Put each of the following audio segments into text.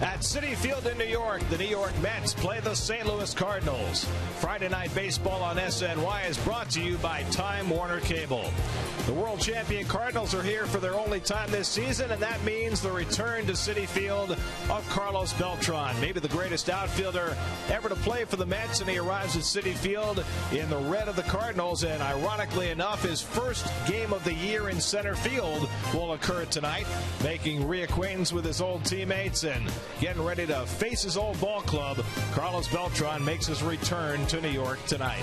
At Citi Field in New York, the New York Mets play the St. Louis Cardinals. Friday Night Baseball on SNY is brought to you by Time Warner Cable. The world champion Cardinals are here for their only time this season, and that means the return to Citi Field of Carlos Beltran, maybe the greatest outfielder ever to play for the Mets, and he arrives at Citi Field in the red of the Cardinals, and ironically enough, his first game of the year in center field will occur tonight, making reacquaintance with his old teammates and getting ready to face his old ball club. Carlos Beltran makes his return to New York tonight.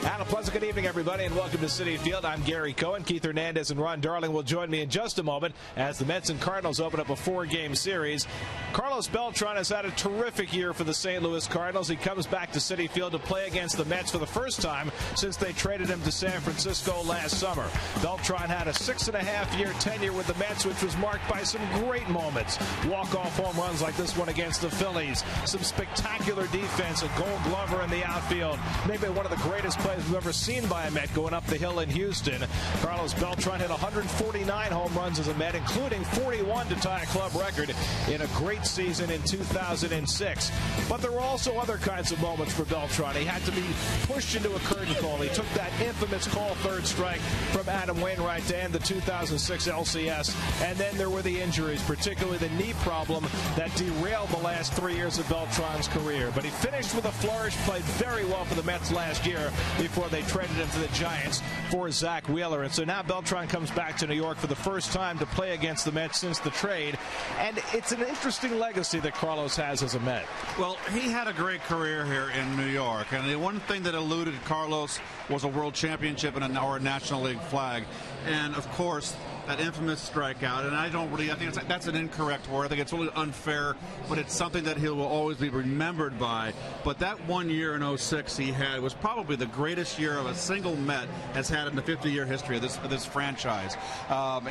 And a pleasant good evening, everybody, and welcome to Citi Field. I'm Gary Cohen. Keith Hernandez and Ron Darling will join me in just a moment as the Mets and Cardinals open up a four-game series. Carlos Beltran has had a terrific year for the St. Louis Cardinals. He comes back to Citi Field to play against the Mets for the first time since they traded him to San Francisco last summer. Beltran had a 6.5-year tenure with the Mets, which was marked by some great moments. Walk-off home runs like this one against the Phillies. Some spectacular defense, a Gold Glover in the outfield. Maybe one of the greatest players we've ever seen by a Met going up the hill in Houston. Carlos Beltran hit 149 home runs as a Met, including 41 to tie a club record in a great season in 2006. But there were also other kinds of moments for Beltran. He had to be pushed into a curtain call. He took that infamous call third strike from Adam Wainwright to end the 2006 LCS. And then there were the injuries, particularly the knee problem that derailed the last 3 years of Beltran's career. But he finished with a flourish, played very well for the Mets last year before they traded him to the Giants for Zach Wheeler. And so now Beltran comes back to New York for the first time to play against the Mets since the trade. And it's an interesting legacy that Carlos has as a Met. Well, he had a great career here in New York. And the one thing that eluded Carlos was a world championship and a National League flag. And, of course, that infamous strikeout, and I think that's an incorrect word. I think it's really unfair, but it's something that he will always be remembered by. But that 1 year in 06 he had was probably the greatest year of a single Met has had in the 50-year history of this franchise.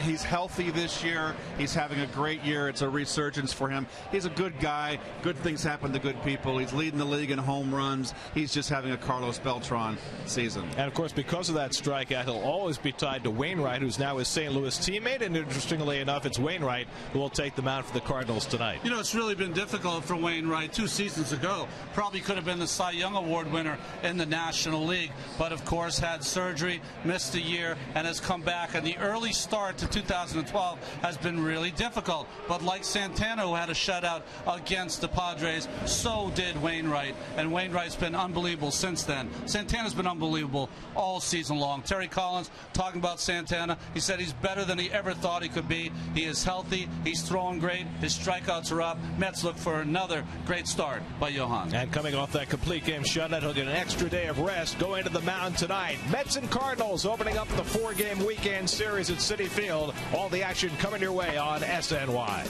He's healthy this year. He's having a great year. It's a resurgence for him. He's a good guy. Good things happen to good people. He's leading the league in home runs. He's just having a Carlos Beltran season. And, of course, because of that strikeout, he'll always be tied to Wainwright, who's now his St. Louis teammate, and interestingly enough, it's Wainwright who will take the mound for the Cardinals tonight. You know, it's really been difficult for Wainwright 2 seasons ago. Probably could have been the Cy Young Award winner in the National League, but of course had surgery, missed a year, and has come back. And the early start to 2012 has been really difficult. But like Santana, who had a shutout against the Padres, so did Wainwright. And Wainwright's been unbelievable since then. Santana's been unbelievable all season long. Terry Collins talking about Santana. He said he's better than he ever thought he could be. He is healthy. He's throwing great. His strikeouts are up. Mets look for another great start by Johan. And coming off that complete game shutout, he'll get an extra day of rest going to the mound tonight. Mets and Cardinals opening up the four-game weekend series at Citi Field. All the action coming your way on SNY.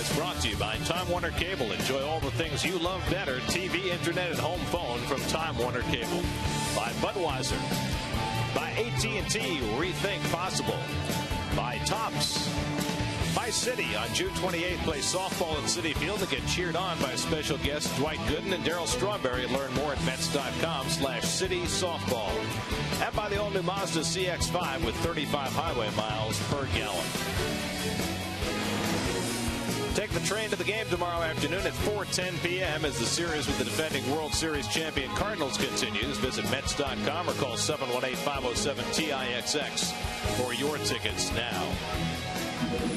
is brought to you by Time Warner Cable. Enjoy all the things you love better. TV, internet, and home phone from Time Warner Cable. By Budweiser. By AT&T, rethink possible. By Tops. By City. On June 28th, play softball at Citi Field and get cheered on by special guests Dwight Gooden and Darryl Strawberry. Learn more at Mets.com/City Softball. And by the all-new Mazda CX-5 with 35 highway miles per gallon. Take the train to the game tomorrow afternoon at 4:10 p.m. as the series with the defending World Series champion Cardinals continues. Visit Mets.com or call 718-507-TIXX for your tickets now.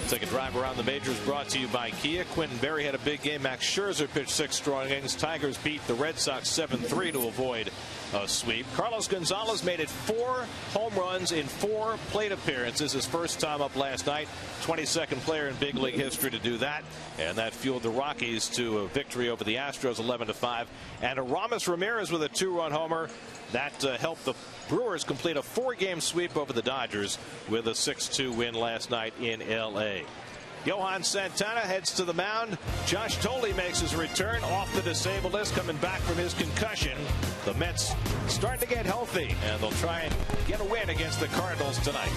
Take a drive around the majors brought to you by Kia. Quinton Berry had a big game. Max Scherzer pitched 6 strong innings. Tigers beat the Red Sox 7-3 to avoid a sweep. Carlos Gonzalez made it 4 home runs in 4 plate appearances. His first time up last night. 22nd player in big league history to do that. And that fueled the Rockies to a victory over the Astros 11-5. And Aramis Ramirez with a 2-run homer. That helped the Brewers complete a 4-game sweep over the Dodgers with a 6-2 win last night in L.A. Johan Santana heads to the mound. Josh Tolley makes his return off the disabled list, coming back from his concussion. The Mets starting to get healthy, and they'll try and get a win against the Cardinals tonight.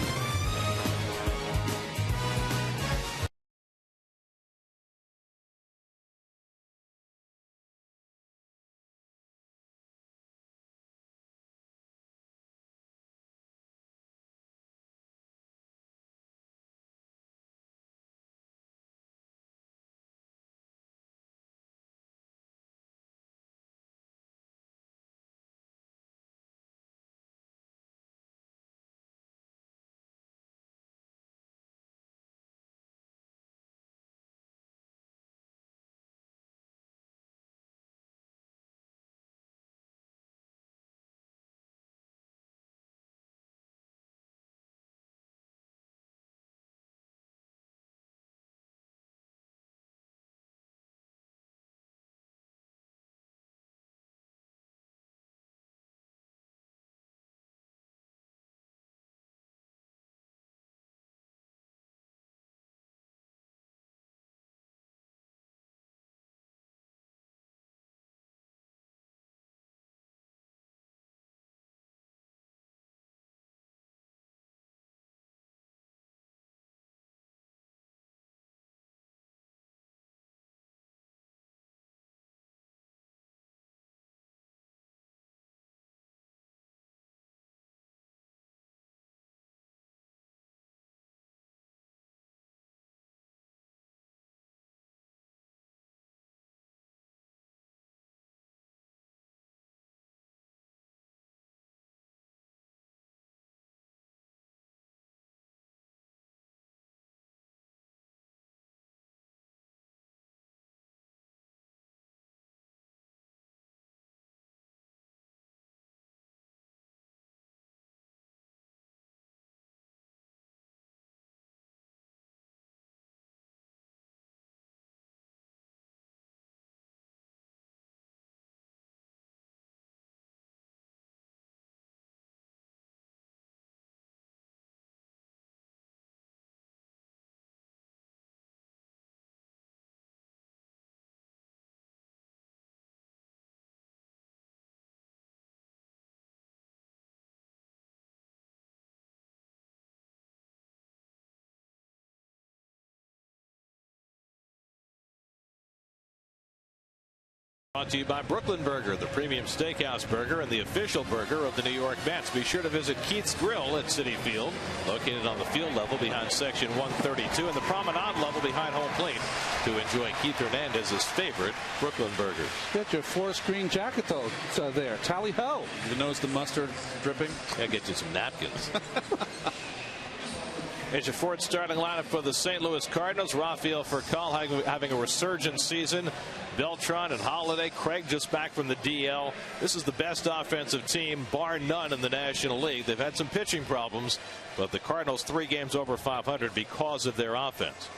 Brought to you by Brooklyn Burger, the premium steakhouse burger and the official burger of the New York Mets. Be sure to visit Keith's Grill at Citi Field, located on the field level behind section 132 and the promenade level behind home plate, to enjoy Keith Hernandez's favorite Brooklyn burgers. Get your forest green jacket though there. Tally ho! You notice the mustard dripping? Yeah, get you some napkins. It's your fourth starting lineup for the St. Louis Cardinals. Rafael Furcal having a resurgent season. Beltran and Holiday. Craig just back from the DL. This is the best offensive team, bar none, in the National League. They've had some pitching problems, but the Cardinals 3 games over 500 because of their offense.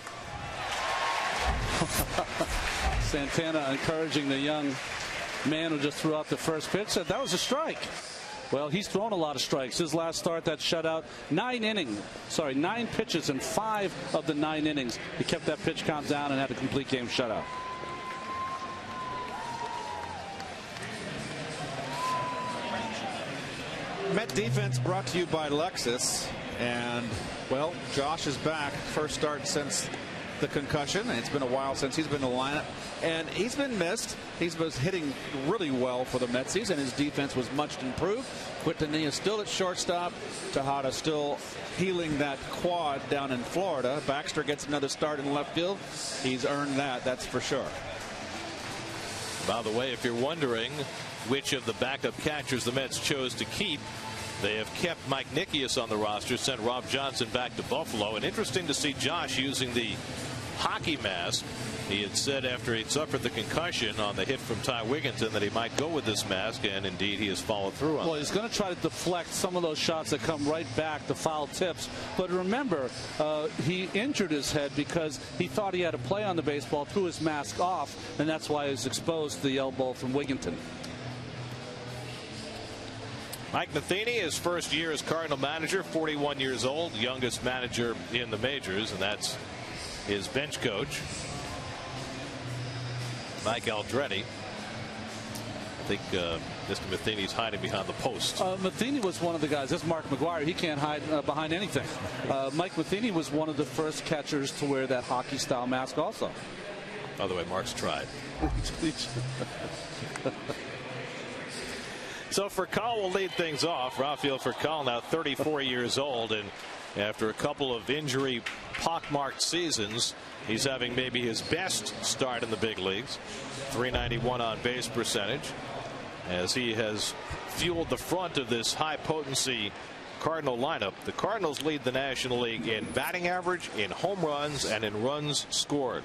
Santana encouraging the young man who just threw out the first pitch, said that was a strike. Well, he's thrown a lot of strikes. His last start, that shutout, 9 pitches in 5 of the 9 innings. He kept that pitch count down and had a complete game shutout. Met defense brought to you by Lexus. And, well, Josh is back. First start since the concussion. It's been a while since he's been in the lineup. And he's been missed. He's been hitting really well for the Metsies, and his defense was much improved. Quintanilla still at shortstop. Tejada still healing that quad down in Florida. Baxter gets another start in left field. He's earned that, that's for sure. By the way, if you're wondering which of the backup catchers the Mets chose to keep, they have kept Mike Nickius on the roster, sent Rob Johnson back to Buffalo. And interesting to see Josh using the hockey mask. He had said after he'd suffered the concussion on the hit from Ty Wigginton that he might go with this mask, and indeed he has followed through on it. Well, he's going to try to deflect some of those shots that come right back to foul tips. But remember, he injured his head because he thought he had a play on the baseball, threw his mask off, and that's why he was exposed to the elbow from Wigginton. Mike Matheny, his first year as Cardinal manager, 41 years old, youngest manager in the majors, and that's his bench coach, Mike Aldretti. I think Mr. Matheny's hiding behind the post. Matheny was one of the guys. That's Mark McGuire. He can't hide behind anything. Mike Matheny was one of the first catchers to wear that hockey-style mask also. By the way, Mark's tried. So Furcal will lead things off. Rafael Furcal, now 34 years old, and after a couple of injury pockmarked seasons, he's having maybe his best start in the big leagues. .391 on base percentage, as he has fueled the front of this high potency Cardinal lineup. The Cardinals lead the National League in batting average, in home runs, and in runs scored.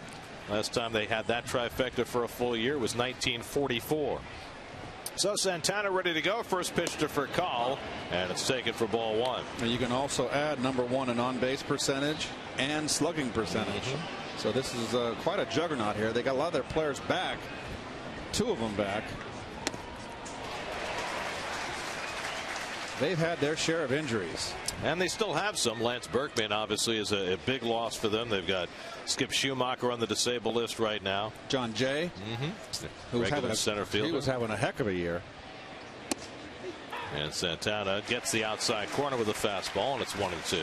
Last time they had that trifecta for a full year was 1944. So Santana ready to go. First pitch to Furcal, and it's taken for ball one. And you can also add #1 in on-base percentage and slugging percentage. So this is quite a juggernaut here. They got a lot of their players back, 2 of them back. They've had their share of injuries. And they still have some. Lance Berkman obviously is a big loss for them. They've got Skip Schumacher on the disabled list right now. John Jay, who was having center fielder. He was having a heck of a year. And Santana gets the outside corner with a fastball, and it's 1-2.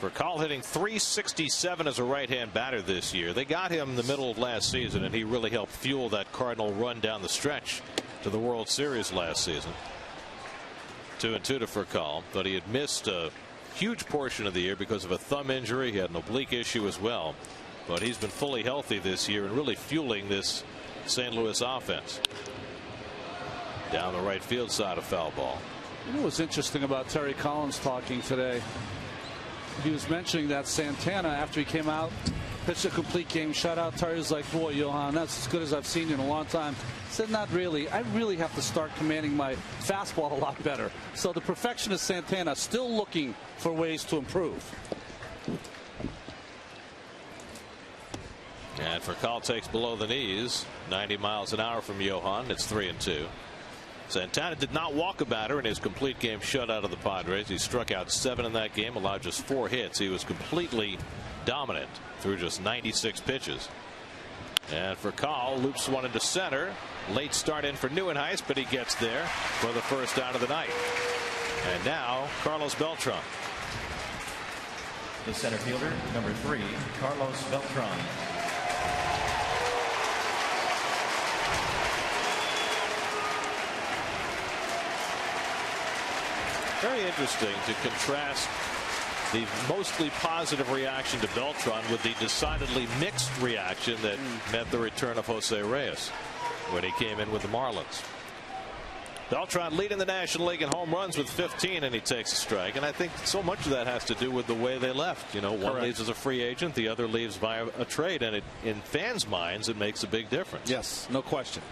Furcal hitting .367 as a right-hand batter this year. They got him in the middle of last season, and he really helped fuel that Cardinal run down the stretch to the World Series last season. 2-2 to Furcal, but he had missed a huge portion of the year because of a thumb injury. He had an oblique issue as well, but he's been fully healthy this year and really fueling this St. Louis offense. Down the right field side of foul ball. You know what's interesting about Terry Collins talking today? He was mentioning that Santana, after he came out, pitched a complete game shutout. Terry was like, boy, Johan, that's as good as I've seen you in a long time. He said, not really. I really have to start commanding my fastball a lot better. So the perfectionist Santana still looking for ways to improve. And Furcal takes below the knees, 90 miles an hour from Johan. It's 3-2. Santana did not walk a batter in his complete game shutout of the Padres. He struck out 7 in that game, allowed just 4 hits. He was completely dominant through just 96 pitches. And Furcal loops one into center. Late start in for Nieuwenhuis, but he gets there for the first out of the night. And now Carlos Beltran. The center fielder, number 3, Carlos Beltran. Very interesting to contrast the mostly positive reaction to Beltran with the decidedly mixed reaction that met the return of Jose Reyes when he came in with the Marlins. Beltran leading the National League in home runs with 15, and he takes a strike. And I think so much of that has to do with the way they left. You know, one leaves as a free agent, the other leaves via a trade, and in fans' minds it makes a big difference. Yes, no question.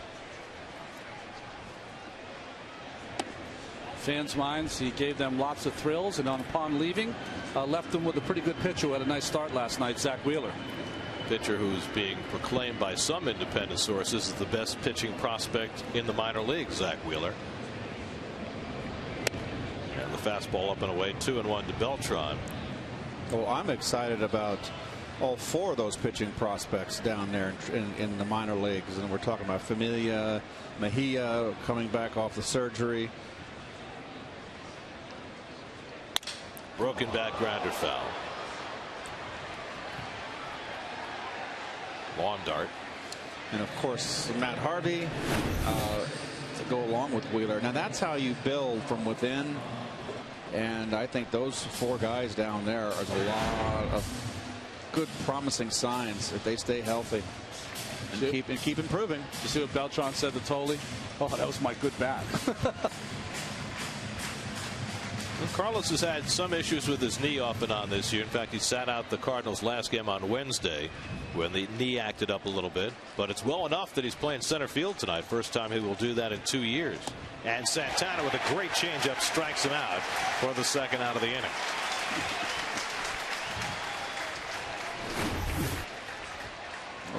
Fans' minds, he gave them lots of thrills, and upon leaving, left them with a pretty good pitcher who had a nice start last night, Zach Wheeler. Pitcher who's being proclaimed by some independent sources as the best pitching prospect in the minor leagues, Zach Wheeler. fastball up and away. 2-1 to Beltran. Well, I'm excited about all 4 of those pitching prospects down there in the minor leagues. And we're talking about Familia, Mejia coming back off the surgery. Broken back grounder foul. Lawn dart. And of course, Matt Harvey to go along with Wheeler. Now that's how you build from within. And I think those 4 guys down there are a lot of good, promising signs if they stay healthy and keep improving. You see what Beltran said to Tolley? Oh, that was my good bat. Well, Carlos has had some issues with his knee off and on this year. In fact, he sat out the Cardinals' last game on Wednesday when the knee acted up a little bit. But it's well enough that he's playing center field tonight. First time he will do that in 2 years. And Santana with a great changeup strikes him out for the second out of the inning.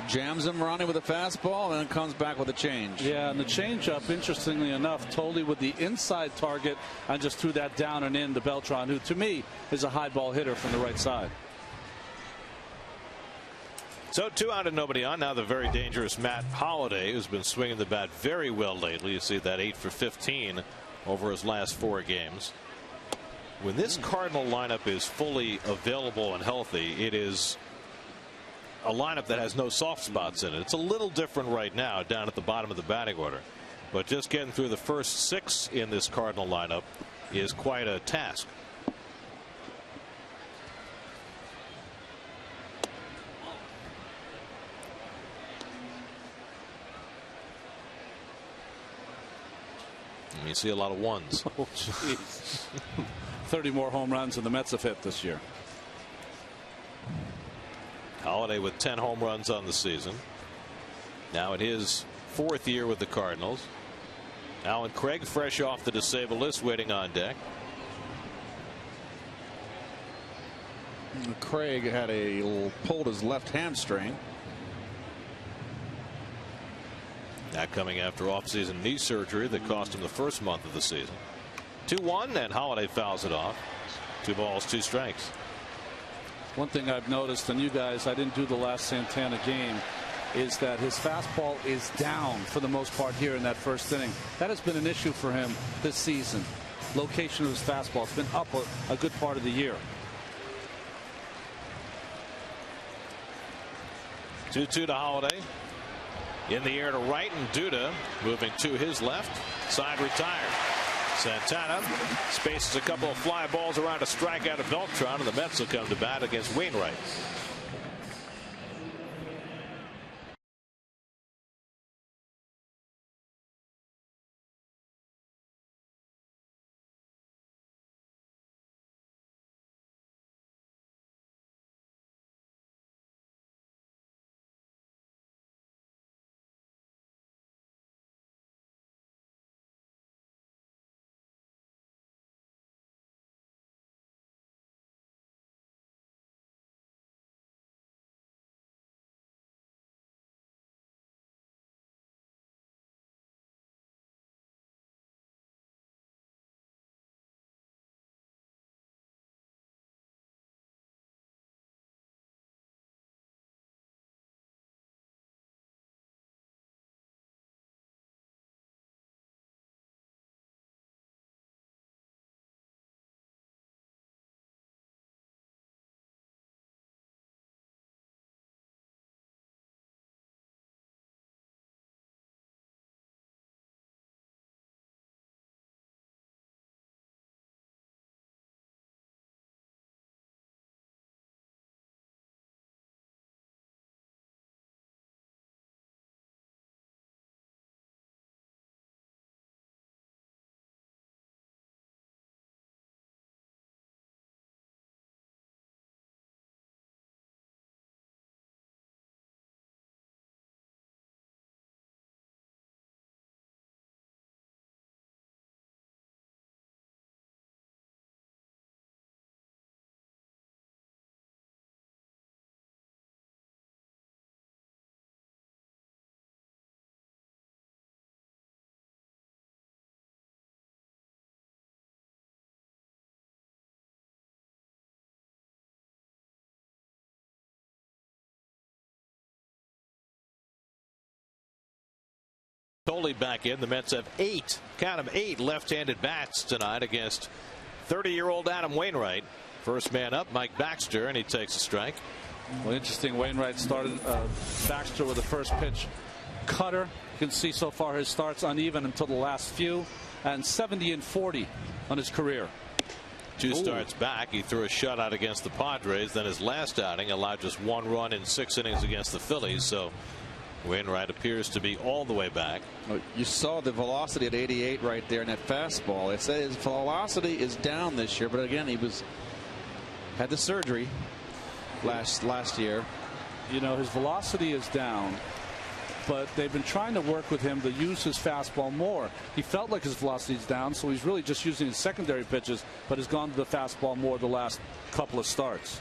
Jams him running with a fastball and then comes back with a change. Yeah, and the changeup, interestingly enough, Tolley with the inside target and just threw that down and in to Beltran, who to me is a high ball hitter from the right side. So 2 out and nobody on. Now the very dangerous Matt Holliday, who's been swinging the bat very well lately. You see that 8 for 15 over his last 4 games. When this Cardinal lineup is fully available and healthy, it is a lineup that has no soft spots in it. It's a little different right now down at the bottom of the batting order, but just getting through the first 6 in this Cardinal lineup is quite a task. And you see a lot of ones. Oh, jeez. 30 more home runs than the Mets have hit this year. Holliday with 10 home runs on the season. Now in his 4th year with the Cardinals. Alan Craig fresh off the disabled list, waiting on deck. Craig had pulled his left hamstring. That coming after offseason knee surgery that cost him the first month of the season. 2-1 and Holliday fouls it off. 2 balls, 2 strikes. One thing I've noticed, and you guys, I didn't do the last Santana game, is that his fastball is down for the most part here in that first inning. That has been an issue for him this season. Location of his fastball has been up a good part of the year. 2-2 to Holliday. In the air to right, and Duda moving to his left. Side retired. Santana spaces a couple of fly balls around a strikeout of Beltran, and the Mets will come to bat against Wainwright. Matoli back in. The Mets have 8, count them 8 left-handed bats tonight against 30-year-old Adam Wainwright. First man up, Mike Baxter, and he takes a strike. Well, interesting. Wainwright started Baxter with the first pitch cutter. You can see so far his starts uneven until the last few, and 70-40 on his career. 2 starts back. He threw a shutout against the Padres. Then his last outing allowed just 1 run in 6 innings against the Phillies. So Wainwright appears to be all the way back. You saw the velocity at 88 right there in that fastball. It said his velocity is down this year, but again, he had the surgery last year. You know, his velocity is down, but they've been trying to work with him to use his fastball more. He felt like his velocity is down, so he's really just using his secondary pitches, but has gone to the fastball more the last couple of starts.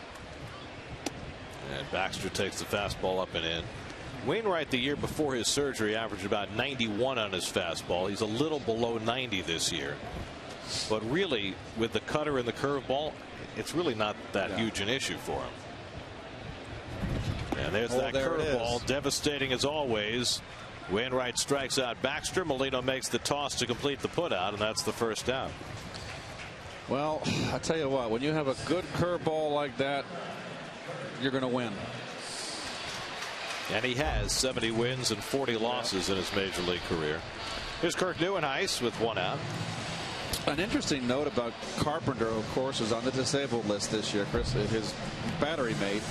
And Baxter takes the fastball up and in. Wainwright, the year before his surgery, averaged about 91 on his fastball. He's a little below 90 this year. But really, with the cutter and the curveball, it's really not that huge an issue for him. And there's that curveball, devastating as always. Wainwright strikes out Baxter. Molino makes the toss to complete the putout, and that's the first out. Well, I tell you what, when you have a good curveball like that, you're going to win. And he has 70 wins and 40 losses in his major league career. Here's Kirk Neuenhuis with 1 out. An interesting note about Carpenter, of course, is on the disabled list this year, Chris, his battery mate.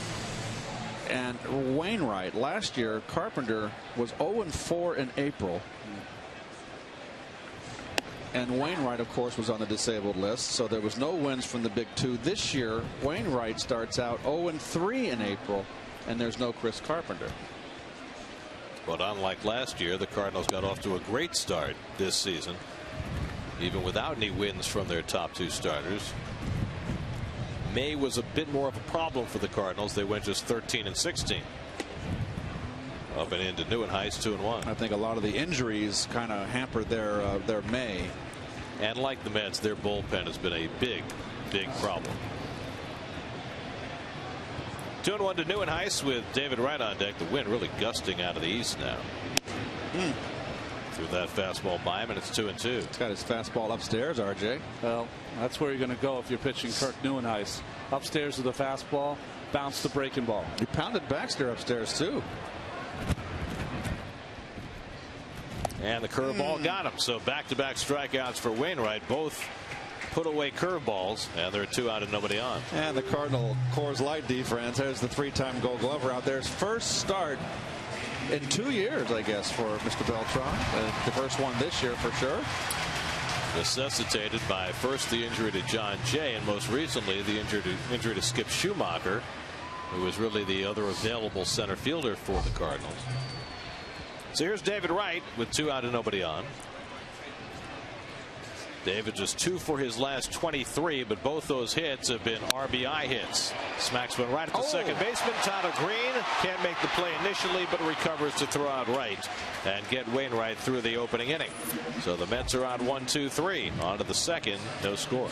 And Wainwright, last year, Carpenter was 0-4 in April. And Wainwright, of course, was on the disabled list, so there was no wins from the big 2. This year, Wainwright starts out 0-3 in April, and there's no Chris Carpenter. But unlike last year, the Cardinals got off to a great start this season, even without any wins from their top 2 starters. May was a bit more of a problem for the Cardinals. They went just 13-16. Up and into Neuenhuis, 2-1. I think a lot of the injuries kind of hampered their May. And like the Mets, their bullpen has been a big problem. 2-1 to Neuenhuis with David Wright on deck. The wind really gusting out of the east now. Threw that fastball by him, and it's 2-2. He's got his fastball upstairs, RJ. Well, that's where you're going to go if you're pitching Kirk Neuenhuis. Upstairs with the fastball, bounce the breaking ball. He pounded Baxter upstairs, too. And the curveball got him. So back-to-back strikeouts for Wainwright. Both put away curveballs, and they're 2 out and nobody on. And the Cardinal Coors Light defense. There's the 3-time Gold Glover out there. His first start in 2 years, I guess, for Mr. Beltran. The first one this year for sure. Necessitated by first the injury to John Jay, and most recently the injury to Skip Schumacher, who was really the other available center fielder for the Cardinals. So here's David Wright with 2 out and nobody on. David just 2 for his last 23, but both those hits have been RBI hits. Smacks one right at the second baseman. Tyler Green can't make the play initially, but recovers to throw out right and get Wainwright through the opening inning. So the Mets are on 1-2-3. On to the second. No score.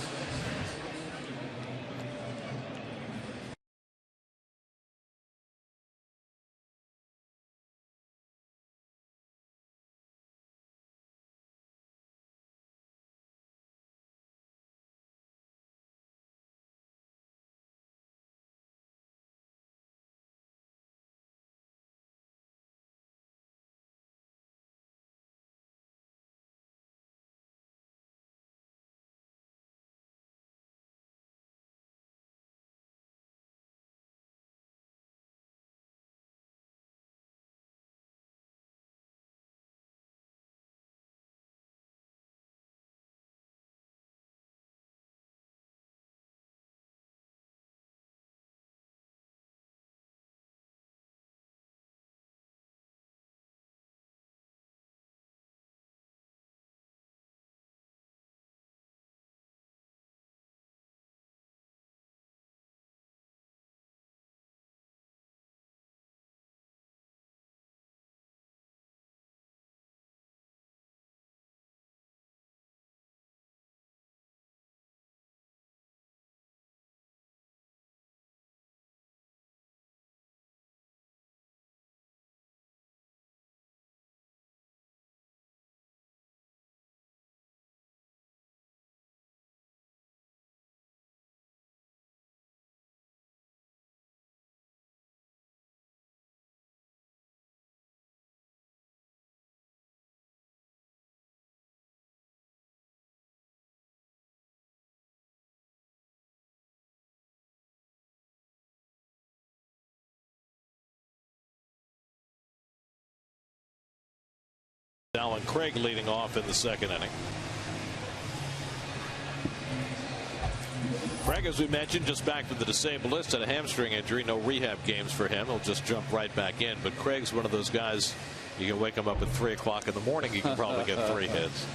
Alan Craig leading off in the second inning. Craig, as we mentioned, just back from the disabled list, had a hamstring injury. No rehab games for him. He'll just jump right back in. But Craig's one of those guys, you can wake him up at 3 o'clock in the morning, you can probably get 3 hits.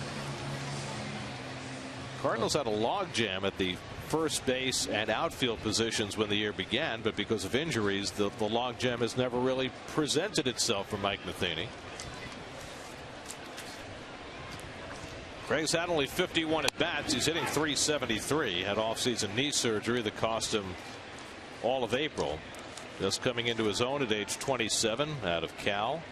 Cardinals had a log jam at the first base and outfield positions when the year began, but because of injuries, the log jam has never really presented itself for Mike Matheny. Craig's had only 51 at bats. He's hitting .373. Had offseason knee surgery that cost him all of April. Just coming into his own at age 27 out of Cal.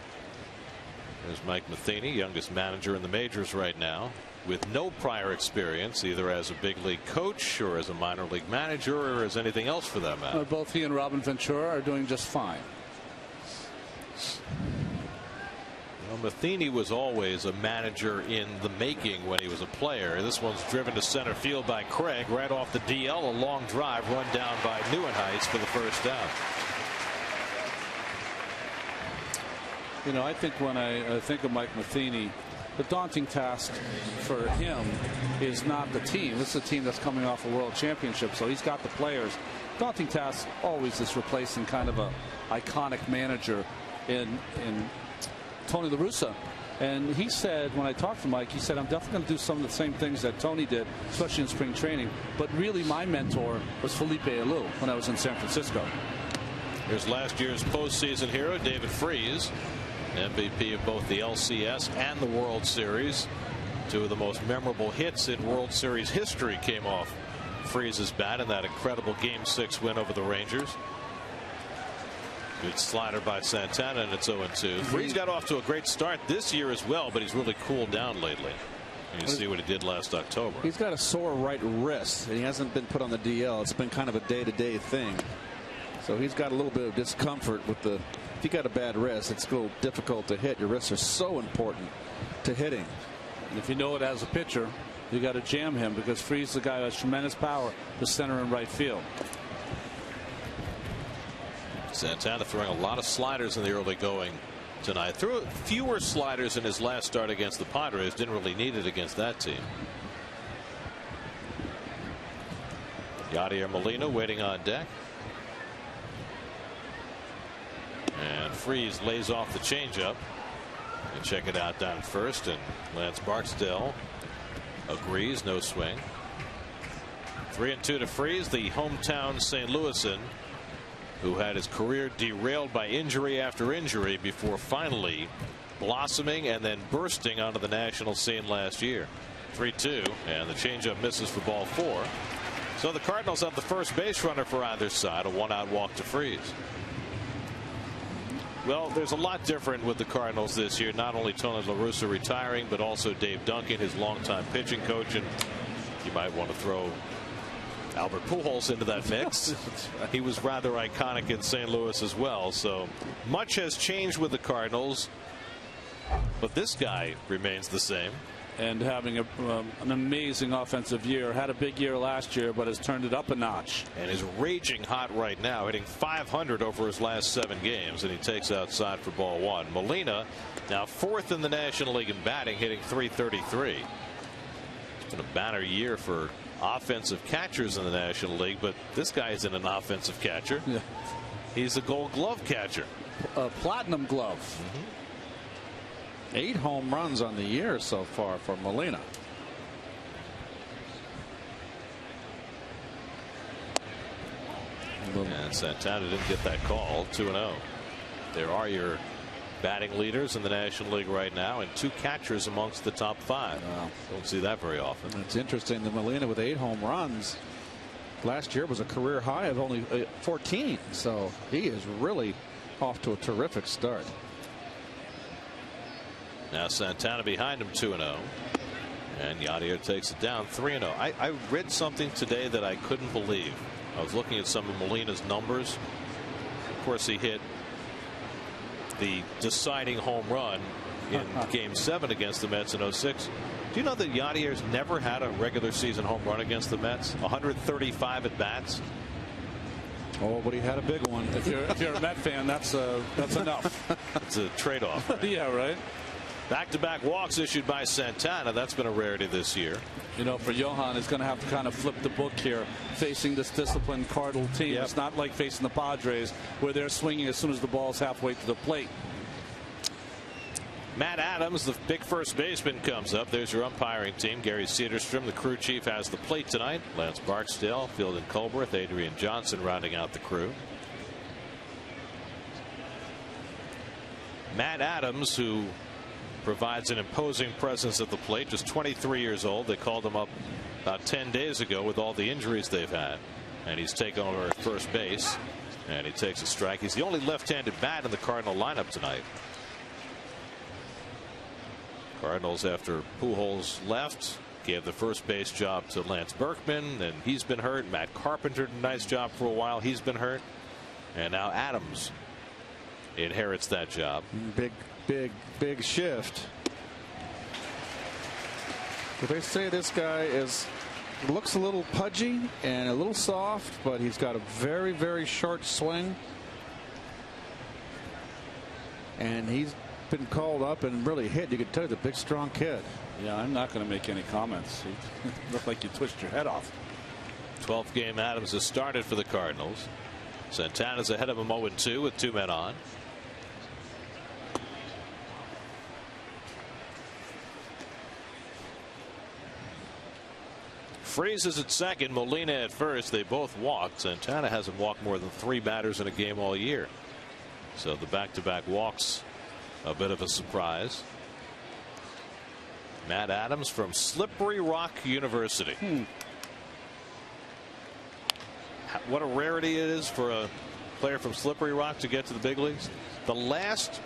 There's Mike Matheny, youngest manager in the majors right now, with no prior experience either as a big league coach or as a minor league manager or as anything else for that matter. Both he and Robin Ventura are doing just fine. Matheny was always a manager in the making when he was a player. This one's driven to center field by Craig right off the DL. A long drive run down by Neuenheitz for the first down. You know, I think when I think of Mike Matheny, the daunting task for him is not the team. This is a team that's coming off a world championship, so he's got the players. Daunting task always is replacing kind of a iconic manager in Tony La Russa. And he said, when I talked to Mike, he said, I'm definitely going to do some of the same things that Tony did, especially in spring training. But really, my mentor was Felipe Alou when I was in San Francisco. Here's last year's postseason hero, David Freese, MVP of both the LCS and the World Series. Two of the most memorable hits in World Series history came off Freese's bat in that incredible Game 6 win over the Rangers. Good slider by Santana, and it's 0-2. Freese got off to a great start this year as well, but he's really cooled down lately. And you see what he did last October. He's got a sore right wrist. He hasn't been put on the DL. It's been kind of a day-to-day thing. So he's got a little bit of discomfort with the. If you got a bad wrist, it's a little difficult to hit. Your wrists are so important to hitting. And if you know it as a pitcher, you got to jam him because Freese is a guy who has tremendous power to center and right field. Santana throwing a lot of sliders in the early going tonight. Threw fewer sliders in his last start against the Padres. Didn't really need it against that team. Yadier Molina waiting on deck. And Freese lays off the changeup. And check it out down first. And Lance Barksdale agrees. No swing. 3-2 to Freese, the hometown St. Louisan, who had his career derailed by injury after injury before finally blossoming and then bursting onto the national scene last year. 3-2, and the changeup misses for ball 4. So the Cardinals have the first base runner for either side, a one-out walk to Freese. Well, there's a lot different with the Cardinals this year. Not only Tony La Russa retiring, but also Dave Duncan, his longtime pitching coach, and you might want to throw Albert Pujols into that mix. He was rather iconic in St. Louis as well. So much has changed with the Cardinals, but this guy remains the same. And having an amazing offensive year. Had a big year last year, but has turned it up a notch. And is raging hot right now, hitting .500 over his last 7 games, and he takes outside for ball 1. Molina now 4th in the National League in batting, hitting .333. It's been a banner year for offensive catchers in the National League, but this guy isn't an offensive catcher. Yeah. He's a Gold Glove catcher. A platinum glove. 8 home runs on the year so far for Molina. And Santana didn't get that call. 2-0. There are your batting leaders in the National League right now, and 2 catchers amongst the top 5. Wow. Don't see that very often. It's interesting that Molina with 8 home runs last year was a career high of only 14. So he is really off to a terrific start. Now Santana behind him, 2-0. And Yadier takes it down, 3-0. I read something today that I couldn't believe. I was looking at some of Molina's numbers. Of course, he hit the deciding home run in Game 7 against the Mets in '06. Do you know that Yadier's never had a regular season home run against the Mets? 135 at bats. Oh, but he had a big one. If you're a Met fan, that's enough. It's a trade-off. Right? Yeah, right. Back-to-back walks issued by Santana. That's been a rarity this year. You know, for Johan, it's going to have to kind of flip the book here, facing this disciplined Cardinal team. Yep. It's not like facing the Padres, where they're swinging as soon as the ball's halfway to the plate. Matt Adams, the big first baseman, comes up. There's your umpiring team. Gary Cedarstrom, the crew chief, has the plate tonight. Lance Barksdale, Fieldon Colbert, Adrian Johnson rounding out the crew. Matt Adams, who provides an imposing presence at the plate, just 23 years old. They called him up about 10 days ago with all the injuries they've had, and he's taken over at first base, and he takes a strike. He's the only left-handed bat in the Cardinal lineup tonight. Cardinals, after Pujols left, gave the first base job to Lance Berkman, and he's been hurt. Matt Carpenter did a nice job for a while. He's been hurt, and now Adams inherits that job. Big shift. But they say this guy looks a little pudgy and a little soft, but he's got a very short swing, and he's been called up and really hit. You could tell he's a big, strong kid. Yeah, I'm not going to make any comments. You look like you twist your head off. 12th game Adams has started for the Cardinals. Santana's ahead of him 0-2 with 2 men on. Freese is at second, Molina at first. They both walked. Santana hasn't walked more than 3 batters in a game all year. So the back-to-back walks, a bit of a surprise. Matt Adams from Slippery Rock University. What a rarity it is for a player from Slippery Rock to get to the big leagues. The last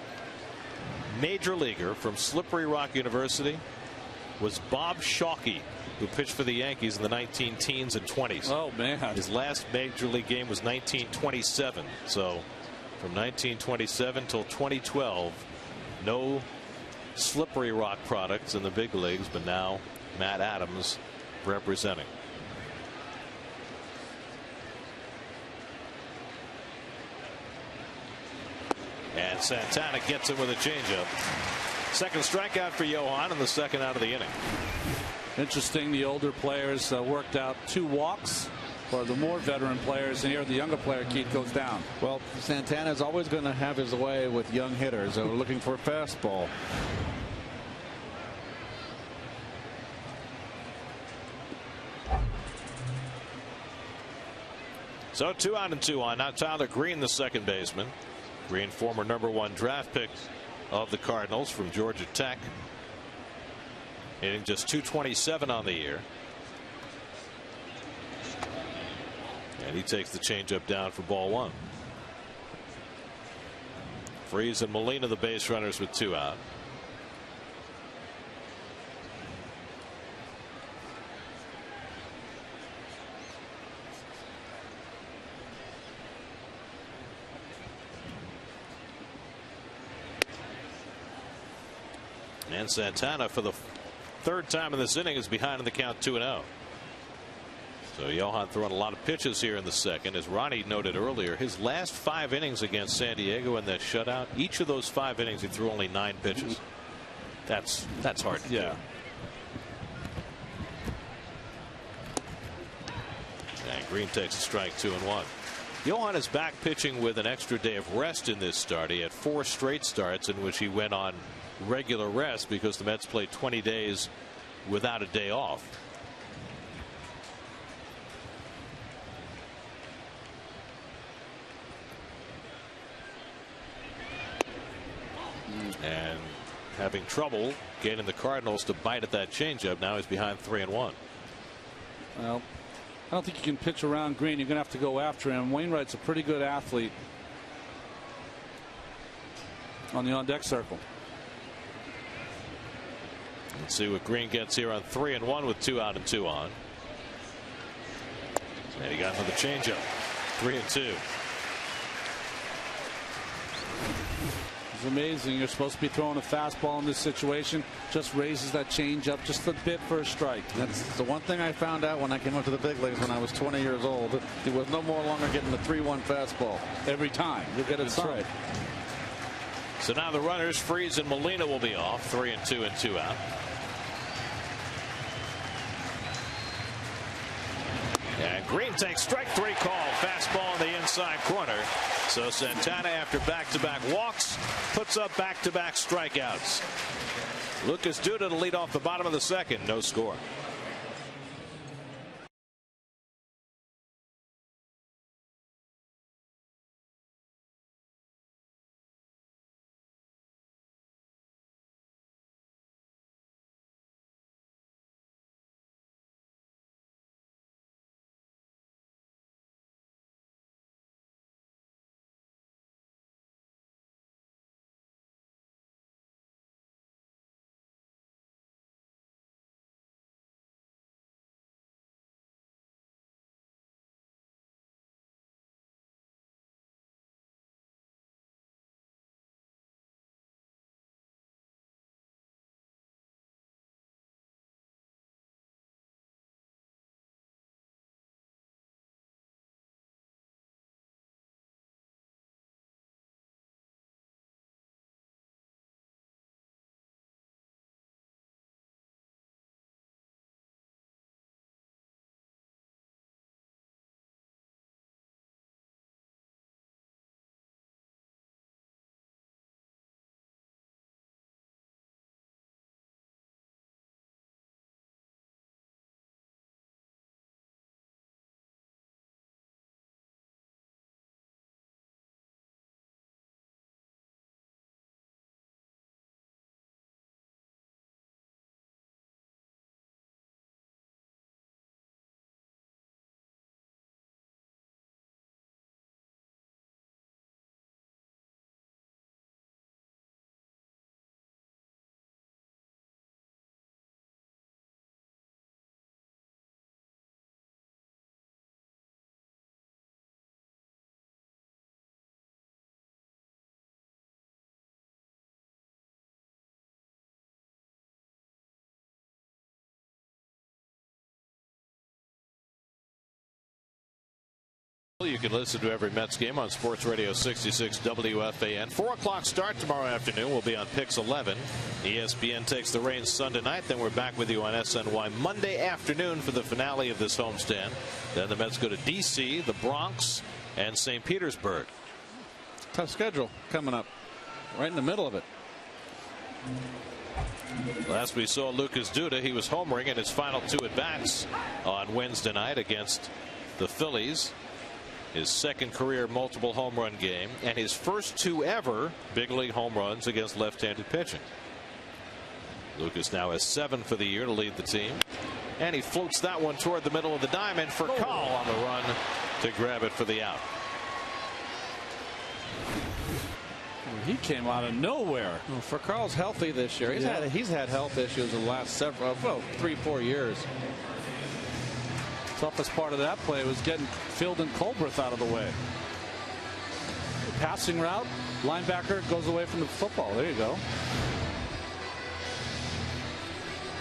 major leaguer from Slippery Rock University was Bob Shawkey, who pitched for the Yankees in the 19-teens and 20s. Oh, man. His last major league game was 1927. So from 1927 till 2012, no Slippery Rock products in the big leagues, but now Matt Adams representing. And Santana gets it with a changeup. Second strikeout for Johan in the second out of the inning. Interesting, the older players worked out 2 walks for the more veteran players, and here the younger player, Keith, goes down. Well, Santana's always going to have his way with young hitters that are looking for a fastball. So 2 out and 2 on. Now Tyler Green, the second baseman. Green, former #1 draft pick of the Cardinals from Georgia Tech. Hitting just .227 on the year. And he takes the changeup down for ball 1. Freese and Molina, the base runners, with 2 out. And Santana, for the 3rd time in this inning, is behind in the count 2-0. So Johan throwing a lot of pitches here in the second. As Ronnie noted earlier, his last 5 innings against San Diego in that shutout, each of those 5 innings he threw only 9 pitches. That's hard to do. And Green takes a strike, 2-1. Johan is back pitching with an extra day of rest in this start. He had 4 straight starts in which he went on regular rest because the Mets played 20 days without a day off. And having trouble getting the Cardinals to bite at that changeup. Now he's behind 3-1. Well, I don't think you can pitch around Green. You're going to have to go after him. Wainwright's a pretty good athlete on the on-deck circle. Let's see what Green gets here on 3-1 with 2 out and 2 on. And he got another changeup. 3-2. It's amazing. You're supposed to be throwing a fastball in this situation. Just raises that changeup just a bit for a strike. That's the one thing I found out when I came up to the big leagues when I was 20 years old. He was no more longer getting the 3-1 fastball. Every time. You'll get it That's some. right. So now the runners, Freeze and Molina, will be off. 3-2 and 2 out. And Green takes strike 3 call. Fastball in the inside corner. So Santana, after back-to-back walks, puts up back-to-back strikeouts. Lucas Duda to lead off the bottom of the second. No score. You can listen to every Mets game on Sports Radio 66 WFAN. 4 o'clock start tomorrow afternoon. We'll be on Pix 11. ESPN takes the reins Sunday night. Then we're back with you on SNY Monday afternoon for the finale of this homestand. Then the Mets go to D.C., the Bronx, and St. Petersburg. Tough schedule coming up. Right in the middle of it. Last we saw Lucas Duda, he was homering in his final 2 at-bats on Wednesday night against the Phillies. His second career multiple home run game and his first 2 ever big league home runs against left-handed pitching. Lucas now has 7 for the year to lead the team, and he floats that one toward the middle of the diamond for Call on the run to grab it for the out. He came out of nowhere. Well, for Carl's healthy this year. He's had health issues the last several 3-4 years. Toughest part of that play was getting Field and Colbreth out of the way. Passing route, linebacker goes away from the football. There you go.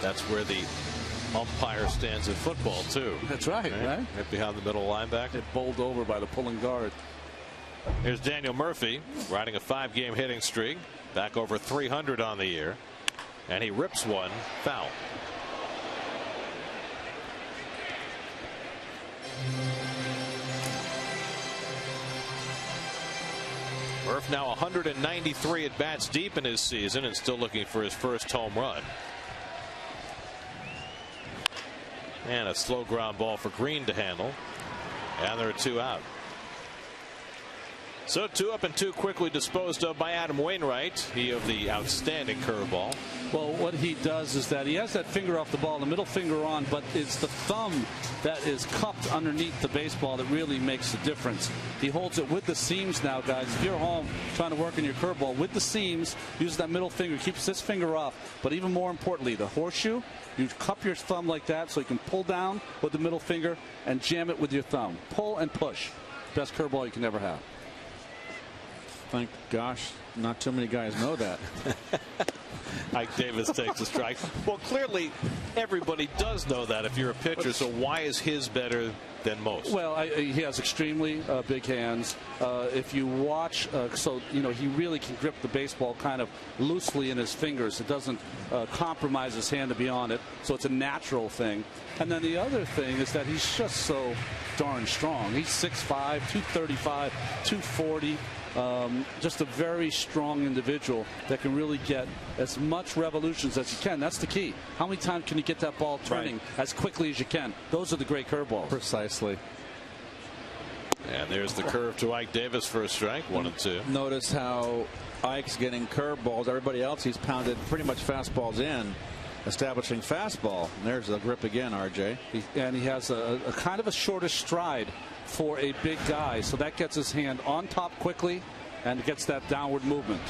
That's where the umpire stands in football too. That's right. Right behind the middle linebacker. Get bowled over by the pulling guard. Here's Daniel Murphy riding a 5-game hitting streak, back over 300 on the year, and he rips one foul. Murph now 193 at bats deep in his season and still looking for his first home run. And a slow ground ball for Green to handle, and there are 2 out. So 2 up and 2 quickly disposed of by Adam Wainwright, he of the outstanding curveball. Well, what he does is that he has that finger off the ball, the middle finger on, but it's the thumb that is cupped underneath the baseball that really makes the difference. He holds it with the seams now, guys. If you're home trying to work on your curveball with the seams, use that middle finger, keeps this finger off. But even more importantly, the horseshoe, you cup your thumb like that so you can pull down with the middle finger and jam it with your thumb. Pull and push. Best curveball you can ever have. Thank gosh Not too many guys know that. Ike Davis takes a strike. Well, clearly, everybody does know that if you're a pitcher. So why is his better than most? Well, he has extremely big hands. If you watch, he really can grip the baseball kind of loosely in his fingers. It doesn't compromise his hand to be on it. So it's a natural thing. And then the other thing is that he's just so darn strong. He's 6'5", 235, 240. Just a very strong individual that can really get as much revolutions as you can. That's the key. How many times can you get that ball turning as quickly as you can? Those are the great curveballs. Precisely. And there's the curve to Ike Davis for a strike, 1-2. Notice how Ike's getting curveballs. Everybody else, he's pounded pretty much fastballs in, establishing fastball. And there's the grip again, RJ. And he has a kind of a shorter stride for a big guy, so that gets his hand on top quickly and gets that downward movement.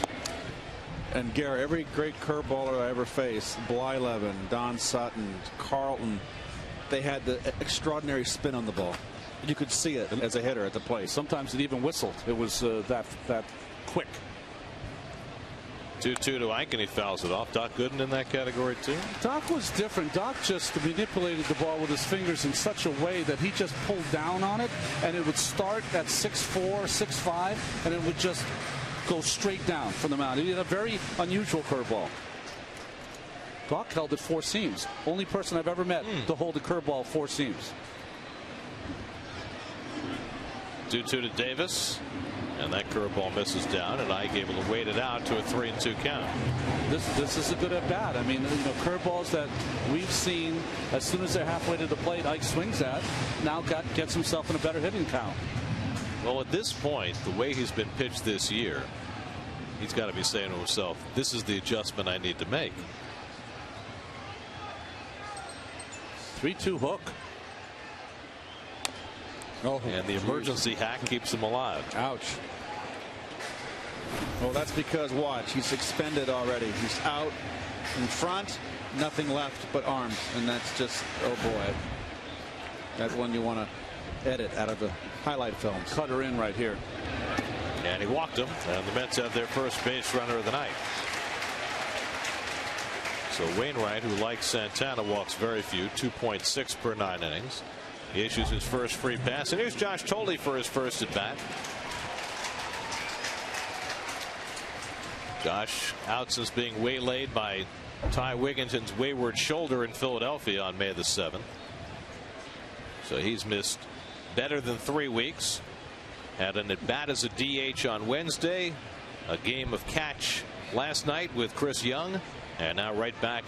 And Gary, every great curveballer I ever faced, Blyleven, Don Sutton, Carlton, they had the extraordinary spin on the ball. You could see it as a hitter at the plate. Sometimes it even whistled. It was that quick. 2-2 to Ike, and he fouls it off. Doc Gooden in that category too. Doc was different. Doc just manipulated the ball with his fingers in such a way that he just pulled down on it, and it would start at 6'4", 6'5", and it would just go straight down from the mound. He had a very unusual curveball. Doc held it 4 seams. Only person I've ever met to hold a curveball 4 seams. 2-2 to Davis. And that curveball misses down, and Ike able to wait it out to a 3-2 count. This is a good at bat. I mean, curveballs that we've seen as soon as they're halfway to the plate, Ike swings at. Now gets himself in a better hitting count. Well, at this point, the way he's been pitched this year, he's got to be saying to himself, "This is the adjustment I need to make." 3-2 hook. Oh, and the emergency hack keeps him alive. Ouch. Well, that's because, watch, he's expended already. He's out in front, nothing left but arms. And that's just, oh boy. That's one you want to edit out of the highlight films. Cut her in right here. And he walked him, and the Mets have their first base runner of the night. So Wainwright, who like Santana, walks very few, 2.6 per 9 innings. He issues his first free pass, and here's Josh Thole for his first at bat. Josh out since being waylaid by Ty Wigginton's wayward shoulder in Philadelphia on May the 7th. So he's missed better than 3 weeks. Had an at bat as a DH on Wednesday, a game of catch last night with Chris Young, and now right back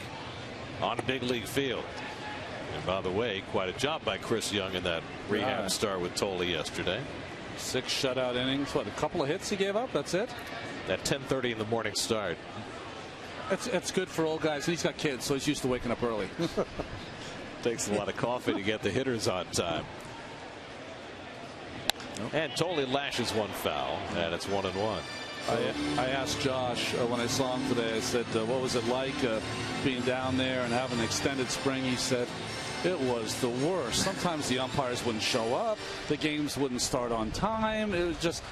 on a big league field. And by the way, quite a job by Chris Young in that rehab start with Thole yesterday. 6 shutout innings. What, a couple of hits he gave up? That's it? That 10:30 in the morning start. It's good for old guys. He's got kids, so he's used to waking up early. Takes a lot of coffee to get the hitters on time. And Thole lashes one foul, and it's 1-1. I asked Josh when I saw him today, I said, what was it like being down there and having an extended spring? He said, it was the worst. Sometimes the umpires wouldn't show up. The games wouldn't start on time. It was just,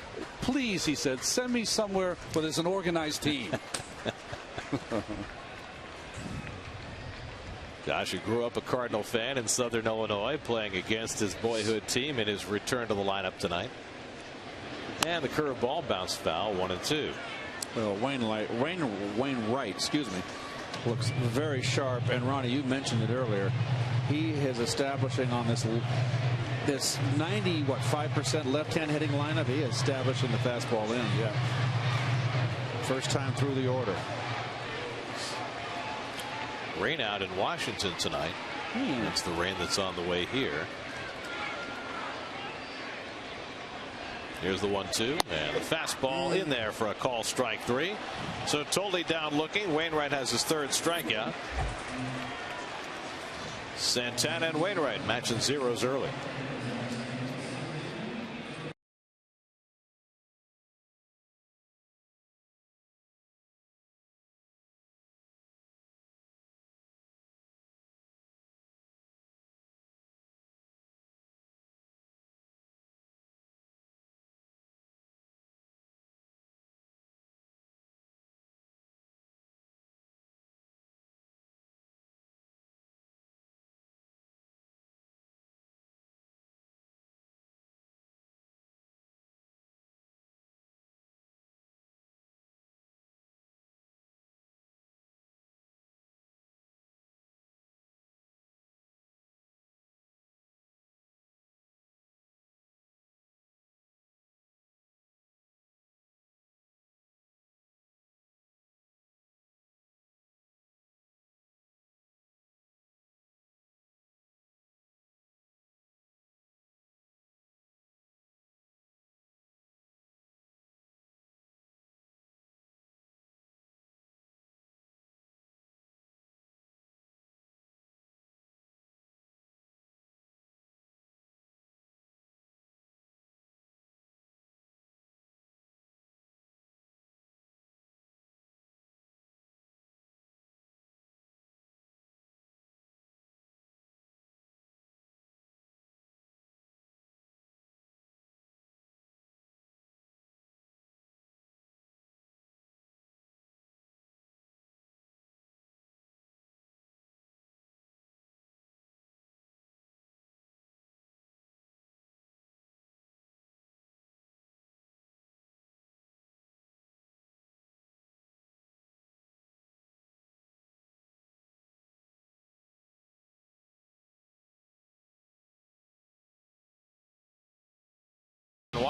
please, he said, send me somewhere where there's an organized team. Josh, who grew up a Cardinal fan in Southern Illinois, playing against his boyhood team in his return to the lineup tonight. And the curveball bounced foul, 1-2. Well, Wainwright, excuse me, looks very sharp. And Ronnie, you mentioned it earlier. He is establishing on this 5% left-hand hitting lineup. He is establishing the fastball in. Yeah. First time through the order. Rain out in Washington tonight. It's the rain that's on the way here. Here's the 1-2, and the fastball in there for a call, strike 3. So Thole down looking. Wainwright has his 3rd strikeout. Santana and Wainwright matching zeros early.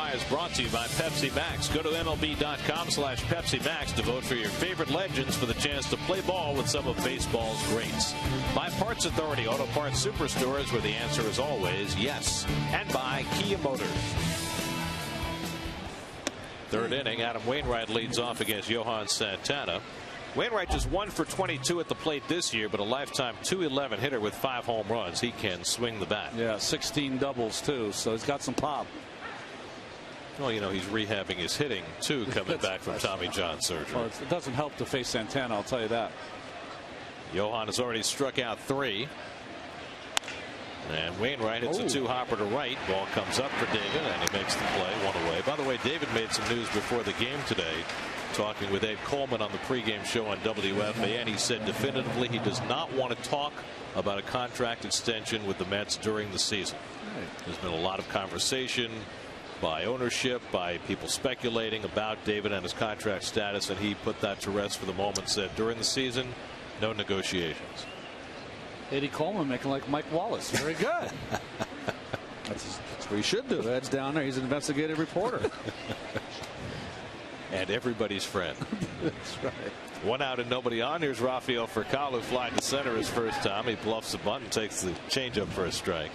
SNY is brought to you by Pepsi Max. Go to MLB.com/Pepsi Max to vote for your favorite legends for the chance to play ball with some of baseball's greats. By Parts Authority Auto Parts Superstores, where the answer is always yes. And by Kia Motors. Third inning, Adam Wainwright leads off against Johan Santana. Wainwright just 1 for 22 at the plate this year, but a lifetime .211 hitter with 5 home runs. He can swing the bat. Yeah, 16 doubles too, so he's got some pop. Well, you know, he's rehabbing his hitting too, coming back from Tommy John surgery. Well, it doesn't help to face Santana, I'll tell you that. Johan has already struck out 3. And Wainwright hits a 2-hopper to right. Ball comes up for David, and he makes the play, 1 away. By the way, David made some news before the game today, talking with Abe Coleman on the pregame show on WFAN. He said definitively he does not want to talk about a contract extension with the Mets during the season. There's been a lot of conversation by ownership, by people speculating about David and his contract status, and he put that to rest for the moment, said during the season, no negotiations. Eddie Coleman making like Mike Wallace. Very good. That's what he should do. Ed's down there. He's an investigative reporter. And everybody's friend. That's right. 1 out and nobody on. Here's Rafael Furcal, who flied to center his first time. He bluffs the bunt and takes the changeup for a strike.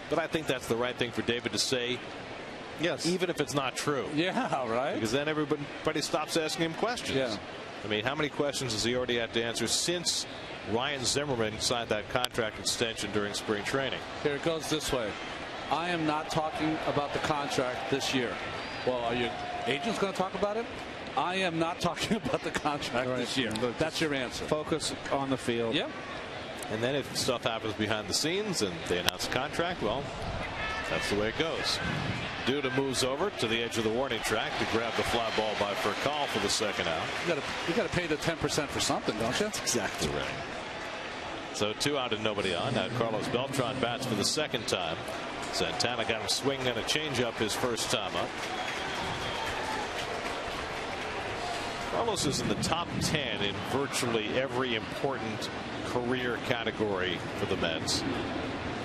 But I think that's the right thing for David to say. Yes. Even if it's not true. Yeah, right. Because then everybody stops asking him questions. Yeah. I mean, how many questions has he already had to answer since Ryan Zimmerman signed that contract extension during spring training? Here it goes this way. I am not talking about the contract this year. Well, are your agents going to talk about it? I am not talking about the contract this year. That's your answer. Focus on the field. Yep. And then if stuff happens behind the scenes and they announce a contract, well, that's the way it goes. Duda moves over to the edge of the warning track to grab the fly ball by Furcal for the second out. You got to pay the 10% for something, don't you? That's exactly right. So 2 out and nobody on. Now Carlos Beltran bats for the second time. Santana got him swinging on a changeup his first time up. Carlos is in the top 10 in virtually every important career category for the Mets.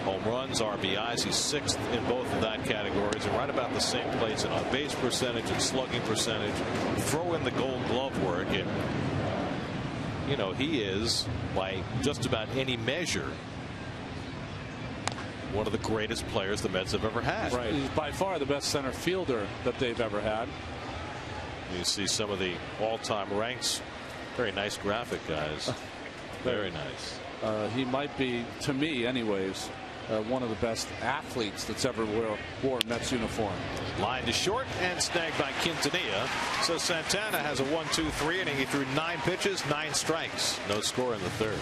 Home runs, RBIs, he's 6th in both of that categories, and right about the same place in on-base percentage and slugging percentage. Throw in the Gold Glove work, and you know, he is, by just about any measure, one of the greatest players the Mets have ever had. Right. He's by far the best center fielder that they've ever had. You see some of the all-time ranks. Very nice graphic, guys. Very nice. He might be, to me anyways, one of the best athletes that's ever wore a Mets uniform. Line to short and snagged by Quintanilla. So Santana has a 1-2-3 inning. He threw 9 pitches, 9 strikes. No score in the third.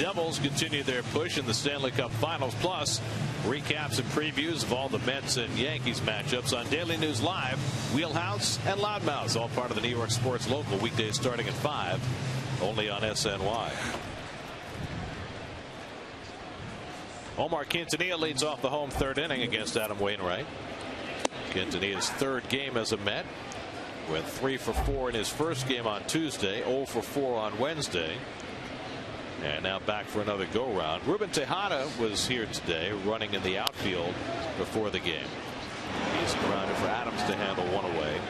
Devils continue their push in the Stanley Cup Finals. Plus, recaps and previews of all the Mets and Yankees matchups on Daily News Live, Wheelhouse, and Loudmouths, all part of the New York Sports Local, weekdays starting at 5, only on SNY. Omar Quintanilla leads off the home third inning against Adam Wainwright. Quintanilla's third game as a Met, with 3 for 4 in his first game on Tuesday, 0 for 4 on Wednesday. And now back for another go-round. Ruben Tejada was here today, running in the outfield before the game. He's grounded for Adams to handle one away.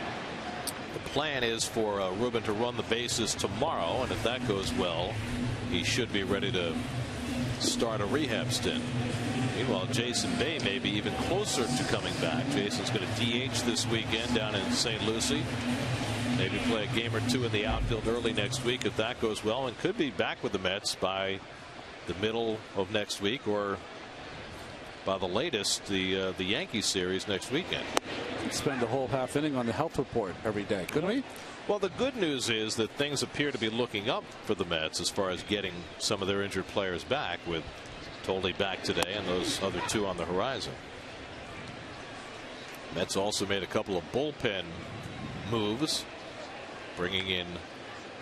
The plan is for Ruben to run the bases tomorrow, and if that goes well, he should be ready to start a rehab stint. Meanwhile, Jason Bay may be even closer to coming back. Jason's going to DH this weekend down in St. Lucie. Maybe play a game or two in the outfield early next week if that goes well, and could be back with the Mets by the middle of next week, or by the latest the Yankees series next weekend. Spend a whole half inning on the health report every day, couldn't we? Well, the good news is that things appear to be looking up for the Mets as far as getting some of their injured players back, with Tolle back today and those other 2 on the horizon. Mets also made a couple of bullpen moves, bringing in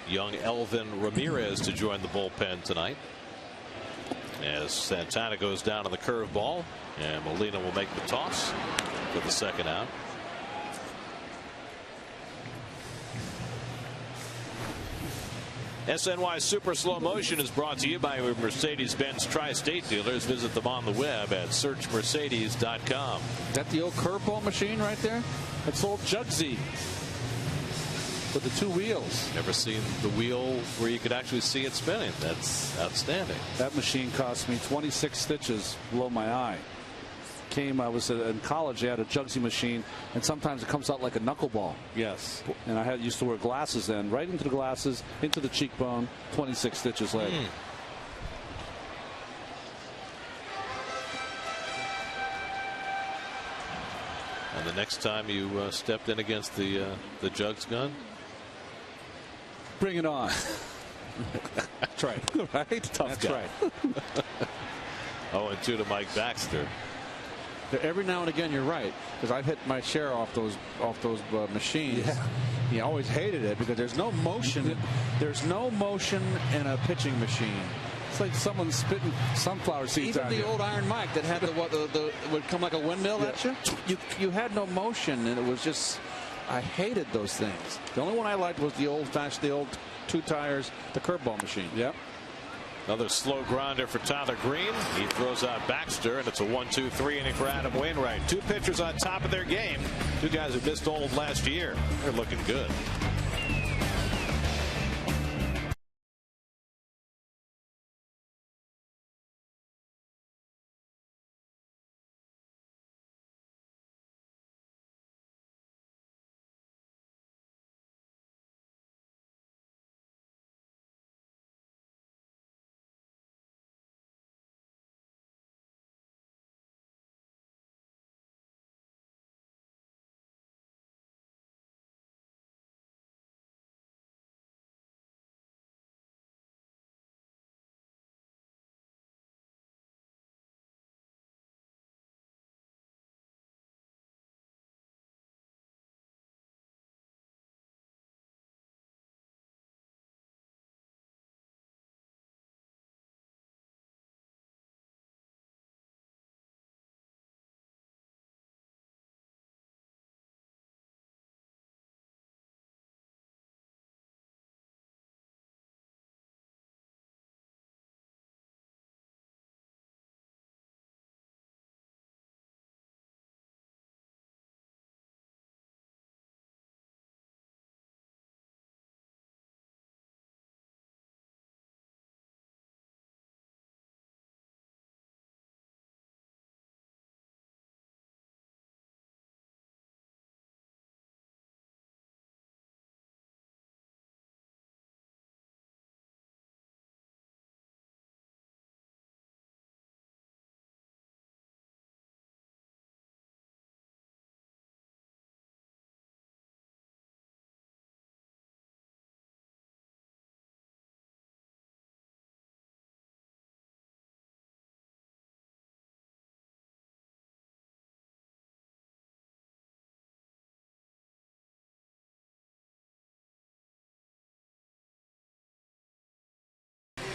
young Elvin Ramirez to join the bullpen tonight, as Santana goes down on the curveball, and Molina will make the toss for the second out. SNY Super Slow Motion is brought to you by Mercedes-Benz Tri-State dealers. Visit them on the web at searchmercedes.com. Is that the old curveball machine right there? That's old Jugsy with the 2 wheels. Never seen the wheel where you could actually see it spinning. That's outstanding. That machine cost me 26 stitches below my eye. I was in college. They had a Jugsy machine, and sometimes it comes out like a knuckleball. Yes. And I used to wear glasses then, right into the glasses, into the cheekbone, 26 stitches later. And the next time you stepped in against the Jugs gun, bring it on. That's right. Right? Tough guy. Right. 0-2 to Mike Baxter. Every now and again, you're right, because I've hit my share off those machines. Yeah. You always hated it because there's no motion. There's no motion in a pitching machine. It's like someone spitting sunflower seeds Even on the you. old Iron Mike that had the would come like a windmill at you. You had no motion, and it was just, I hated those things. The only one I liked was the old 2 tires, the curveball machine. Yep. Another slow grounder for Tyler Green. He throws out Baxter, and it's a 1-2-3 inning for Adam Wainwright. 2 pitchers on top of their game. 2 guys who missed old last year. They're looking good.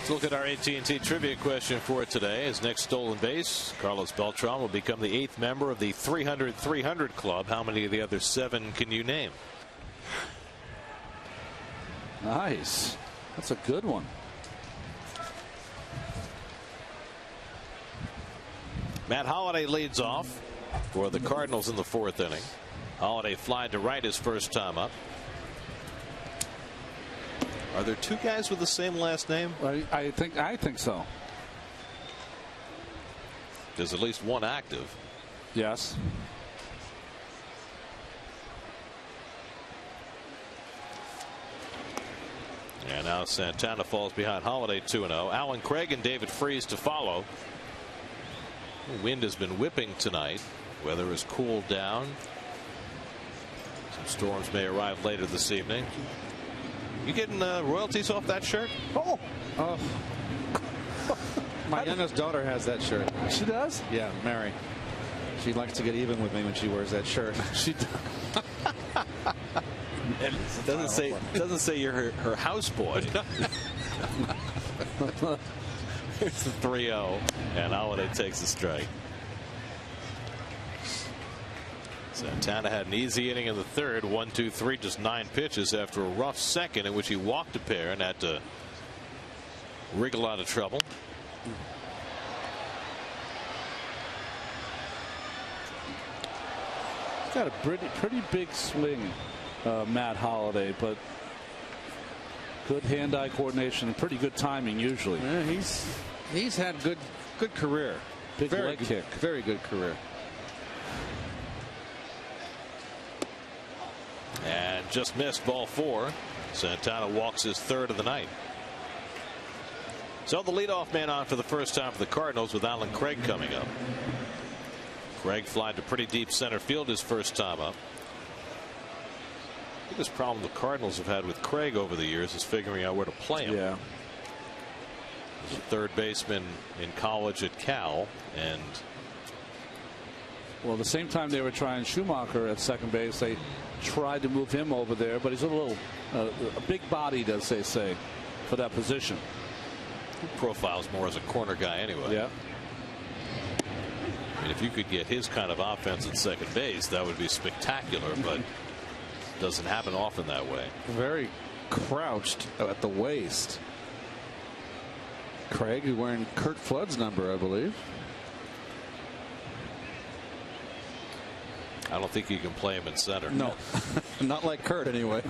Let's look at our AT&T trivia question for today. His next stolen base, Carlos Beltran will become the 8th member of the 300-300 club. How many of the other 7 can you name? Nice. That's a good one. Matt Holliday leads off for the Cardinals in the 4th inning. Holliday flied to right his first time up. Are there 2 guys with the same last name? I think so. There's at least 1 active. Yes. And now Santana falls behind Holliday 2-0. Alan Craig and David Freese to follow. The wind has been whipping tonight. Weather has cooled down. Some storms may arrive later this evening. You getting royalties off that shirt? Oh. My youngest daughter has that shirt. She does? Yeah, Mary. She likes to get even with me when she wears that shirt. She doesn't say you're her houseboy. Here's the 3-0, and Holliday takes a strike. Santana had an easy inning in the 3rd. 1-2-3, just 9 pitches after a rough 2nd in which he walked a pair and had to wriggle out of trouble. He's got a pretty big swing, Matt Holliday, but good hand-eye coordination and pretty good timing usually. Yeah, he's had good career. Big leg kick. Very good career. And just missed, ball 4. Santana walks his 3rd of the night. So the leadoff man on for the first time for the Cardinals with Alan Craig coming up. Craig flied to pretty deep center field his first time up. The biggest problem the Cardinals have had with Craig over the years is figuring out where to play him. Yeah. He was a 3rd baseman in college at Cal, and well, the same time they were trying Schumacher at second base, they tried to move him over there, but he's a little a big bodied, as they say, for that position. He profiles more as a corner guy anyway. Yeah. I mean, if you could get his kind of offense at second base, that would be spectacular, but it doesn't happen often that way. Very crouched at the waist. Craig is wearing Curt Flood's number, I believe. I don't think you can play him in center. No, not like Curt anyway.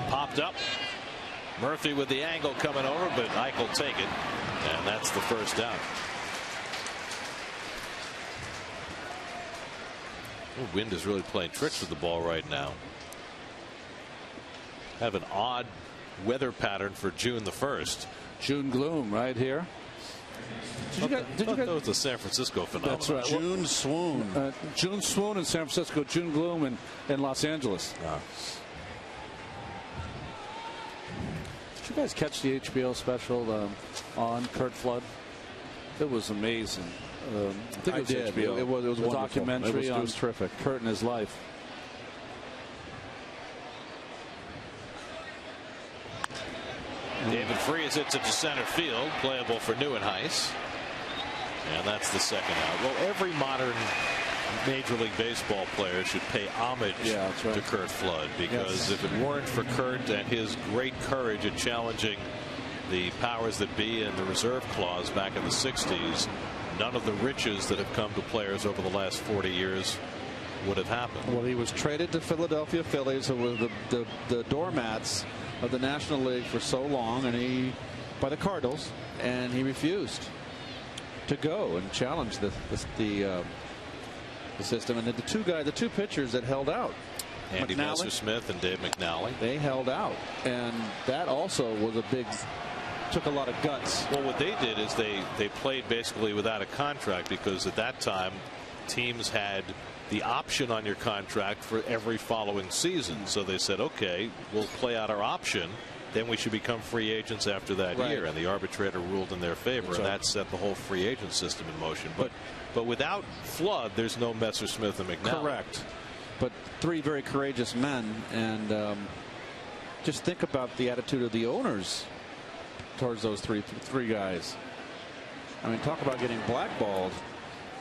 Popped up. Murphy with the angle coming over, but Ike will take it, and that's the first out. The wind is really playing tricks with the ball right now. Have an odd weather pattern for June the 1st. June gloom right here. Did you guys? That was the San Francisco phenomenon. That's right. June swoon. June swoon in San Francisco. June gloom in Los Angeles. Did you guys catch the HBO special on Curt Flood? It was amazing. I think it was did. HBO. It was a documentary. It was terrific. Curt and his life. David Freese hits it to center field, playable for Neuenhuis, and that's the second out. Well, every modern Major League Baseball player should pay homage to Curt Flood, because if it weren't for Curt and his great courage at challenging the powers that be and the reserve clause back in the 60s, none of the riches that have come to players over the last 40 years would have happened. Well, he was traded to Philadelphia Phillies, who were the doormats of the National League for so long, and by the Cardinals, and he refused to go and challenge the system. And the two pitchers that held out, Andy Messersmith and Dave McNally, they held out, and that also was took a lot of guts. Well, what they did is they played basically without a contract, because at that time teams had the option on your contract for every following season. So they said, okay, we'll play out our option, then we should become free agents after that year. And the arbitrator ruled in their favor, and that set the whole free agent system in motion. But without Flood, there's no Messersmith and McNally. Correct. But 3 very courageous men, and just think about the attitude of the owners towards those three guys. I mean, talk about getting blackballed.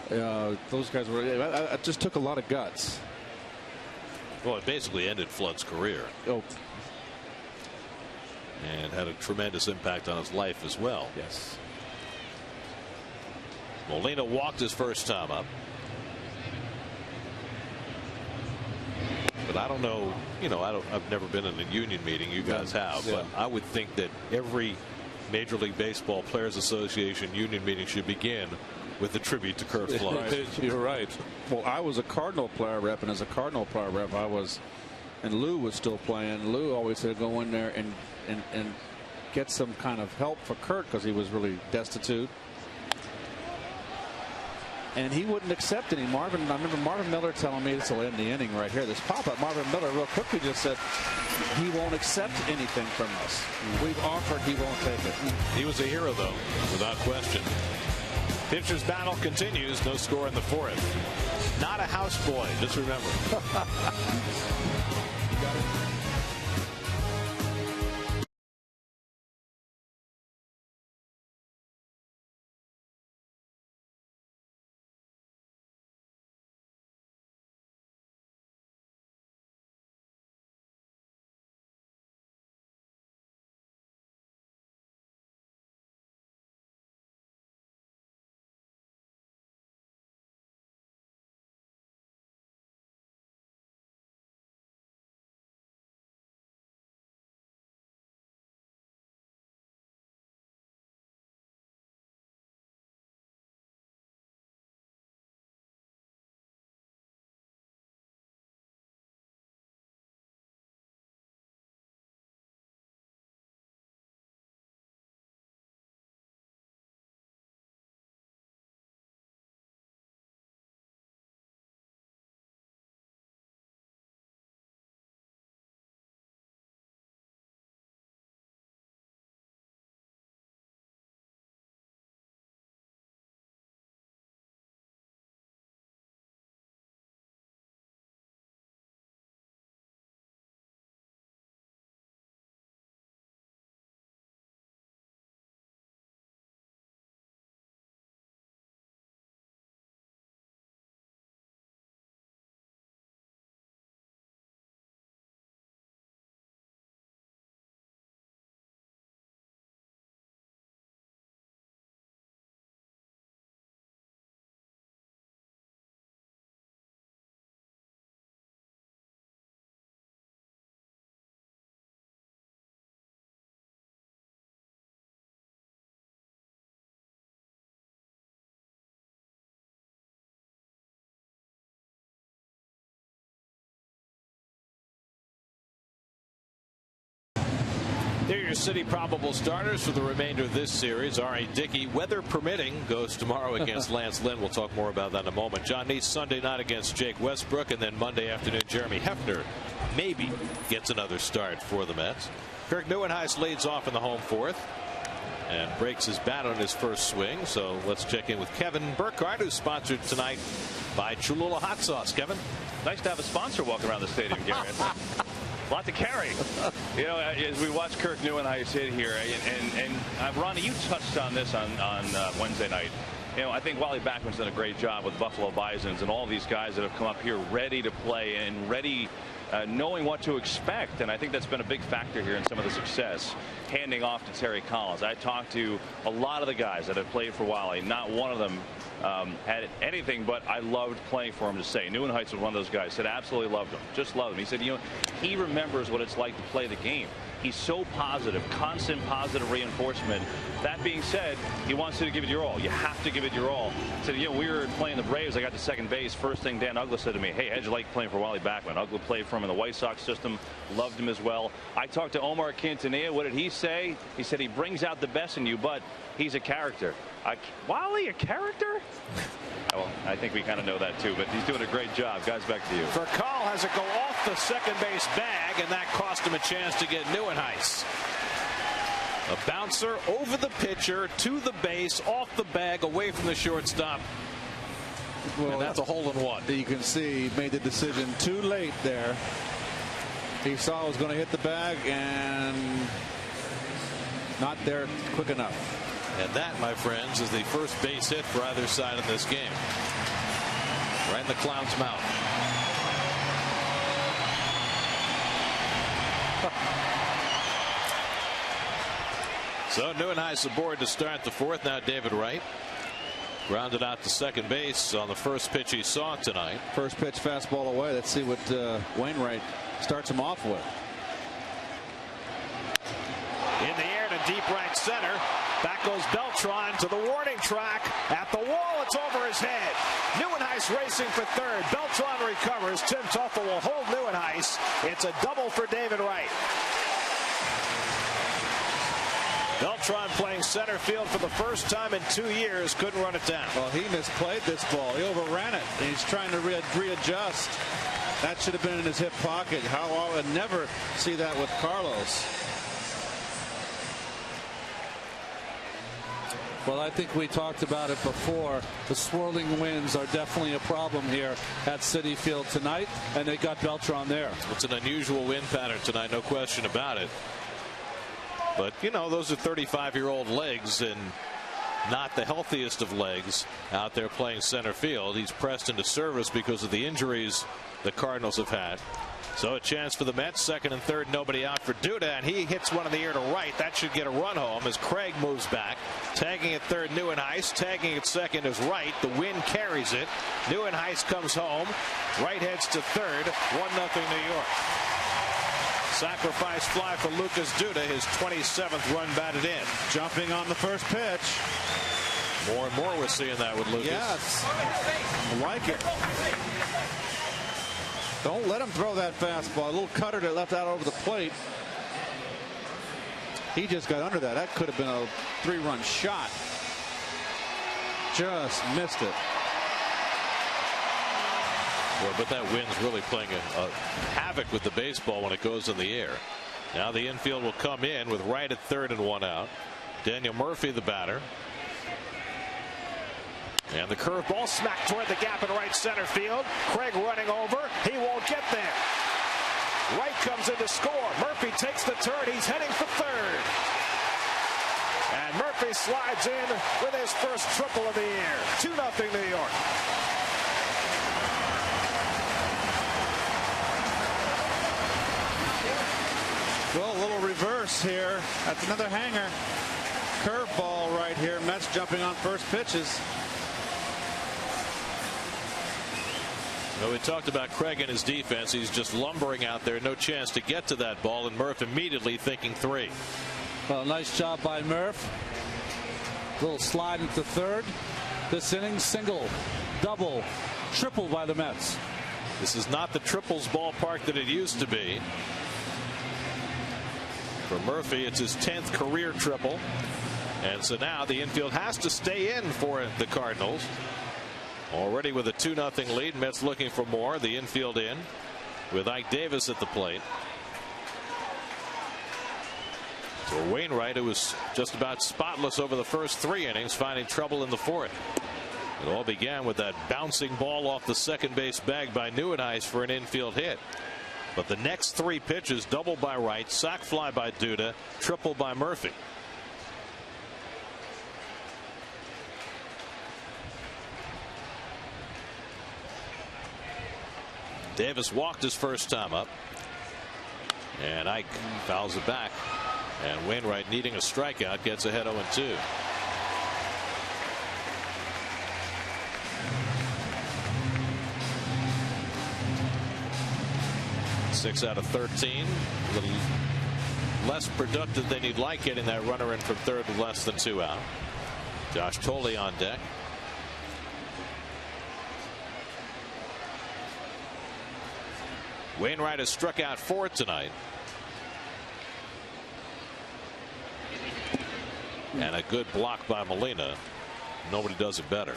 Those guys were. It just took a lot of guts. Well, it basically ended Flood's career. Oh. And had a tremendous impact on his life as well. Yes. Molina walked his first time up. But I don't know, I've never been in a union meeting. You guys have. Yeah. But I would think that every Major League Baseball Players Association union meeting should begin with a tribute to Curt Flood. You're right. Well, I was a Cardinal player rep, and as a Cardinal player rep, and Lou was still playing. Lou always said go in there and get some kind of help for Curt because he was really destitute. And he wouldn't accept any. I remember Marvin Miller telling me, this will end the inning right here. This pop-up, Marvin Miller real quickly just said, he won't accept anything from us. We've offered, he won't take it. He was a hero, though, without question. Pitcher's battle continues. No score in the fourth. Not a houseboy, just remember. They're your city probable starters for the remainder of this series. R.A. Dickey, weather permitting, goes tomorrow against Lance Lynn. We'll talk more about that in a moment. John Neese Sunday night against Jake Westbrook, and then Monday afternoon Jeremy Hefner maybe gets another start for the Mets. Kirk Neuenhuis leads off in the home fourth and breaks his bat on his first swing. So let's check in with Kevin Burkhardt, who's sponsored tonight by Cholula Hot Sauce. Kevin? Nice to have a sponsor walking around the stadium, Garrett. A lot to carry. As we watch Kirk Neuenhuis hit here, and Ronnie, you touched on this on Wednesday night. I think Wally Backman's done a great job with Buffalo Bisons and all these guys that have come up here ready to play and ready, knowing what to expect. And I think that's been a big factor here in some of the success. Handing off to Terry Collins. I talked to a lot of the guys that have played for Wally. Not one of them had anything but I loved playing for him to say. Neuenhuis was one of those guys. Said absolutely loved him. Just loved him. He said, he remembers what it's like to play the game. He's so positive, constant positive reinforcement. That being said, he wants you to give it your all. You have to give it your all. He said, we were playing the Braves. I got to second base. First thing Dan Uggla said to me, hey, how'd you like playing for Wally Backman? Uggla played for him in the White Sox system. Loved him as well. I talked to Omar Quintanilla. What did he say? He said he brings out the best in you, but he's a character. Wally, a character? Well, I think we kind of know that too, but he's doing a great job. Guys, back to you. Furcal has it go off the second base bag, and that cost him a chance to get Neuenhuis. A bouncer over the pitcher, to the base, off the bag, away from the shortstop. Well, and that's a hole in one. You can see he made the decision too late there. He saw it was going to hit the bag and not there quick enough. And that, my friends, is the first base hit for either side in this game. Right in the clown's mouth. So Neuenhuis aboard to start the fourth. Now David Wright grounded out to second base on the first pitch he saw tonight. First pitch fastball away. Let's see what Wainwright starts him off with. In the air to deep right center. Back goes Beltran to the warning track. At the wall, it's over his head. Neuenhuis racing for third. Beltran recovers. Tim Tuffle will hold Neuenhuis. It's a double for David Wright. Beltran playing center field for the first time in 2 years. Couldn't run it down. Well, he misplayed this ball. He overran it. And he's trying to readjust. That should have been in his hip pocket. How I would never see that with Carlos. Well, I think we talked about it before. The swirling winds are definitely a problem here at Citi Field tonight, and they got Beltran there. It's an unusual wind pattern tonight, no question about it. But, you know, those are 35-year-old legs and not the healthiest of legs out there playing center field. He's pressed into service because of the injuries the Cardinals have had. So a chance for the Mets. Second and third, nobody out for Duda, and he hits one in the air to right. That should get a run home as Craig moves back. Tagging at third, Neuenhuis. Tagging at second is Wright. The wind carries it. Neuenhuis comes home. Wright heads to third. 1-0 New York. Sacrifice fly for Lucas Duda, his 27th run batted in. Jumping on the first pitch. More and more we're seeing that with Lucas. Yes. I like it. Don't let him throw that fastball. A little cutter that left out over the plate. He just got under that. That could have been a 3-run shot. Just missed it. Well, but that wind's really playing a havoc with the baseball when it goes in the air. Now the infield will come in with Wright at third and one out. Daniel Murphy the batter. And the curveball smacked toward the gap in right center field. Craig running over. He won't get there. Wright comes in to score. Murphy takes the turn. He's heading for third. And Murphy slides in with his first triple of the year. 2-0 New York. Well, a little reverse here. That's another hanger. Curveball right here. Mets jumping on first pitches. Well, we talked about Craig and his defense. He's just lumbering out there. No chance to get to that ball. And Murph immediately thinking three. Well, nice job by Murph. Little slide into third. This inning, single, double, triple by the Mets. This is not the triples ballpark that it used to be. For Murphy, it's his 10th career triple. And so now the infield has to stay in for the Cardinals. Already with a 2-0 lead. Mets looking for more. The infield in with Ike Davis at the plate. So Wainwright, who was just about spotless over the first 3 innings, finding trouble in the fourth. It all began with that bouncing ball off the second base bag by Neuenhuis for an infield hit. But the next 3 pitches, double by Wright, sac fly by Duda, triple by Murphy. Davis walked his first time up. And Ike fouls it back. And Wainwright, needing a strikeout, gets ahead 0-2. Six out of 13. A little less productive than you'd like, getting that runner in from third with less than 2 out. Josh Tolley on deck. Wainwright has struck out 4 tonight. And a good block by Molina. Nobody does it better.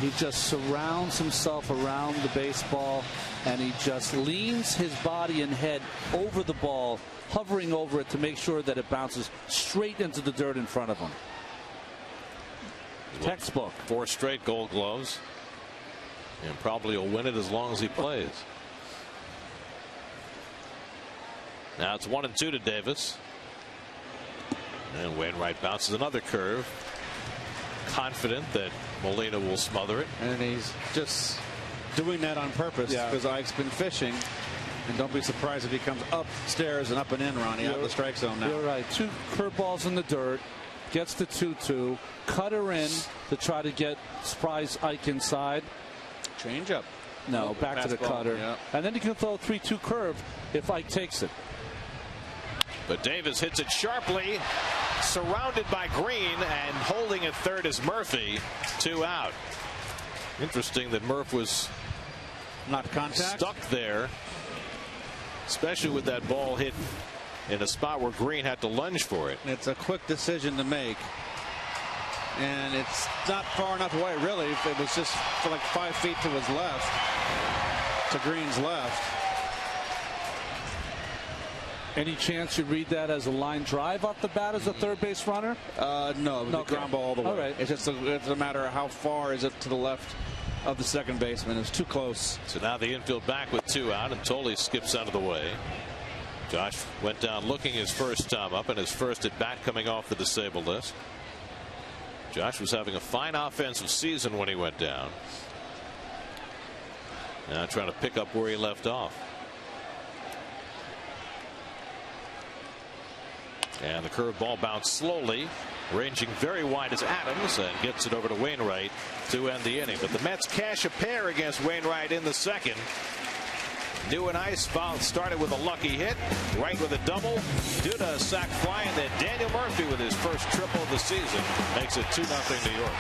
He just surrounds himself around the baseball, and he just leans his body and head over the ball, hovering over it to make sure that it bounces straight into the dirt in front of him. Textbook. 4 straight Gold Gloves. And probably will win it as long as he plays. Now it's 1-2 to Davis. And Wainwright bounces another curve. Confident that Molina will smother it. And he's just doing that on purpose because Ike's been fishing. And don't be surprised if he comes upstairs and up and in, Ronnie, out of the strike zone now. You're right. 2 curveballs in the dirt. Gets the 2-2. Cutter in to try to get surprise Ike inside. Change up. No, back to the cutter. Yeah. And then you can throw a 3-2 curve if Ike takes it. But Davis hits it sharply, surrounded by Green, and holding at third is Murphy. 2 out. Interesting that Murph was not contact stuck there, especially with that ball hit in a spot where Green had to lunge for it. It's a quick decision to make. And it's not far enough away, really. It was just for like 5 feet to his left, to Green's left. Any chance you read that as a line drive off the bat as a third base runner? No, it was a ground ball all the way. All right. It's just it's a matter of how far is it to the left of the second baseman. It's too close. So now the infield back with 2 out, and Tolley skips out of the way. Josh went down looking his first time up, and his first at bat coming off the disabled list. Josh was having a fine offensive season when he went down. Now trying to pick up where he left off. And the curveball bounced slowly, ranging very wide as Adams, and gets it over to Wainwright to end the inning. But the Mets cash a pair against Wainwright in the second. New and Ice started with a lucky hit, right with a double, Duda a sac fly, and then Daniel Murphy with his first triple of the season makes it 2-0 New York.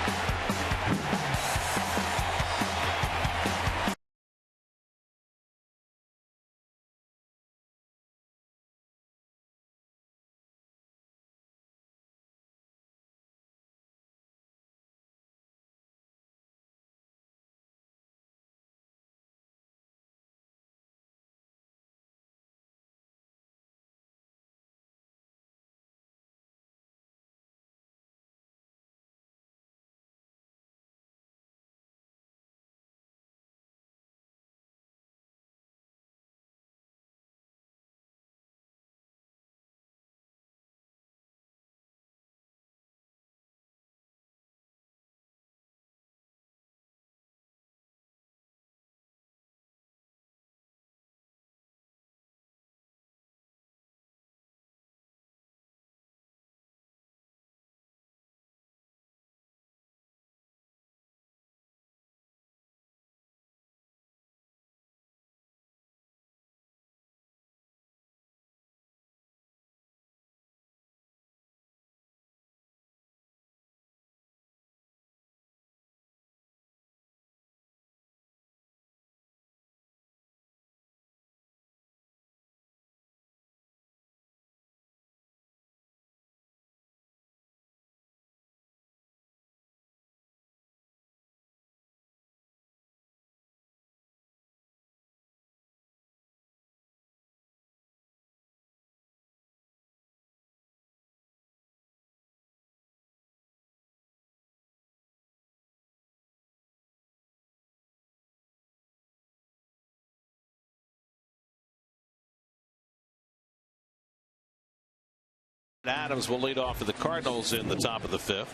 Adams will lead off for the Cardinals in the top of the 5th.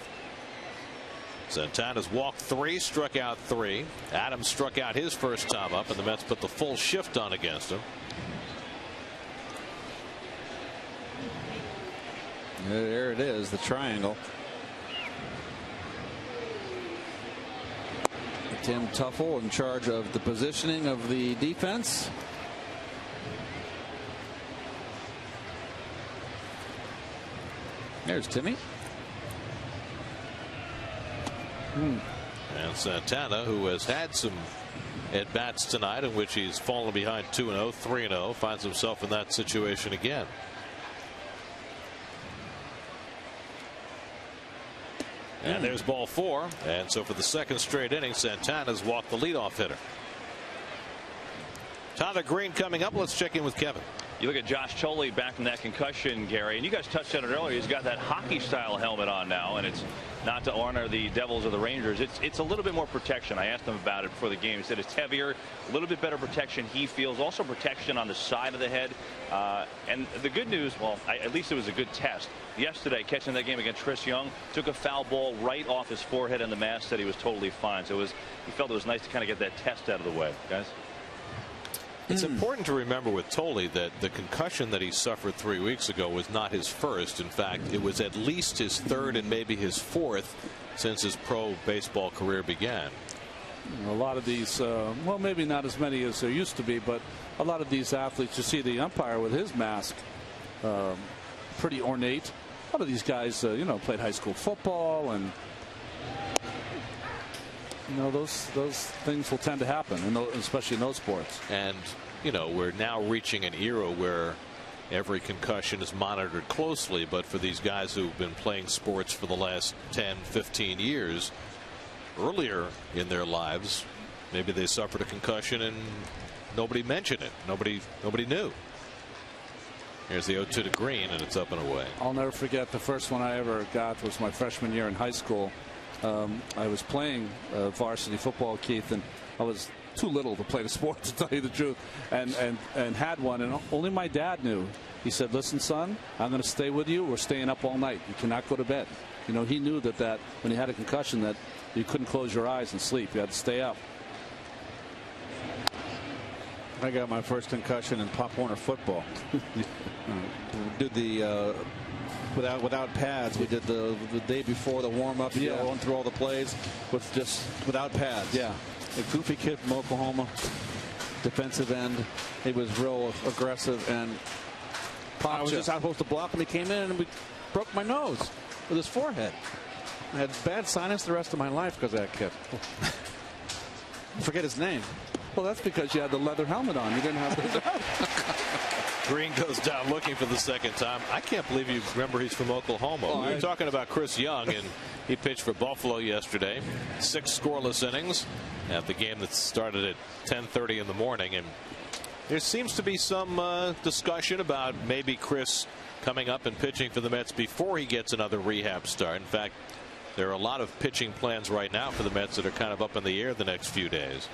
Santana's walked 3, struck out 3. Adams struck out his first time up, and the Mets put the full shift on against him. There it is, the triangle. Tim Tuffle in charge of the positioning of the defense. There's Timmy. And Santana, who has had some at-bats tonight in which he's fallen behind 2-0, 3-0, finds himself in that situation again. And there's ball 4. And so for the second straight inning, Santana's walked the leadoff hitter. Tyler Green coming up. Let's check in with Kevin. You look at Josh Tolley back from that concussion, Gary, and you guys touched on it earlier. He's got that hockey-style helmet on now, and it's not to honor the Devils or the Rangers. It's a little bit more protection. I asked him about it before the game. He said it's heavier, a little bit better protection he feels. Also protection on the side of the head. And the good news, well, at least it was a good test. Yesterday, catching that game against Chris Young, took a foul ball right off his forehead, and the mask said he was totally fine. So he felt it was nice to kind of get that test out of the way, guys. It's important to remember with Tolley that the concussion that he suffered 3 weeks ago was not his first. In fact, it was at least his third and maybe his fourth since his pro baseball career began. A lot of these, well, maybe not as many as there used to be, but a lot of these athletes, you see the umpire with his mask, pretty ornate. A lot of these guys, played high school football, and those things will tend to happen, especially in those sports. And we're now reaching an era where every concussion is monitored closely. But for these guys who've been playing sports for the last 10, 15 years, earlier in their lives, maybe they suffered a concussion and nobody mentioned it. Nobody knew. Here's the 0-2 to Green, and it's up and away. I'll never forget the first one I ever got was my freshman year in high school. I was playing varsity football, Keith, and I was too little to play the sport, to tell you the truth, and had one, and only my dad knew. He said, "Listen, son, I'm going to stay with you. We're staying up all night. You cannot go to bed." He knew that when you had a concussion that you couldn't close your eyes and sleep. You had to stay up. I got my first concussion in Pop Warner football. Did the without pads. We did the day before the warm up, going through all the plays with just without pads. Yeah, a goofy kid from Oklahoma, defensive end. He was real aggressive, and I was just supposed to block him. He came in and we broke my nose with his forehead. I had bad sinus the rest of my life because of that kid. Forget his name. Well, that's because you had the leather helmet on. You didn't have the Green goes down looking for the second time. I can't believe you remember he's from Oklahoma. We were talking about Chris Young, and he pitched for Buffalo yesterday. 6 scoreless innings at the game that started at 10:30 in the morning. And there seems to be some discussion about maybe Chris coming up and pitching for the Mets before he gets another rehab start. In fact, there are a lot of pitching plans right now for the Mets that are kind of up in the air the next few days.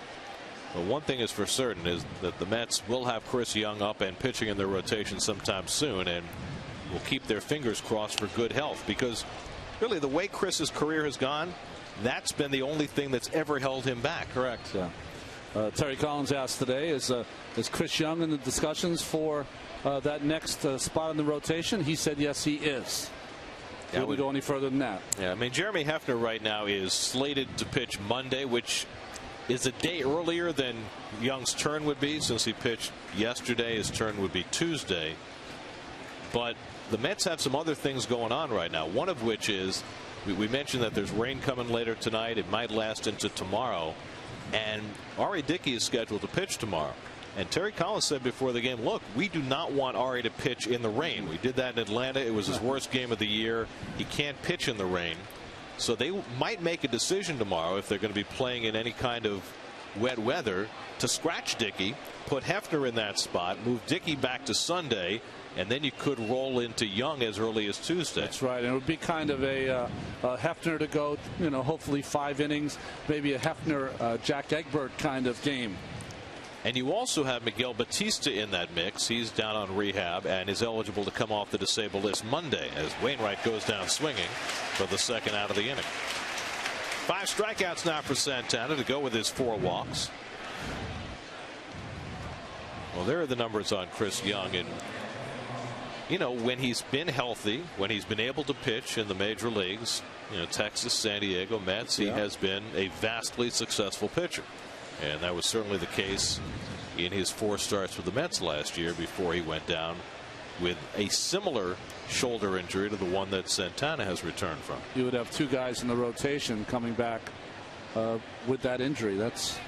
But one thing is for certain is that the Mets will have Chris Young up and pitching in their rotation sometime soon, and will keep their fingers crossed for good health, because really the way Chris's career has gone, that's been the only thing that's ever held him back. Correct. Yeah. Terry Collins asked today, is Chris Young in the discussions for that next spot in the rotation? He said yes, he is. He wouldn't go any further than that. Yeah, I mean, Jeremy Hefner right now is slated to pitch Monday, which is a day earlier than Young's turn would be. Since he pitched yesterday, his turn would be Tuesday. But the Mets have some other things going on right now, one of which is we mentioned that there's rain coming later tonight. It might last into tomorrow, and Ari Dickey is scheduled to pitch tomorrow. And Terry Collins said before the game, look, we do not want Ari to pitch in the rain. We did that in Atlanta. It was his worst game of the year. He can't pitch in the rain. So they might make a decision tomorrow, if they're going to be playing in any kind of wet weather, to scratch Dickey, put Hefner in that spot, move Dickey back to Sunday, and then you could roll into Young as early as Tuesday. That's right. And it would be kind of a Hefner to go, hopefully 5 innings, maybe a Hefner Jack Egbert kind of game. And you also have Miguel Batista in that mix. He's down on rehab and is eligible to come off the disabled list Monday, as Wainwright goes down swinging for the second out of the inning. 5 strikeouts now for Santana to go with his 4 walks. Well, there are the numbers on Chris Young. And when he's been healthy, when he's been able to pitch in the major leagues, Texas, San Diego, Mets, he has been a vastly successful pitcher. And that was certainly the case in his 4 starts with the Mets last year, before he went down with a similar shoulder injury to the one that Santana has returned from. You would have 2 guys in the rotation coming back with that injury. That's,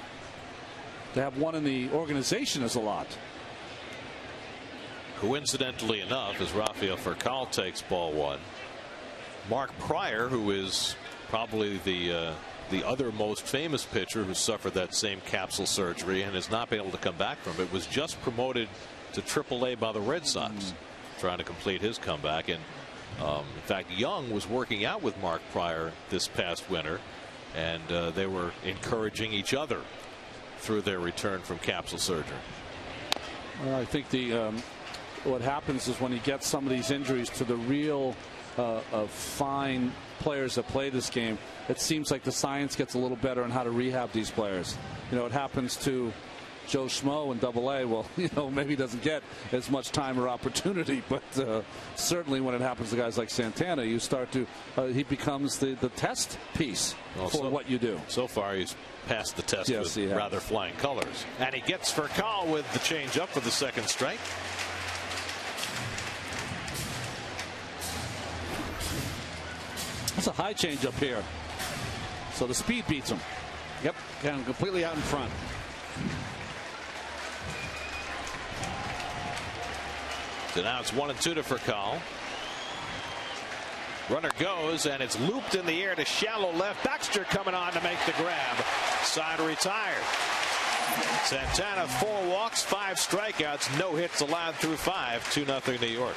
to have one in the organization is a lot. Coincidentally enough, as Rafael Furcal takes ball 1, Mark Pryor, who is probably the other most famous pitcher who suffered that same capsule surgery and has not been able to come back from it, was just promoted to AAA by the Red Sox, trying to complete his comeback. And in fact, Young was working out with Mark Prior this past winter, and they were encouraging each other through their return from capsule surgery. Well, I think what happens is when you get some of these injuries to the real fine players that play this game, it seems like the science gets a little better on how to rehab these players. You know, it happens to Joe Schmo in AA. Well, you know, maybe he doesn't get as much time or opportunity, but certainly when it happens to guys like Santana, you start to he becomes the test piece for what you do. So far, he's passed the test with rather flying colors. And he gets Furcal with the changeup for the second strike. That's a high changeup here. So the speed beats him. Yep, kind of completely out in front. So now it's 1-2 to Furcal. Runner goes, and it's looped in the air to shallow left. Baxter coming on to make the grab. Side retired. Santana 4 walks, 5 strikeouts, no hits allowed through 5. 2-0 New York.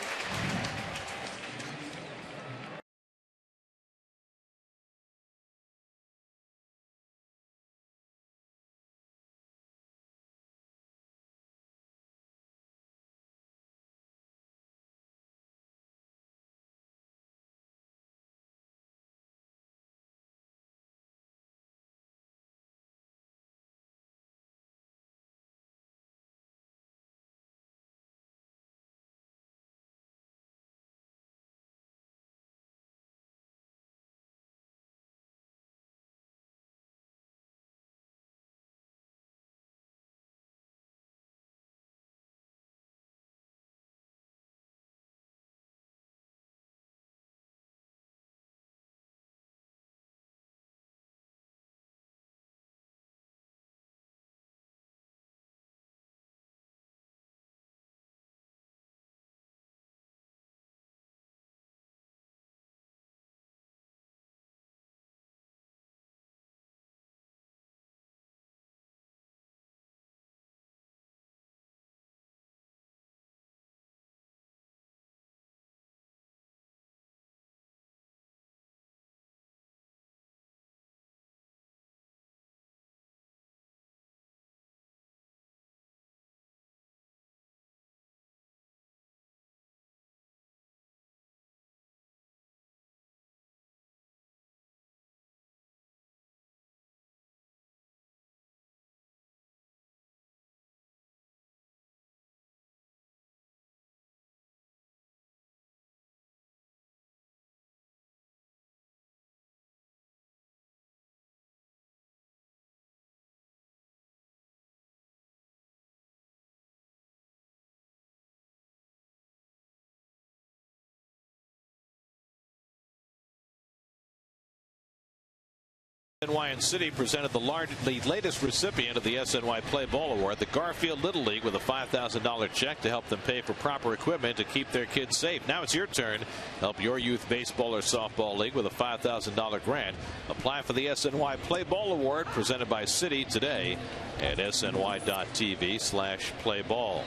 SNY City presented the latest recipient of the SNY Play Ball Award, the Garfield Little League, with a $5,000 check to help them pay for proper equipment to keep their kids safe. Now it's your turn. Help your youth baseball or softball league with a $5,000 grant. Apply for the SNY Play Ball Award presented by City today at sny.tv/playball.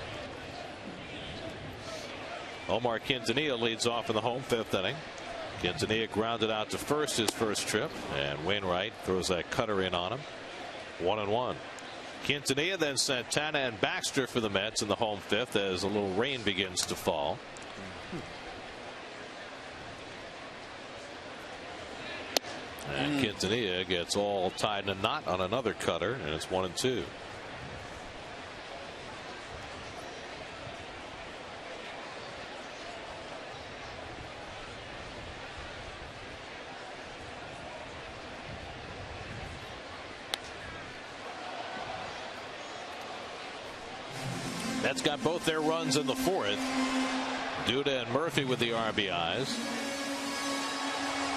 Omar Quintanilla leads off in the home 5th inning. Quintanilla grounded out to first his first trip, and Wainwright throws that cutter in on him. 1-1. Quintanilla, then Santana and Baxter for the Mets in the home 5th as a little rain begins to fall. And Quintanilla gets all tied in a knot on another cutter, and it's 1-2. Mets got both their runs in the 4th. Duda and Murphy with the RBIs.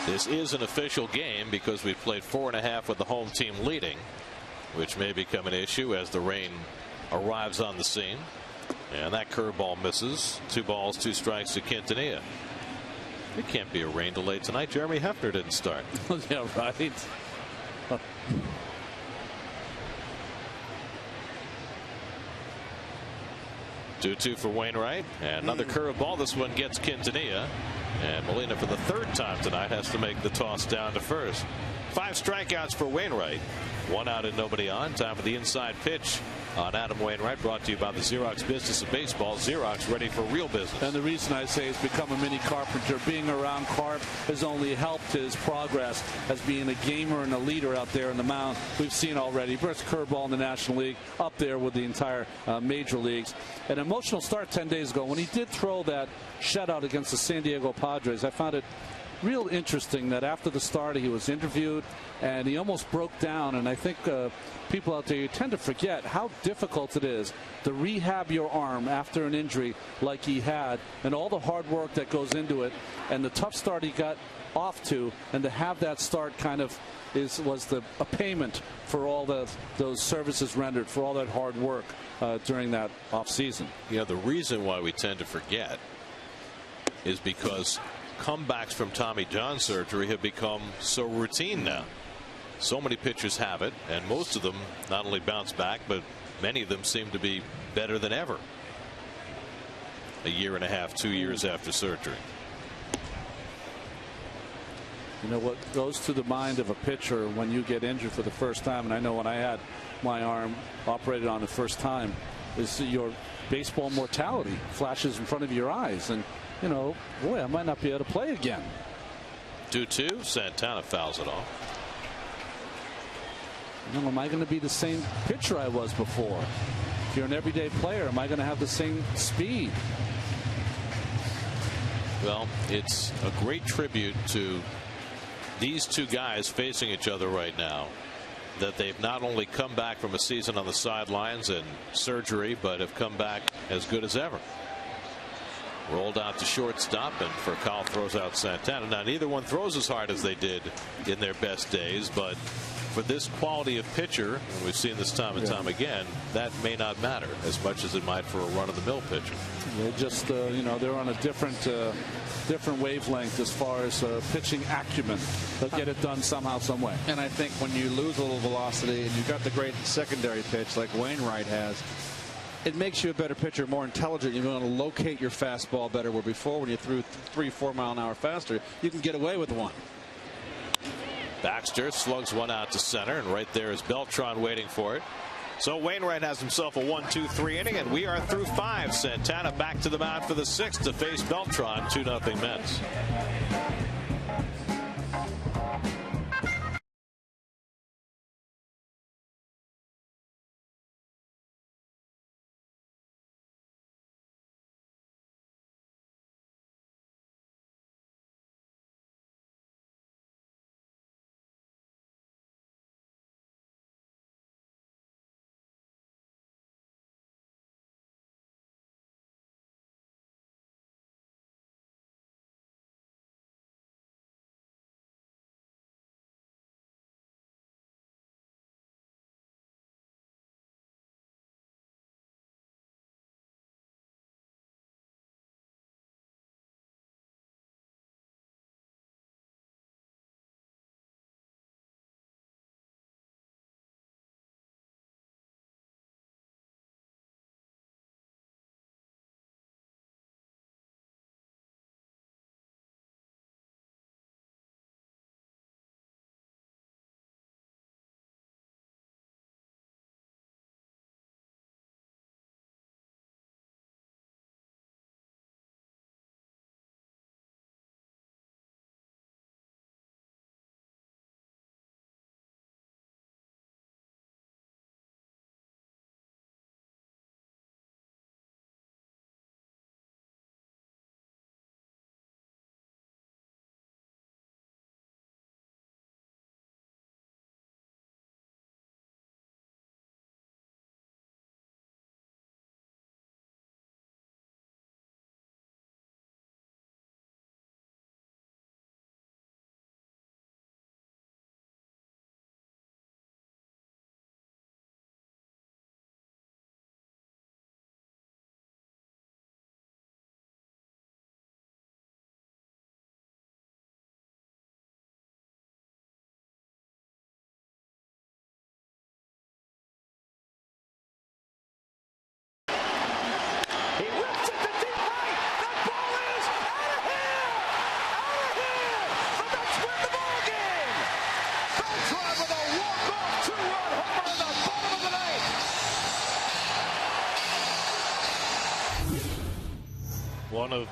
This is an official game because we've played 4.5 with the home team leading, which may become an issue as the rain arrives on the scene. And that curveball misses. 2 balls, 2 strikes to Quintanilla. It can't be a rain delay tonight. Jeremy Hefner didn't start. Yeah, right. 2-2 for Wainwright. And another curveball. This one gets Quintanilla. And Molina, for the third time tonight, has to make the toss down to first. 5 strikeouts for Wainwright. 1 out and nobody on. Time for the inside pitch on Adam Wainwright, brought to you by the Xerox Business of Baseball. Xerox, ready for real business. And the reason I say he's become a mini Carpenter. Being around Carp has only helped his progress as being a gamer and a leader out there in the mound. We've seen already. First curveball in the National League, up there with the entire major leagues. An emotional start 10 days ago when he did throw that shutout against the San Diego Padres. I found it real interesting that after the start he was interviewed and he almost broke down. And I think people out there, you tend to forget how difficult it is to rehab your arm after an injury like he had, and all the hard work that goes into it, and the tough start he got off to, and to have that start kind of was a payment for all those services rendered, for all that hard work during that off season. Yeah, the reason why we tend to forget is because comebacks from Tommy John surgery have become so routine now. So many pitchers have it, and most of them not only bounce back, but many of them seem to be better than ever a year and a half, 2 years after surgery. You know what goes through the mind of a pitcher when you get injured for the first time, and I know when I had my arm operated on the first time, is your baseball mortality flashes in front of your eyes, and you know, boy, I might not be able to play again. 2-2. Santana fouls it off. You know, am I going to be the same pitcher I was before? If you're an everyday player, am I going to have the same speed? Well, it's a great tribute to these two guys facing each other right now, that they've not only come back from a season on the sidelines and surgery, but have come back as good as ever. Rolled out to shortstop, and Furcal throws out Santana. Now, neither one throws as hard as they did in their best days, but for this quality of pitcher, and we've seen this time and time again, that may not matter as much as it might for a run-of-the-mill pitcher. They're just, you know, they're on a different wavelength as far as pitching acumen. They'll get it done somehow, some way. And I think when you lose a little velocity and you've got the great secondary pitch like Wainwright has, it makes you a better pitcher, more intelligent. You're going to locate your fastball better, where before when you threw 3-4 mile an hour faster, you can get away with one. Baxter slugs one out to center, and right there is Beltran waiting for it. So Wainwright has himself a 1-2-3 inning, and we are through 5. Santana back to the mound for the 6th to face Beltran. 2-0 Mets.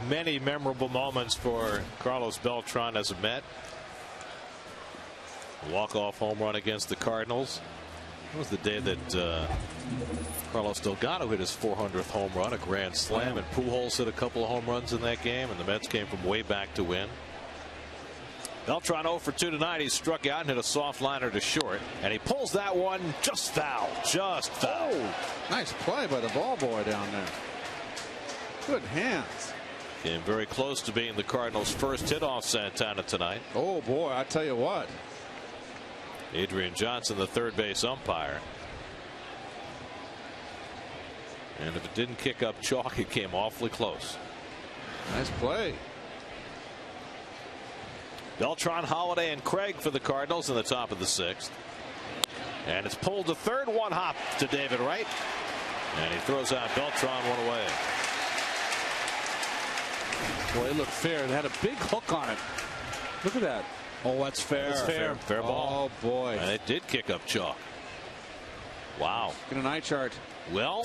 many memorable moments for Carlos Beltran as a Met. Walk-off home run against the Cardinals. It was the day that Carlos Delgado hit his 400th home run, a grand slam, and Pujols hit a couple of home runs in that game, and the Mets came from way back to win. Beltran 0 for 2 tonight. He struck out and hit a soft liner to short, and he pulls that one just foul. Just foul. Oh, nice play by the ball boy down there. Good hands. Came very close to being the Cardinals' first hit off Santana tonight. Oh boy, I tell you what. Adrian Johnson, the third base umpire. And if it didn't kick up chalk, it came awfully close. Nice play. Beltran, Holiday, and Craig for the Cardinals in the top of the 6th. And it's pulled to third, one hop to David Wright. And he throws out Beltran one away. Boy, it looked fair. It had a big hook on it. Look at that. Oh, that's fair. That's fair. Fair ball. Oh, boy. And it did kick up chalk. Wow. Get an eye chart. Well,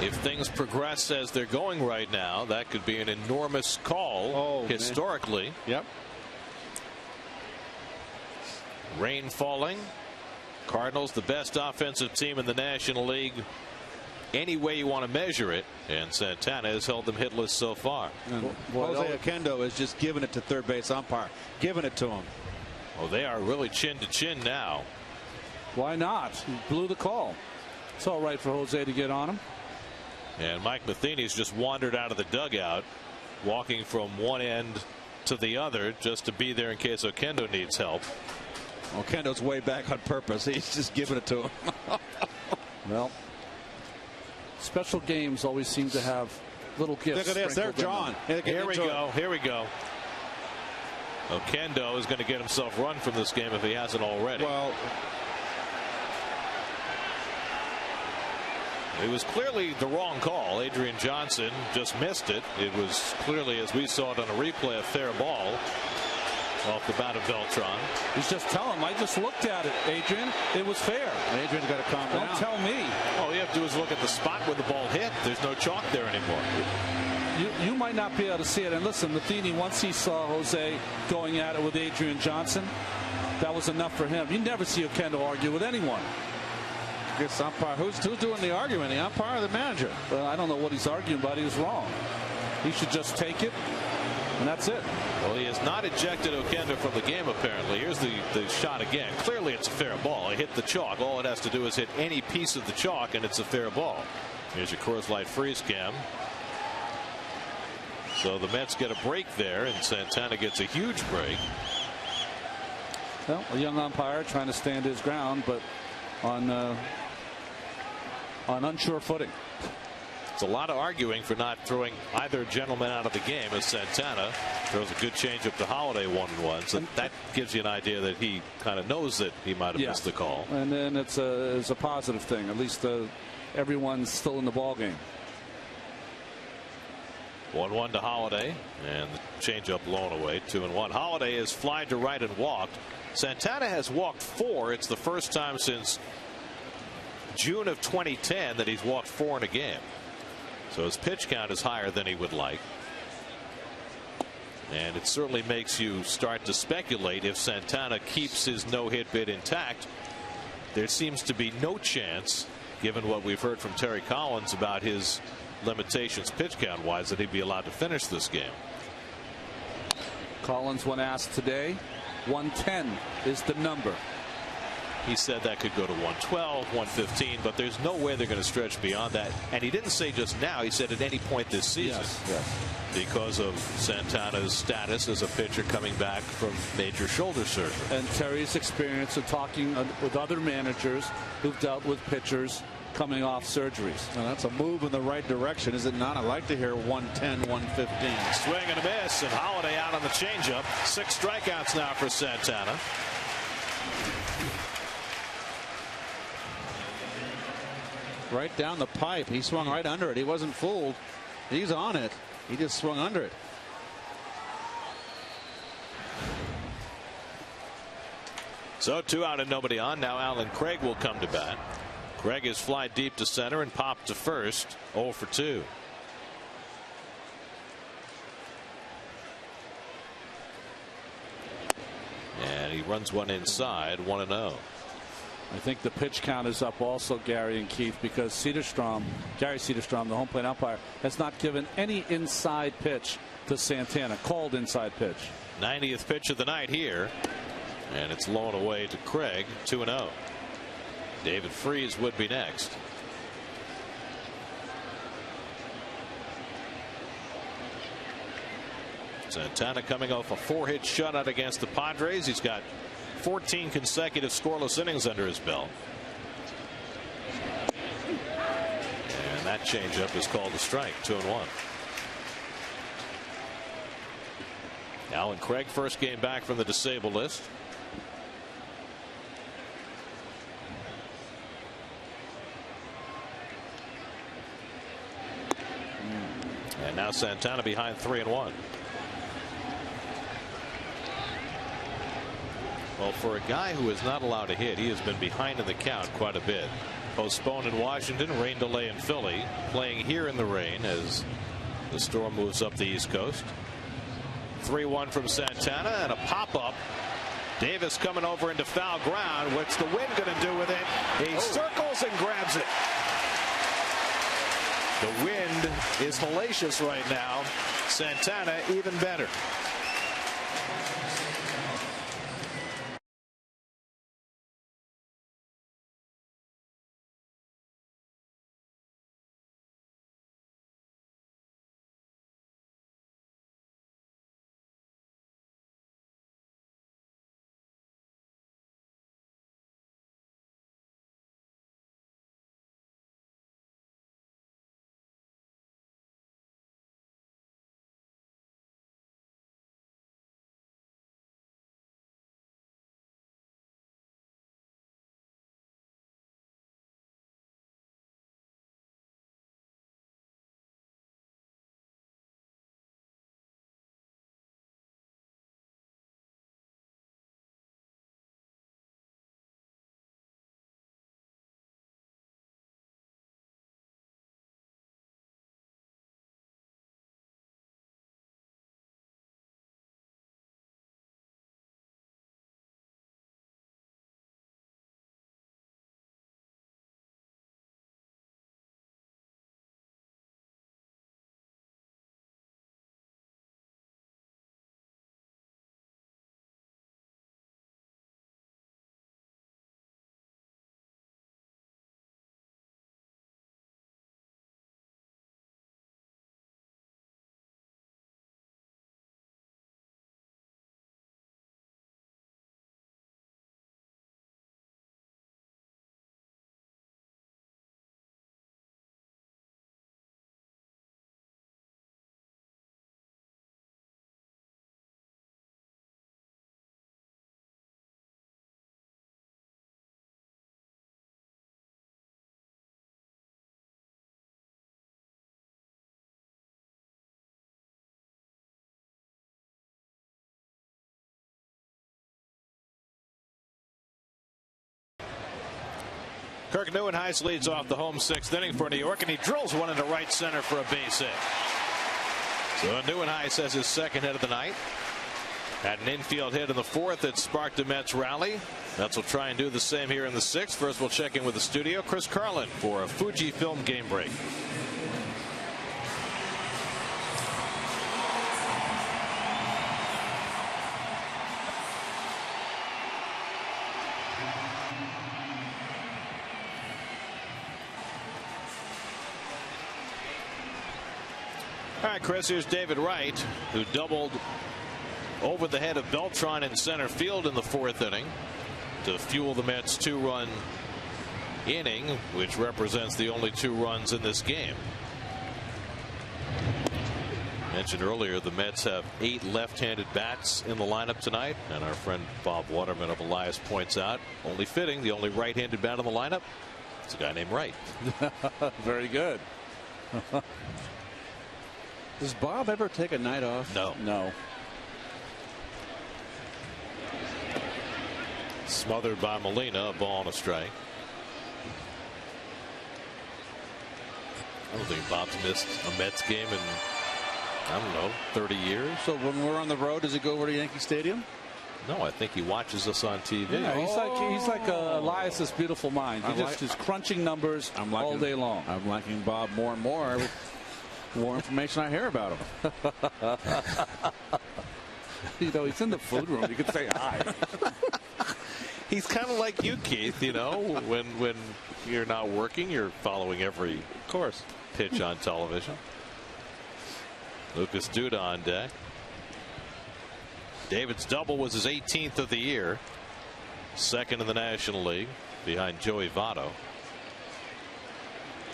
if things progress as they're going right now, that could be an enormous call historically. Man. Yep. Rain falling. Cardinals, the best offensive team in the National League, any way you want to measure it, and Santana has held them hitless so far. Jose Oquendo is just giving it to third base umpire, giving it to him. Oh, they are really chin to chin now. Why not? He blew the call. It's all right for Jose to get on him. And Mike Matheny's just wandered out of the dugout, walking from one end to the other just to be there in case Oquendo needs help. Oquendo's way back on purpose. He's just giving it to him. Well, special games always seem to have little gifts. Look at this. There's John. Here we go. Here we go. Oquendo is going to get himself run from this game if he hasn't already. Well, it was clearly the wrong call. Adrian Johnson just missed it. It was clearly, as we saw it on a replay, a fair ball off the bat of Beltran. He's just telling him, I just looked at it, Adrian. It was fair. Adrian's got to calm down. Don't tell me. All you have to do is look at the spot where the ball hit. There's no chalk there anymore. You might not be able to see it. And listen, Matheny, once he saw Jose going at it with Adrian Johnson, that was enough for him. You never see Oquendo argue with anyone. This umpire, who's doing the arguing, the umpire or the manager? Well, I don't know what he's arguing about. He was wrong. He should just take it, and that's it. Well, he has not ejected Oquendo from the game, apparently. Here's the shot again. Clearly, it's a fair ball. It hit the chalk. All it has to do is hit any piece of the chalk, and it's a fair ball. Here's your Coors Light freeze cam. So the Mets get a break there, and Santana gets a huge break. Well, a young umpire trying to stand his ground, but on unsure footing. It's a lot of arguing for not throwing either gentleman out of the game as Santana throws a good changeup to Holiday 1-1. So that gives you an idea that he kind of knows that he might have missed the call. And then it's a positive thing. At least everyone's still in the ball game. 1-1 to Holiday, and the changeup blown away. 2-1. Holiday is fly to right and walked. Santana has walked 4. It's the first time since June of 2010 that he's walked 4 in a game. So his pitch count is higher than he would like. And it certainly makes you start to speculate if Santana keeps his no-hit bid intact. There seems to be no chance, given what we've heard from Terry Collins about his limitations pitch count wise, that he'd be allowed to finish this game. Collins, when asked today, 110 is the number. He said that could go to 112, 115, but there's no way they're going to stretch beyond that. And he didn't say just now, he said at any point this season. Yes. Because of Santana's status as a pitcher coming back from major shoulder surgery. And Terry's experience of talking with other managers who've dealt with pitchers coming off surgeries. Well, that's a move in the right direction, is it not? I like to hear 110, 115. Swing and a miss, and Holiday out on the changeup. 6 strikeouts now for Santana. Right down the pipe. He swung right under it. He wasn't fooled. He's on it. He just swung under it. So 2 out and nobody on. Now Alan Craig will come to bat. Craig is fly deep to center and popped to first. 0 for 2. runs one inside, 1-0. I think the pitch count is up also, Gary and Keith, because Gary Cederstrom, the home plate umpire, has not given any inside pitch to Santana, called inside pitch. 90th pitch of the night here, and it's low and away to Craig, 2-0. David Freese would be next. Santana coming off a 4-hit shutout against the Padres. He's got 14 consecutive scoreless innings under his belt. And that changeup is called a strike, 2-1. Alan Craig, first game back from the disabled list. And now Santana behind 3-1. Well, for a guy who is not allowed to hit, he has been behind in the count quite a bit. Postponed in Washington, rain delay in Philly, playing here in the rain as the storm moves up the East Coast. 3-1 from Santana and a pop-up. Davis coming over into foul ground. What's the wind going to do with it? He circles and grabs it. The wind is hellacious right now. Santana even better. Kirk Neuenhuis leads off the home sixth inning for New York, and he drills one into right center for a base hit. So Neuenhuis has his second hit of the night. Had an infield hit in the fourth that sparked a Mets rally. Mets will try and do the same here in the sixth. First, we'll check in with the studio. Chris Carlin for a Fujifilm game break. All right, Chris, here's David Wright, who doubled over the head of Beltran in center field in the fourth inning to fuel the Mets' two-run inning, which represents the only 2 runs in this game. Mentioned earlier, the Mets have 8 left-handed bats in the lineup tonight, and our friend Bob Waterman of Elias points out, only fitting, the only right-handed bat in the lineup is a guy named Wright. Very good. Does Bob ever take a night off? No. No. Smothered by Molina, a ball and a strike. I don't think Bob's missed a Mets game in, I don't know, 30 years. So when we're on the road, does he go over to Yankee Stadium? No, I think he watches us on TV. Yeah, he's like Elias's beautiful mind. He just crunching numbers all day long. I'm liking Bob more and more. The more information I hear about him. You know, he's in the food room. You could say hi. He's kind of like you, Keith. You know, when you're not working, you're following every pitch on television. Lucas Duda on deck. David's double was his 18th of the year, second in the National League behind Joey Votto.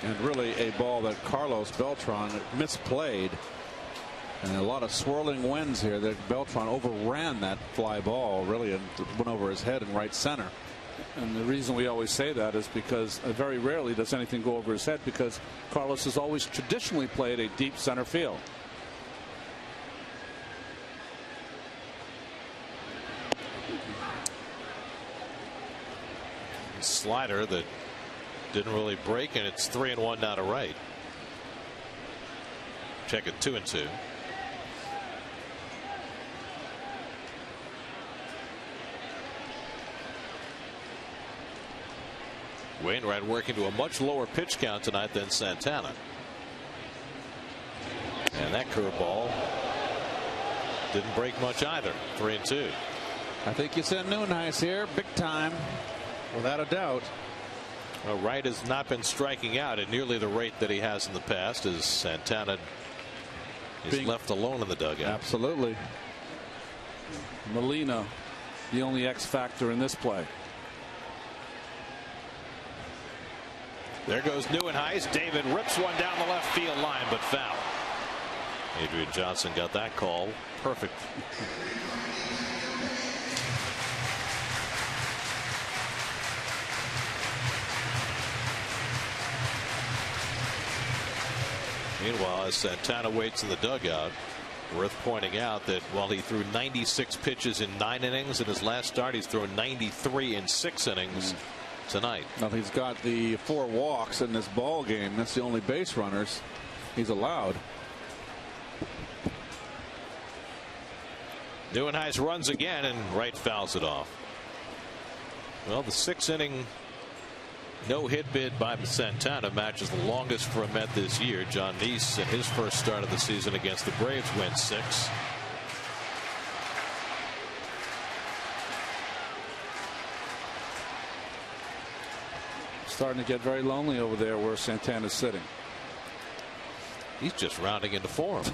And really a ball that Carlos Beltran misplayed, and a lot of swirling winds here. That Beltran overran that fly ball really and went over his head in right center. And the reason we always say that is because very rarely does anything go over his head, because Carlos has always traditionally played a deep center field. Slider that didn't really break, and it's 3-1 now to right. Check it 2-2. Wainwright working to a much lower pitch count tonight than Santana. And that curveball didn't break much either. 3-2. I think you send Neuenhuis here big time, without a doubt. Well, Wright has not been striking out at nearly the rate that he has in the past, as Santana is left alone in the dugout. Absolutely. Molina, the only X factor in this play. There goes Neuenhuis. David rips one down the left field line, but foul. Adrian Johnson got that call perfect. Meanwhile, as Santana waits in the dugout, worth pointing out that while he threw 96 pitches in 9 innings in his last start, he's thrown 93 in 6 innings tonight. Well, he's got the 4 walks in this ball game. That's the only base runners he's allowed. Neuenhuis runs again, and Wright fouls it off. Well, the 6-inning no-hit bid by Santana matches the longest for a Met this year. John Neese, in his first start of the season against the Braves, went 6. Starting to get very lonely over there where Santana's sitting. He's just rounding into form.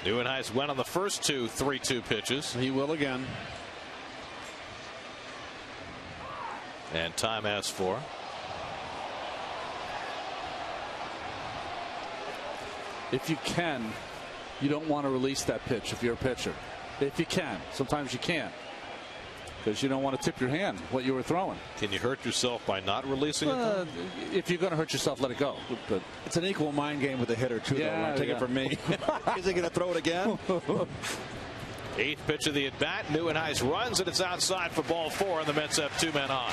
Neuenhuis went on the first 2 3-2 pitches. He will again. And time asked for. If you can, you don't want to release that pitch if you're a pitcher. If you can. Sometimes you can't, because you don't want to tip your hand what you were throwing. Can you hurt yourself by not releasing it? If you're going to hurt yourself, let it go. But it's an equal mind game with the hitter too. Yeah, though. Take it from me. Is he going to throw it again? 8th pitch of the at bat. Neuenhuis runs, and it's outside for ball 4, and the Mets have 2 men on.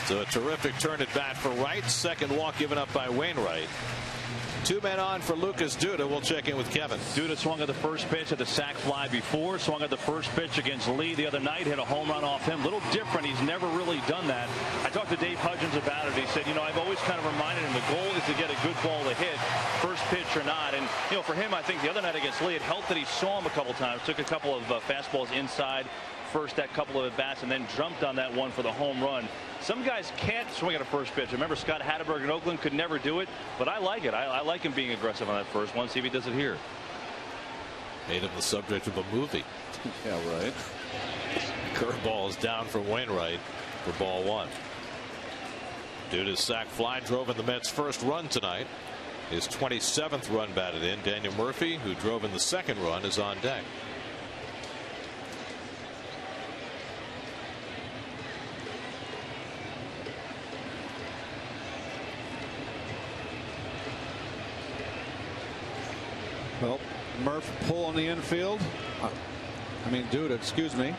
So a terrific turn at bat for Wright. Second walk given up by Wainwright. 2 men on for Lucas Duda. We'll check in with Kevin. Duda swung at the first pitch at the sac fly before, swung at the first pitch against Lee the other night, hit a home run off him. Little different. He's never really done that. I talked to Dave Hudgens about it. He said, you know, I've always kind of reminded him the goal is to get a good ball to hit, first pitch or not. And, you know, for him, I think the other night against Lee, it helped that he saw him a couple times, took a couple of fastballs inside first, that couple of at bats, and then jumped on that one for the home run. Some guys can't swing at a first pitch. Remember, Scott Hatteberg in Oakland could never do it, but I like it. I like him being aggressive on that first one. See if he does it here. Made him the subject of a movie. Yeah, right. Curveball is down for Wainwright for ball 1. Duda's sac fly drove in the Mets' first run tonight. His 27th run batted in. Daniel Murphy, who drove in the second run, is on deck. Well, Murph pull on the infield. Duda, excuse me.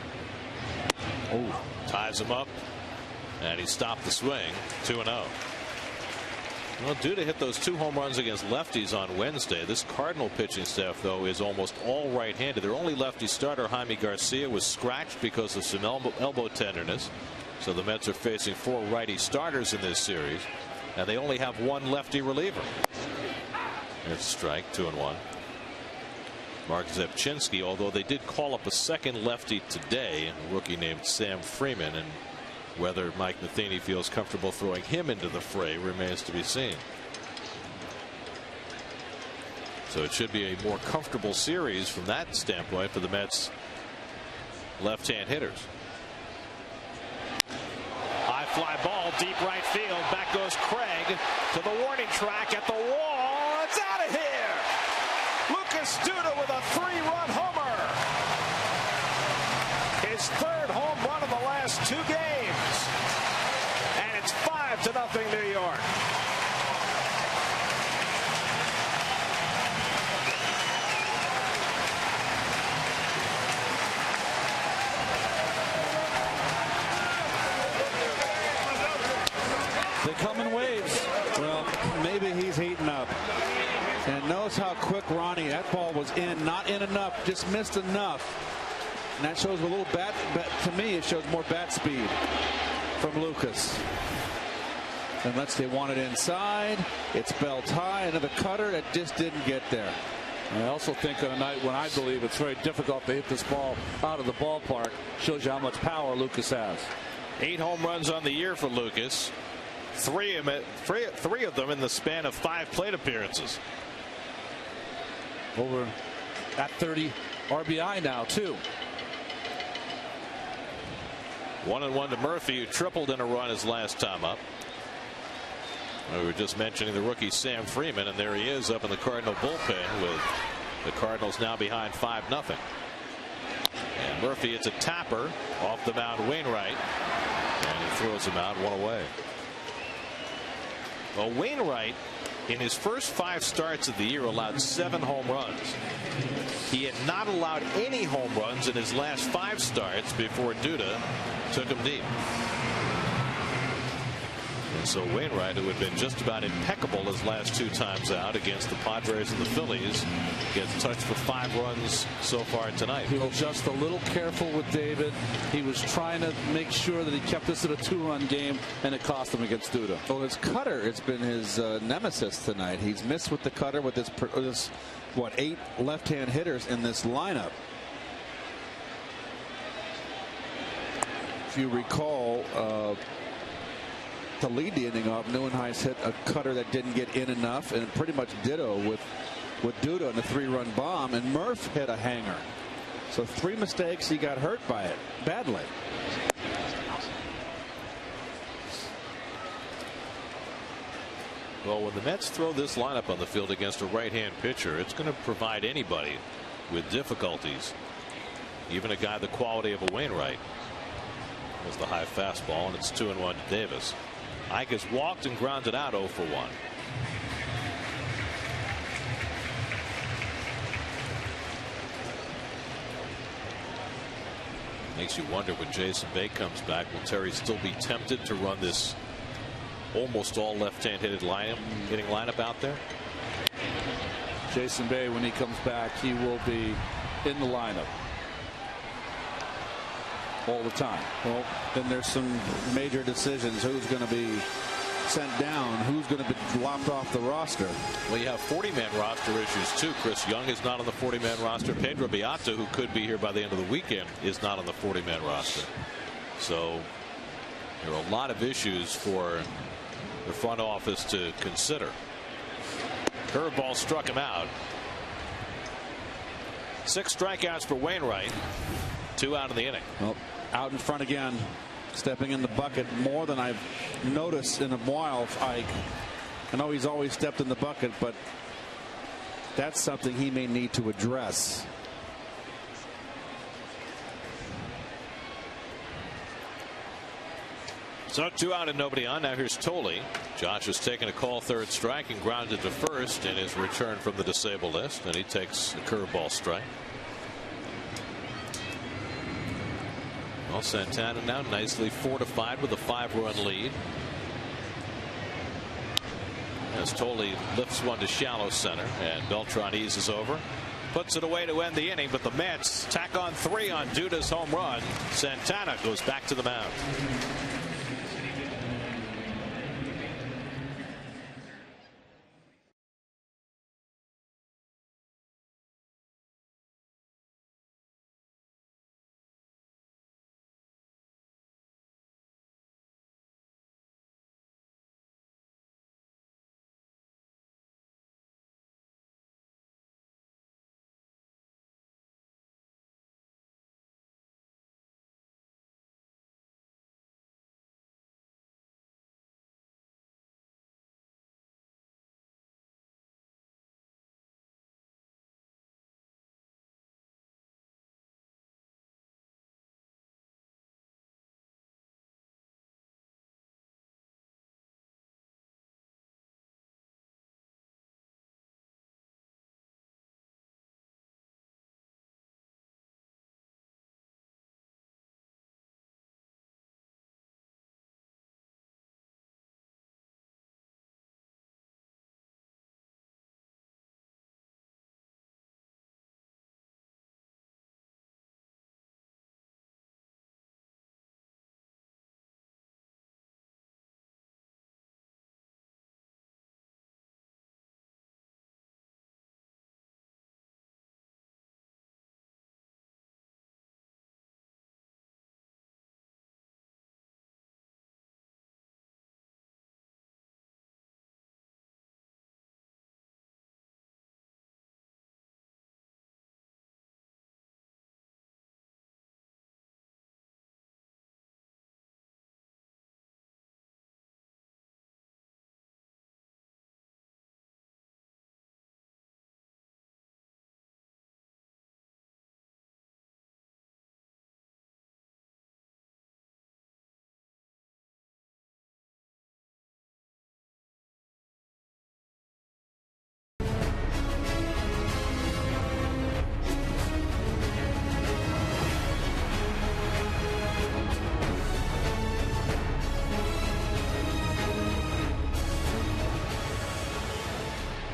Oh, ties him up, and he stopped the swing. 2-0. Well, Duda hit those 2 home runs against lefties on Wednesday. This Cardinal pitching staff, though, is almost all right-handed. Their only lefty starter, Jaime Garcia, was scratched because of some elbow tenderness. So the Mets are facing 4 righty starters in this series, and they only have 1 lefty reliever. It's a strike, 2-1. Mark Zepchinski, although they did call up a second lefty today, a rookie named Sam Freeman, and whether Mike Matheny feels comfortable throwing him into the fray remains to be seen. So it should be a more comfortable series from that standpoint for the Mets left-hand hitters. High fly ball, deep right field. Back goes Craig to the warning track at the wall. It's out of here. Lucas Duda with a 3-run homer. His 3rd home run in the last 2 games. And it's 5-0 New York. They come in waves. Well, maybe he's heating up. And knows how quick Ronnie, that ball was in, not in enough, just missed enough. And that shows a little bat, to me, it shows more bat speed from Lucas. Unless they want it inside. It's belt high, another cutter that just didn't get there. I also think on a night when I believe it's very difficult to hit this ball out of the ballpark, shows you how much power Lucas has. 8 home runs on the year for Lucas. 3 of them in the span of 5 plate appearances. Over at 30 RBI now, too. 1-1 to Murphy, who tripled in a run his last time up. We were just mentioning the rookie Sam Freeman, and there he is up in the Cardinal bullpen with the Cardinals now behind 5-0. And Murphy, it's a tapper off the mound, Wainwright, and he throws him out, 1 away. Well, Wainwright, in his first 5 starts of the year, allowed 7 home runs. He had not allowed any home runs in his last 5 starts before Duda took him deep. And so Wainwright, who had been just about impeccable his last 2 times out against the Padres and the Phillies, gets touched for 5 runs so far tonight. He was just a little careful with David. He was trying to make sure that he kept this at a 2-run game, and it cost him against Duda. Well, his cutter, it's been his nemesis tonight. He's missed with the cutter with this 8 left-hand hitters in this lineup. If you recall, to lead the inning off, Neuenhuis hit a cutter that didn't get in enough, and pretty much ditto with Duda on the 3-run bomb, and Murph hit a hanger. So 3 mistakes, he got hurt by it badly. Well, when the Mets throw this lineup on the field against a right-hand pitcher, it's going to provide anybody with difficulties, even a guy the quality of a Wainwright. Was the high fastball, and it's 2-1 to Davis. Ike has walked and grounded out 0 for 1. Makes you wonder when Jason Bay comes back, will Terry still be tempted to run this almost all left-hand hitting lineup out there? Jason Bay, when he comes back, he will be in the lineup all the time. Well, then there's some major decisions. Who's going to be sent down? Who's going to be lopped off the roster? Well, you have 40-man roster issues too. Chris Young is not on the 40-man roster. Pedro Beato, who could be here by the end of the weekend, is not on the 40-man roster. So there are a lot of issues for the front office to consider. Curveball struck him out. 6 strikeouts for Wainwright. 2 out in the inning. Well, out in front again, stepping in the bucket more than I've noticed in a while. Ike, I know he's always stepped in the bucket, but that's something he may need to address. So 2 out and nobody on. Now here's Tolley. Josh has taken a call, 3rd strike, and grounded to 1st in his return from the disabled list, and he takes a curveball strike. Well, Santana now nicely fortified with a 5-run lead. as Tolley lifts one to shallow center, and Beltran eases over, puts it away to end the inning. But the Mets tack on 3 on Duda's home run. Santana goes back to the mound.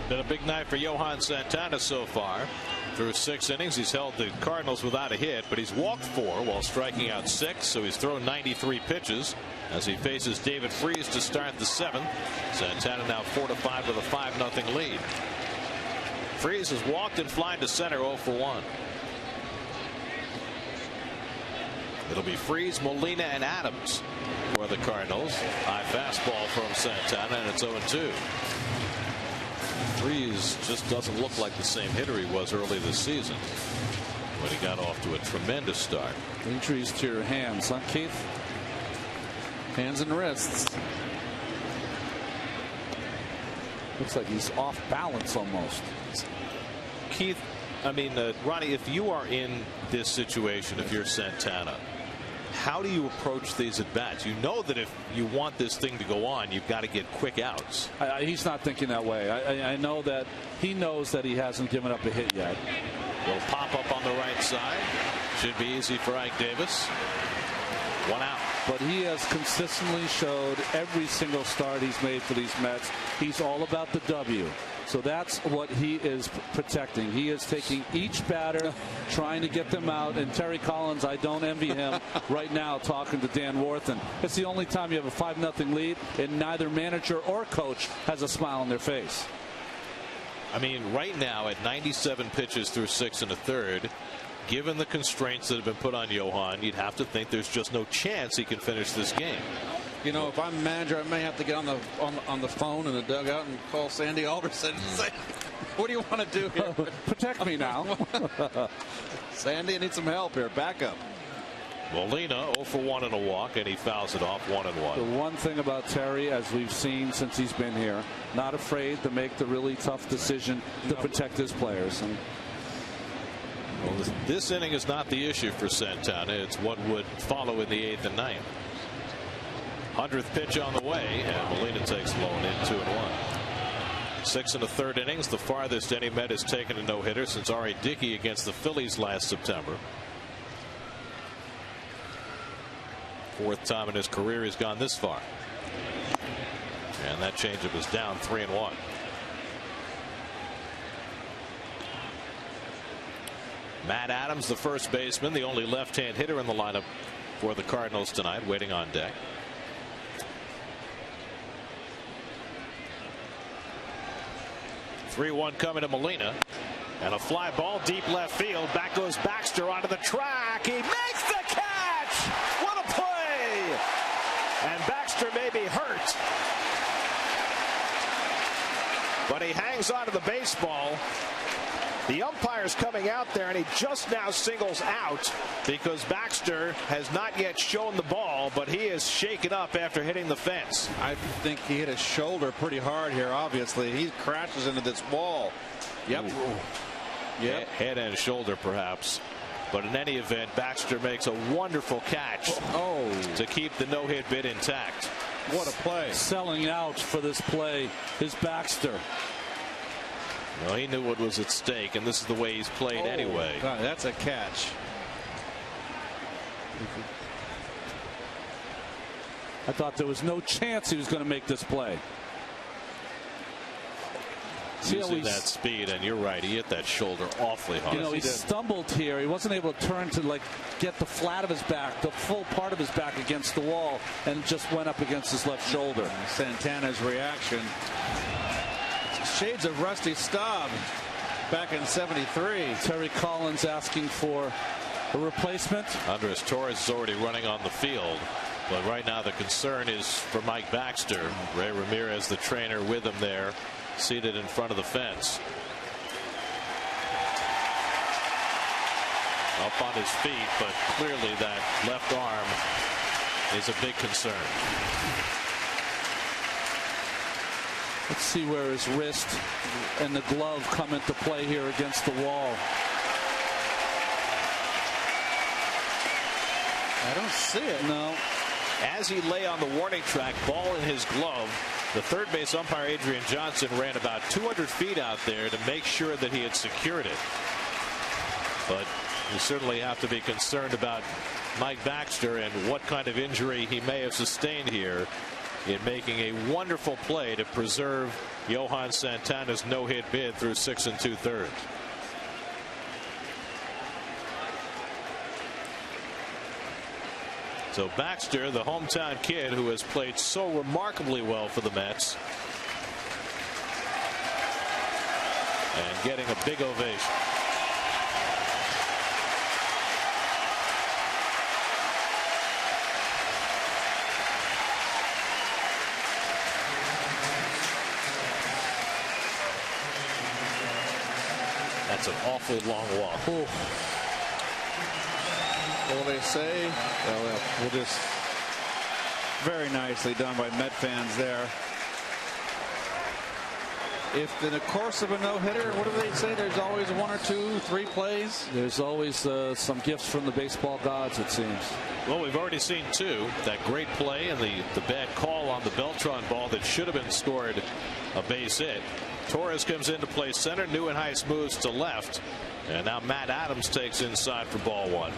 Been a big night for Johan Santana so far. Through 6 innings, he's held the Cardinals without a hit, but he's walked 4 while striking out 6, so he's thrown 93 pitches as he faces David Freese to start the 7th. Santana now 4-5 with a 5-0 lead. Freese has walked and flied to center 0 for 1. It'll be Freese, Molina, and Adams for the Cardinals. High fastball from Santana, and it's 0-2. Freese just doesn't look like the same hitter he was early this season when he got off to a tremendous start. Injuries to your hands, huh, Keith? Hands and wrists. Looks like he's off balance almost. Keith, I mean, Ronnie, if you are in this situation, if you're Santana, how do you approach these at bats? You know that if you want this thing to go on, you've got to get quick outs. He's not thinking that way. I know that he knows that he hasn't given up a hit yet. Will pop up on the right side. Should be easy for Ike Davis. 1 out. But he has consistently showed every single start he's made for these Mets, he's all about the W. So that's what he is protecting. He is taking each batter, trying to get them out. And Terry Collins, I don't envy him right now talking to Dan Worthen. It's the only time you have a 5-0 lead, and neither manager or coach has a smile on their face. I mean, right now at 97 pitches through 6 1/3, given the constraints that have been put on Johan, you'd have to think there's just no chance he can finish this game. You know, if I'm a manager, I may have to get on the phone in the dugout and call Sandy Alderson and say, "What do you want to do here? Protect me now." Sandy, I need some help here. Back up. Molina 0 for 1 and a walk, and he fouls it off 1-1. The one thing about Terry, as we've seen since he's been here, not afraid to make the really tough decision to protect his players. And well, this inning is not the issue for Santana. It's what would follow in the 8th and 9th. 100th pitch on the way, and Molina takes low and in 2-1. 6 1/3 innings, the farthest any Met has taken a no-hitter since R.A. Dickey against the Phillies last September. 4th time in his career he's gone this far. And that changeup is down 3-1. Matt Adams, the first baseman, the only left-hand hitter in the lineup for the Cardinals tonight, waiting on deck. (3-1) coming to Molina, and a fly ball deep left field. Back goes Baxter onto the track. He makes the catch. What a play! And Baxter may be hurt, but he hangs onto the baseball. The umpire's coming out there, and he just now singles out because Baxter has not yet shown the ball, but he is shaken up after hitting the fence. I think he hit his shoulder pretty hard here, obviously. He crashes into this wall. Yep. Yep. Head and shoulder, perhaps. But in any event, Baxter makes a wonderful catch to keep the no-hit bid intact. What a play. Selling out for this play is Baxter. Well, he knew what was at stake, and this is the way he's played anyway. God, that's a catch. I thought there was no chance he was going to make this play. Using that speed, and you're right, he hit that shoulder awfully hard. You know, he stumbled here. He wasn't able to turn to get the flat of his back, the full part of his back against the wall, and just went up against his left shoulder. Santana's reaction. Shades of Rusty Staub back in '73. Terry Collins asking for a replacement. Andres Torres is already running on the field, but right now the concern is for Mike Baxter. Ray Ramirez, the trainer, with him there, seated in front of the fence. Up on his feet, but clearly that left arm is a big concern. Let's see where his wrist and the glove come into play here against the wall. I don't see it. No. As he lay on the warning track, ball in his glove, the third base umpire Adrian Johnson ran about 200 feet out there to make sure that he had secured it. But you certainly have to be concerned about Mike Baxter and what kind of injury he may have sustained here in making a wonderful play to preserve Johan Santana's no-hit bid through 6 2/3. So Baxter, the hometown kid who has played so remarkably well for the Mets, and getting a big ovation. That's an awfully long walk. What will they say? We'll just very nicely done by Met fans there. If in the course of a no-hitter, what do they say? There's always 1 or 2, 3 plays. There's always some gifts from the baseball gods, it seems. Well, we've already seen 2. That great play and the bad call on the Beltran ball that should have been scored a base hit. Torres comes in to play center. Neuenhuis moves to left. And now Matt Adams takes inside for ball 1.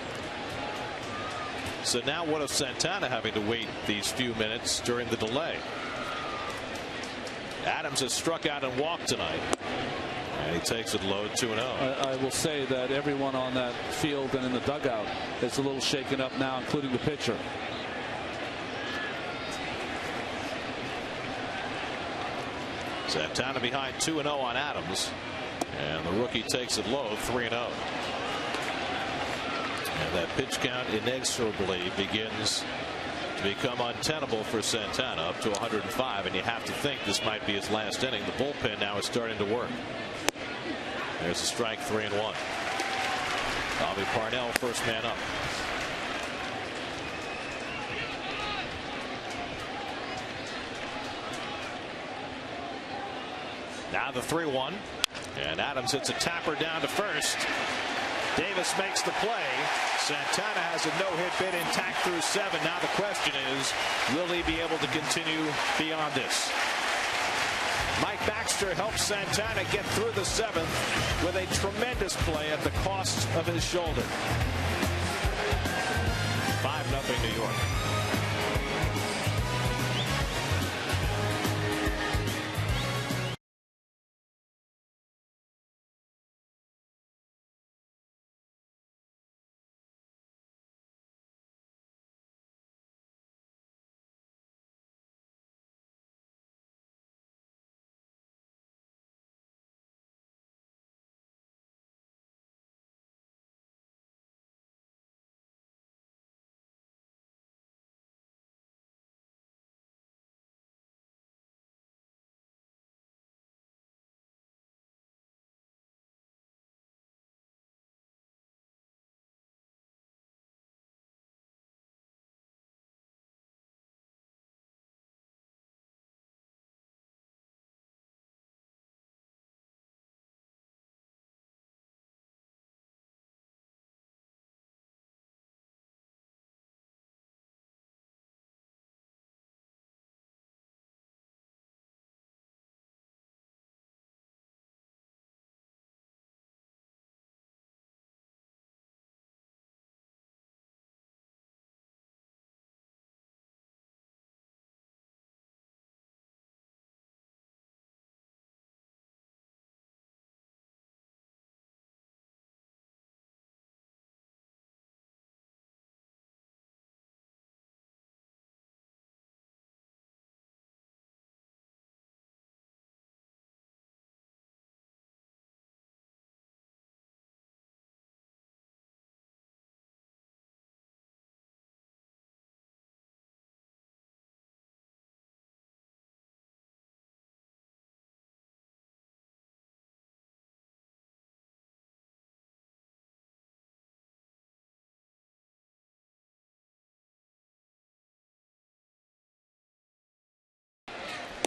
So now what if Santana having to wait these few minutes during the delay? Adams has struck out and walked tonight. And he takes it low 2-0. I will say that everyone on that field and in the dugout is a little shaken up now, including the pitcher. Santana behind 2-0 on Adams, and the rookie takes it low 3-0. And that pitch count inexorably begins to become untenable for Santana, up to 105, and you have to think this might be his last inning. The bullpen now is starting to work. There's a strike, 3-1. Bobby Parnell, first man up. Now the 3-1, and Adams hits a tapper down to first. Davis makes the play. Santana has a no-hit bid intact through 7. Now the question is, will he be able to continue beyond this? Mike Baxter helps Santana get through the 7th with a tremendous play at the cost of his shoulder. 5-0 New York.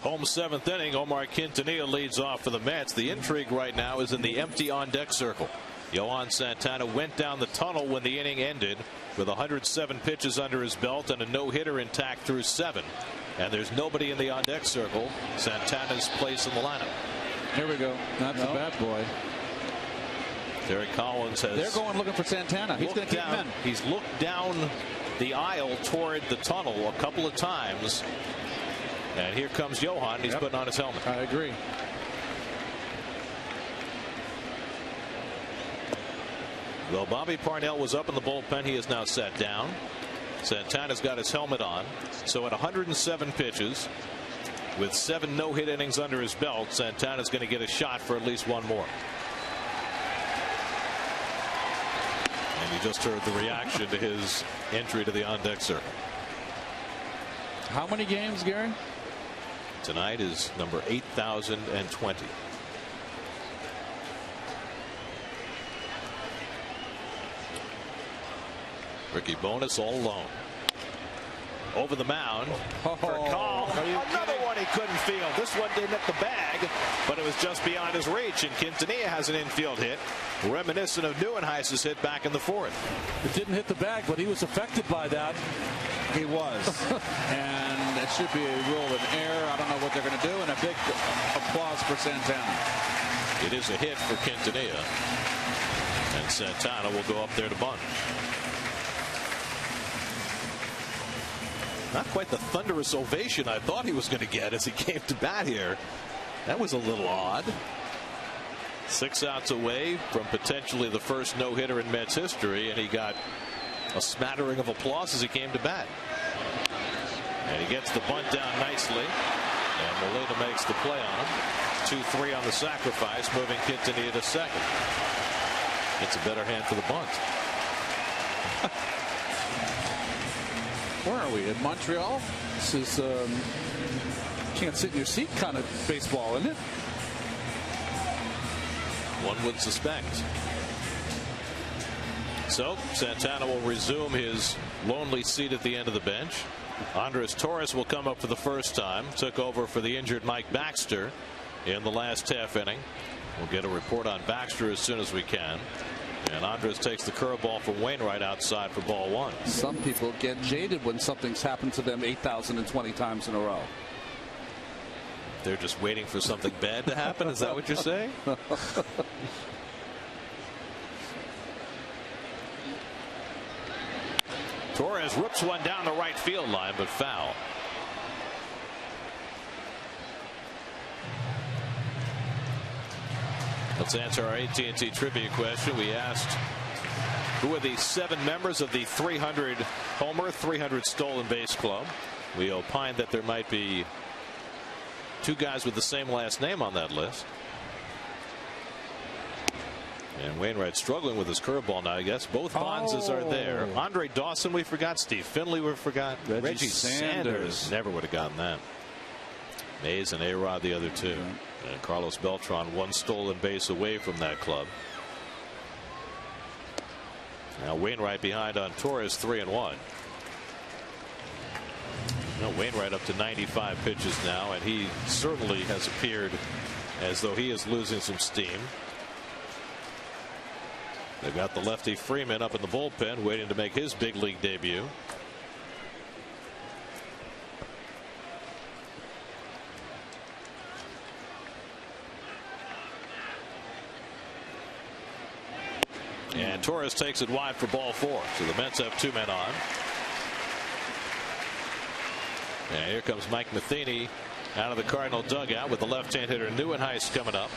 Home 7th inning. Omar Quintanilla leads off for the Mets. The intrigue right now is in the empty on-deck circle. Yohan Santana went down the tunnel when the inning ended with 107 pitches under his belt and a no-hitter intact through 7. And there's nobody in the on-deck circle. Santana's place in the lineup. Here we go. That's a bad boy. Terry Collins has. They're going looking for Santana. He's going to keep him in. He's looked down the aisle toward the tunnel a couple of times. And here comes Yohan. He's putting on his helmet. I agree. Though Bobby Parnell was up in the bullpen, he is now sat down. Santana's got his helmet on. So at 107 pitches, with 7 no-hit innings under his belt, Santana's going to get a shot for at least one more. And you just heard the reaction to his entry to the on-deck circle. How many games, Gary? Tonight is number 8,020. Ricky Bonas all alone. Over the mound for a call. Another one he couldn't field. This one didn't hit the bag, but it was just beyond his reach. And Quintanilla has an infield hit, reminiscent of Neuenhuis's hit back in the 4th. It didn't hit the bag, but he was affected by that. He was. And it should be a rule of error. I don't know what they're going to do. And a big applause for Santana. It is a hit for Quintanilla. And Santana will go up there to bunt. Not quite the thunderous ovation I thought he was going to get as he came to bat here. That was a little odd. 6 outs away from potentially the first no-hitter in Mets history, and he got a smattering of applause as he came to bat. And he gets the bunt down nicely, and Molina makes the play on him. 2-3 on the sacrifice, moving Quintanilla to second. It's a better hand for the bunt. Where are we, in Montreal? This is can't sit in your seat kind of baseball, isn't it? One would suspect. So Santana will resume his lonely seat at the end of the bench. Andres Torres will come up for the first time. Took over for the injured Mike Baxter in the last half inning. We'll get a report on Baxter as soon as we can. And Andres takes the curveball from Wainwright outside for ball 1. Some people get jaded when something's happened to them 8,020 times in a row. They're just waiting for something bad to happen. Is that what you're saying? Torres rips one down the right field line, but foul. Let's answer our AT&T trivia question. We asked who are the 7 members of the 300 homer, 300 stolen base club. We opined that there might be 2 guys with the same last name on that list. And Wainwright struggling with his curveball now. I guess both Bonzes are there. Andre Dawson we forgot. Steve Finley we forgot. Reggie Sanders. Never would have gotten that. Mays and A-Rod the other 2. And Carlos Beltran 1 stolen base away from that club. Now Wainwright behind on Torres 3-1. Now Wainwright up to 95 pitches now, and he certainly has appeared as though he is losing some steam. They've got the lefty Freeman up in the bullpen waiting to make his big league debut. And Torres takes it wide for ball 4. So the Mets have 2 men on. And here comes Mike Matheny out of the Cardinal dugout with the left-hand hitter Neuenhuis coming up.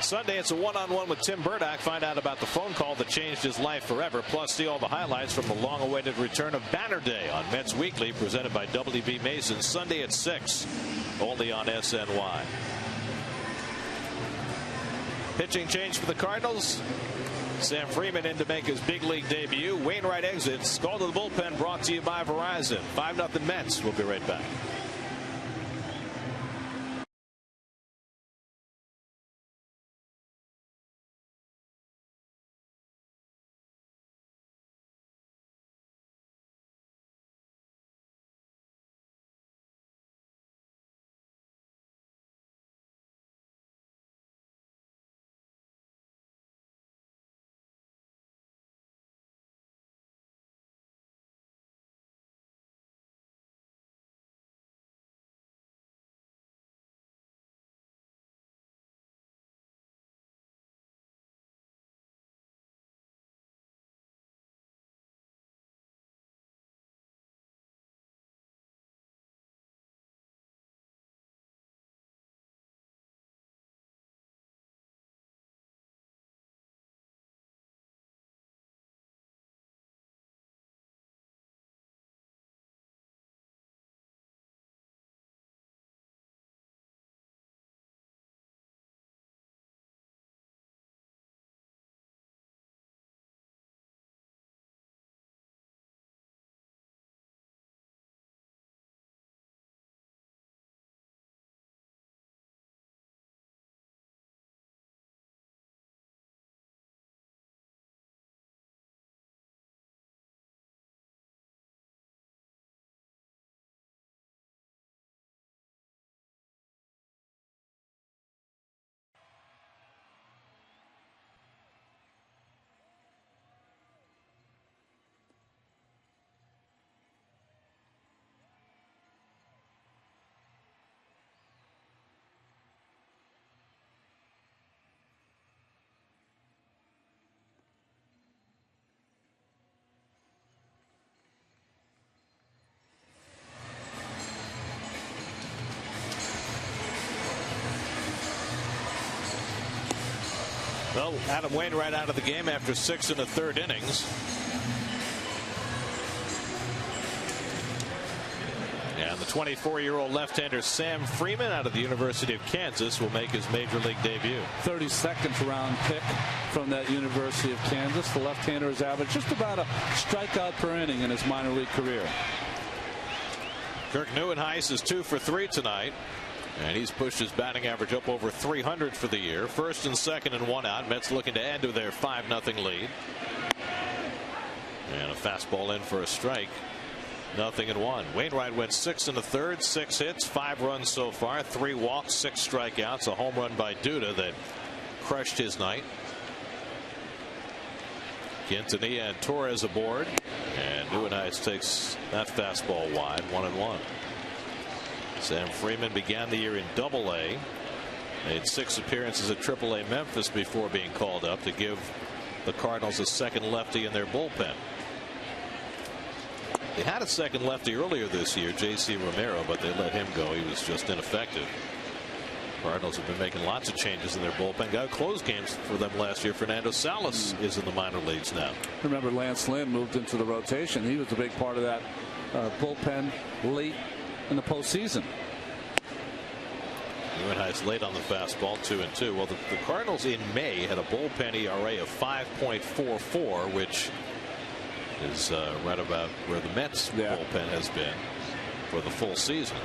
Sunday it's a one-on-one with Tim Burdock. Find out about the phone call that changed his life forever. Plus see all the highlights from the long-awaited return of Banner Day on Mets Weekly, presented by W.B. Mason. Sunday at 6, only on SNY. Pitching change for the Cardinals. Sam Freeman in to make his big league debut. Wainwright exits. Call to the bullpen brought to you by Verizon. 5-0 Mets. We'll be right back. Well, Adam Wainwright out of the game after 6 1/3 innings. And the 24-year-old left-hander Sam Freeman out of the University of Kansas will make his major league debut. 32nd round pick from that University of Kansas. The left-hander has averaged just about a strikeout per inning in his minor league career. Kirk Neuenhuis is 2 for 3 tonight, and he's pushed his batting average up over 300 for the year. First and second and 1 out. Mets looking to add to their 5-0 lead. And a fastball in for a strike. 0-1. Wainwright went 6 1/3, 6 hits, 5 runs so far, 3 walks, 6 strikeouts, a home run by Duda that crushed his night. Quintanilla and Torres aboard, and Neuenhuis takes that fastball wide, 1-1. Sam Freeman began the year in Double-A, made 6 appearances at Triple-A Memphis before being called up to give the Cardinals a second lefty in their bullpen. They had a second lefty earlier this year, J.C. Romero, but they let him go. He was just ineffective. Cardinals have been making lots of changes in their bullpen. Got close games for them last year. Fernando Salas is in the minor leagues now. Remember, Lance Lynn moved into the rotation. He was a big part of that bullpen late in the postseason. Neuenhuis late on the fastball, 2-2. Well, the Cardinals in May had a bullpen ERA of 5.44, which is right about where the Mets bullpen has been for the full season.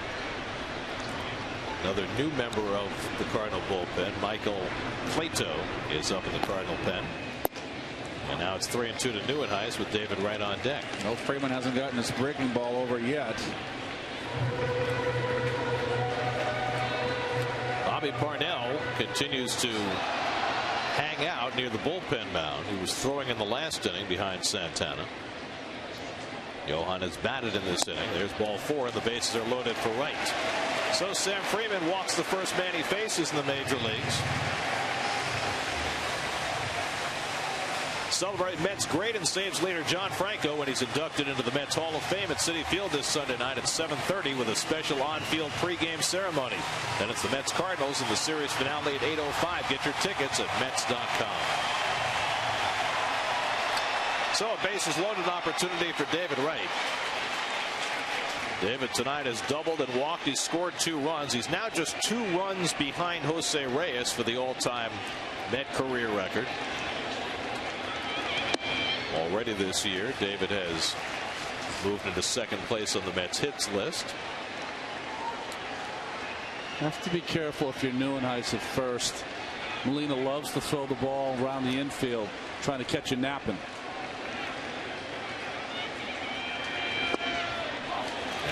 Another new member of the Cardinal bullpen, Michael Plato, is up in the Cardinal pen. And now it's 3-2 to Neuenhuis with David Wright on deck. No, Freeman hasn't gotten his breaking ball over yet. Bobby Parnell continues to hang out near the bullpen mound. He was throwing in the last inning behind Santana. Johan has batted in this inning. There's ball 4, and the bases are loaded for Wright. So Sam Freeman walks the first man he faces in the major leagues. Celebrate Mets great and saves leader John Franco when he's inducted into the Mets Hall of Fame at Citi Field this Sunday night at 7:30 with a special on-field pregame ceremony. Then it's the Mets Cardinals in the series finale at 8:05. Get your tickets at Mets.com. So a bases loaded opportunity for David Wright. David tonight has doubled and walked. He's scored 2 runs. He's now just 2 runs behind Jose Reyes for the all-time Met career record. Already this year, David has moved into second place on the Mets hits list. Have to be careful if you're Neuenhuis at first. Molina loves to throw the ball around the infield, trying to catch you napping.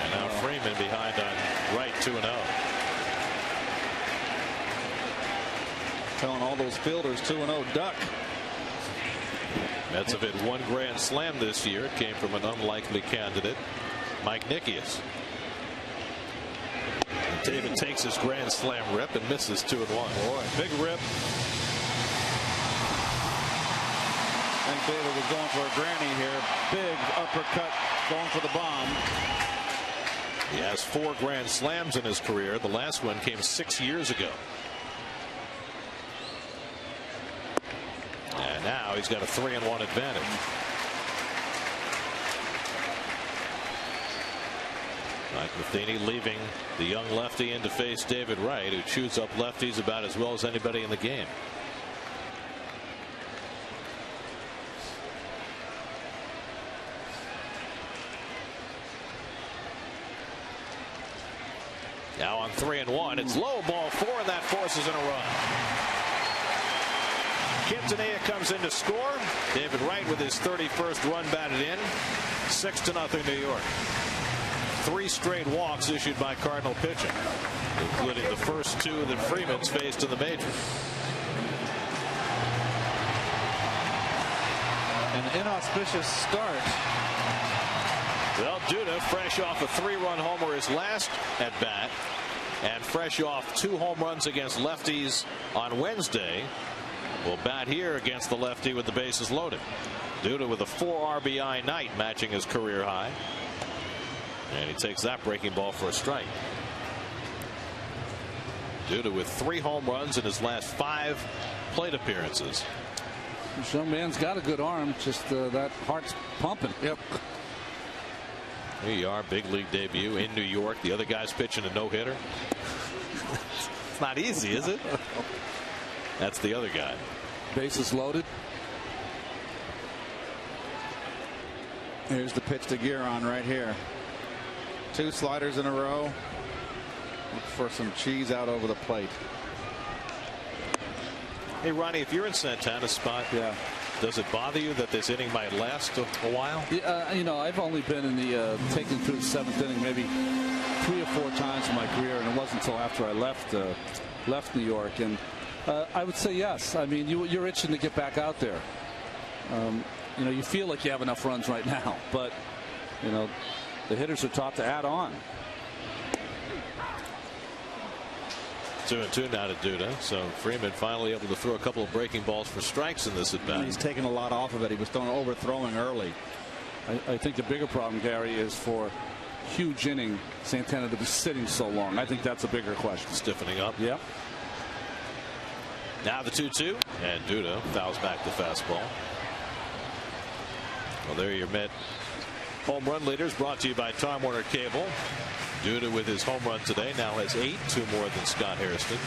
And now Freeman behind on Wright, 2-0. Telling all those fielders 2-0 duck. Mets have hit 1 grand slam this year. It came from an unlikely candidate, Mike Nickias. And David takes his grand slam rip and misses 2-1. Boy, big rip. I think David was going for a granny here. Big uppercut, going for the bomb. He has 4 grand slams in his career. The last one came 6 years ago. And now he's got a 3-1 advantage. Mike Matheny leaving the young lefty in to face David Wright, who chews up lefties about as well as anybody in the game. Now on 3-1, it's low, ball 4, and that forces in a run. Quintanilla comes in to score. David Wright with his 31st run batted in. 6-0 New York. 3 straight walks issued by Cardinal pitching, including the first 2 that Freeman's faced in the majors. An inauspicious start. Well, Duda, fresh off a 3-run homer his last at bat, and fresh off 2 home runs against lefties on Wednesday, will bat here against the lefty with the bases loaded. Duda with a 4 RBI night, matching his career high. And he takes that breaking ball for a strike. Duda with 3 home runs in his last 5 plate appearances. This young man's got a good arm. Just that heart's pumping. Yep. Here you are, big league debut in New York. The other guy's pitching a no-hitter. It's not easy, is it? That's the other guy. Bases loaded. Here's the pitch to Guerin right here. 2 sliders in a row. Look for some cheese out over the plate. Hey, Ronnie, if you're in Santana's spot, does it bother you that this inning might last a while? You know, I've only been in the taken through the 7th inning maybe 3 or 4 times in my career, and it wasn't until after I left New York. And I would say yes. I mean, you're itching to get back out there. You know, you feel like you have enough runs right now, but you know, the hitters are taught to add on. 2-2 now to Duda. So Freeman finally able to throw a couple of breaking balls for strikes in this at bat. He's taken a lot off of it. He was overthrowing early. I think the bigger problem, Gary, is for huge inning Santana to be sitting so long. I think that's a bigger question. Stiffening up. Yeah. Now the 2-2, and Duda fouls back the fastball. Well, there your Met home run leaders, brought to you by Time Warner Cable. Duda with his home run today now has 8, 2 more than Scott Hairston.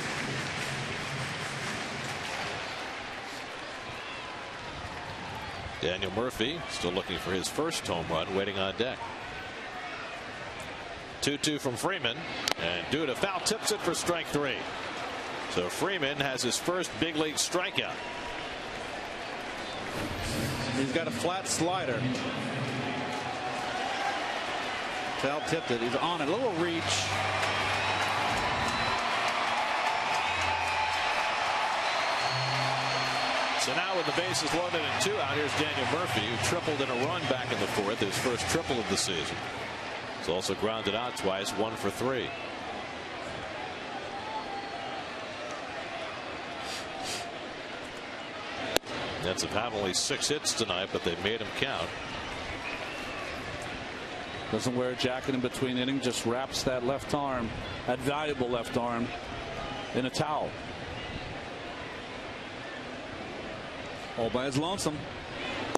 Daniel Murphy still looking for his first home run, waiting on deck. 2-2 from Freeman, and Duda foul tips it for strike 3. So Freeman has his first big league strikeout. He's got a flat slider. Foul tipped it. He's on it. A little reach. So now with the bases loaded and 2 out, here's Daniel Murphy, who tripled in a run back in the 4th, his first triple of the season. He's also grounded out twice, 1 for 3. Nets have had only 6 hits tonight, but they've made him count. Doesn't wear a jacket in between innings, just wraps that left arm, that valuable left arm, in a towel. All by his lonesome.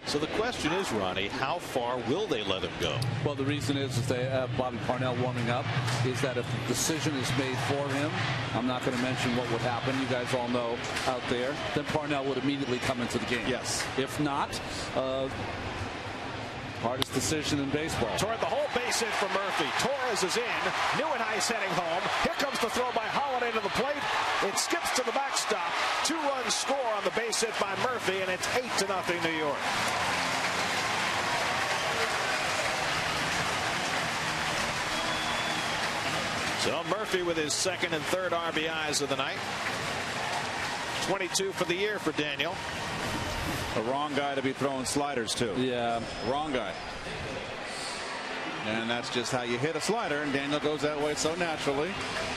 So the question is, Ronnie, how far will they let him go? Well, the reason is if they have Bobby Parnell warming up, is that if the decision is made for him, I'm not going to mention what would happen. You guys all know out there. Then Parnell would immediately come into the game. Yes. If not, hardest decision in baseball. Toward the whole base hit from Murphy. Torres is in. Neuenhuis heading home. Here comes the throw by Holiday to the plate. It skips to the backstop. 2-run score on the base hit by Murphy, and it's 8-0 New York. So Murphy with his 2nd and 3rd RBIs of the night. 22 for the year for Daniel. The wrong guy to be throwing sliders to. Yeah. Wrong guy. And that's just how you hit a slider, and Daniel goes that way so naturally.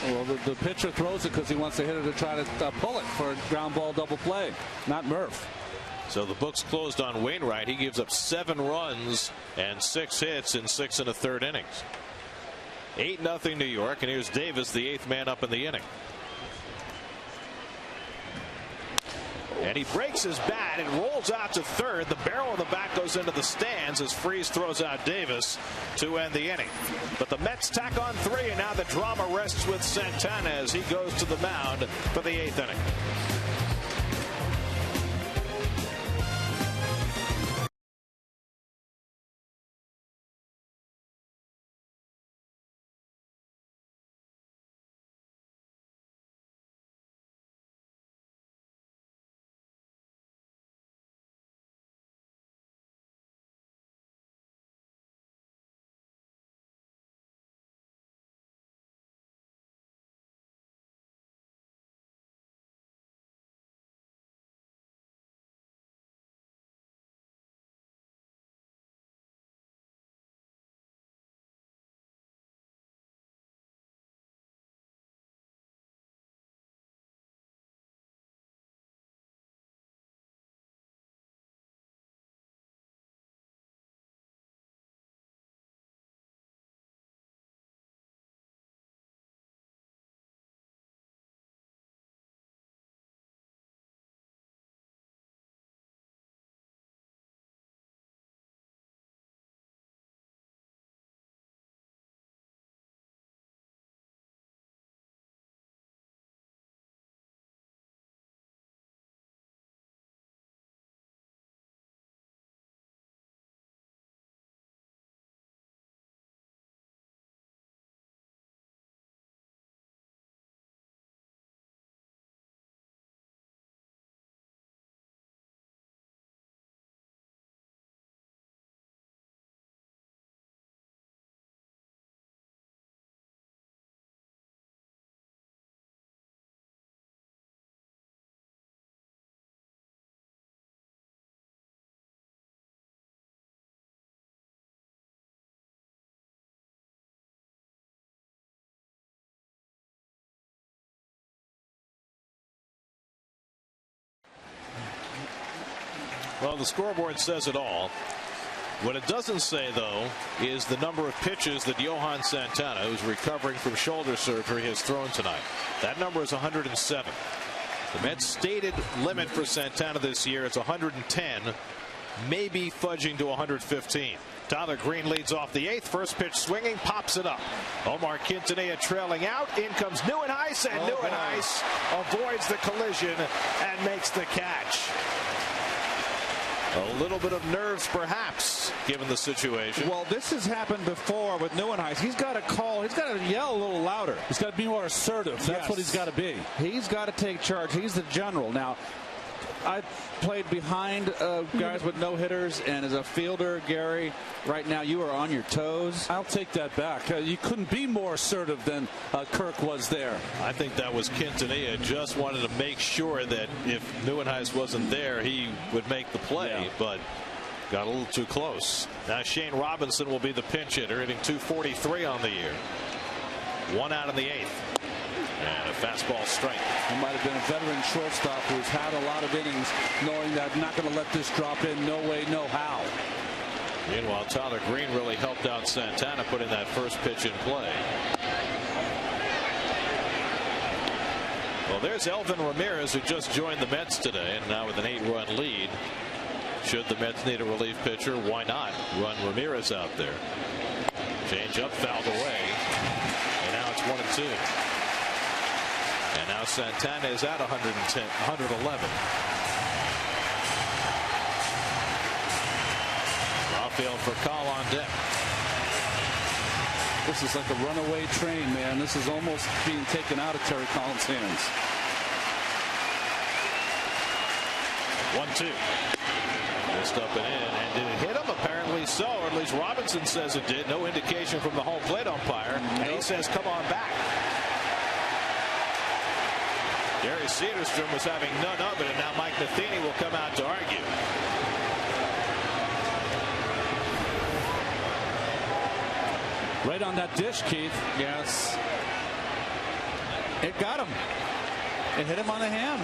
Well, the pitcher throws it because he wants the hitter to try to pull it for a ground ball double play, not Murph. So the books closed on Wainwright. He gives up 7 runs and 6 hits in 6 1/3 innings. 8-0 New York, and here's Davis, the 8th man up in the inning. And he breaks his bat and rolls out to 3rd. The barrel of the bat goes into the stands as Freese throws out Davis to end the inning. But the Mets tack on 3, and now the drama rests with Santana as he goes to the mound for the 8th inning. Well, the scoreboard says it all. What it doesn't say, though, is the number of pitches that Johan Santana, who's recovering from shoulder surgery, has thrown tonight. That number is 107. The Mets' stated limit for Santana this year is 110, maybe fudging to 115. Tyler Green leads off the 8th. First pitch swinging, pops it up. Omar Quintanilla trailing out. In comes Nieuwenhuis, and Nieuwenhuis avoids the collision and makes the catch. A little bit of nerves, perhaps, given the situation. Well, this has happened before with Nieuwenhuis. He's got to call. He's got to yell a little louder. He's got to be more assertive. That's what he's got to be. He's got to take charge. He's the general. Now, I've played behind guys with no hitters, and as a fielder, Gary, right now you are on your toes. I'll take that back. You couldn't be more assertive than Kirk was there. I think that was Quintanilla. Just wanted to make sure that if Nieuwenhuis wasn't there, he would make the play, but got a little too close. Now Shane Robinson will be the pinch hitter, hitting .243 on the year. 1 out in the 8th. And a fastball strike. He might have been a veteran shortstop who's had a lot of innings, knowing that I'm not going to let this drop in. No way, no how. Meanwhile, Tyler Green really helped out Santana putting that first pitch in play. Well, there's Elvin Ramirez, who just joined the Mets today, and now with an 8-run lead. Should the Mets need a relief pitcher, why not run Ramirez out there? Change up, fouled away. And now it's 1-2. And now Santana is at 110, 111. Rafael Furcal on deck. This is like a runaway train, man. This is almost being taken out of Terry Collins' hands. 1-2. Missed up and in. And did it hit him? Apparently so. Or at least Robinson says it did. No indication from the home plate umpire. And he says, come on back. Gary Cederstrom was having none of it, and now Mike Matheny will come out to argue. Right on that dish, Keith. Yes. It got him. It hit him on the hand.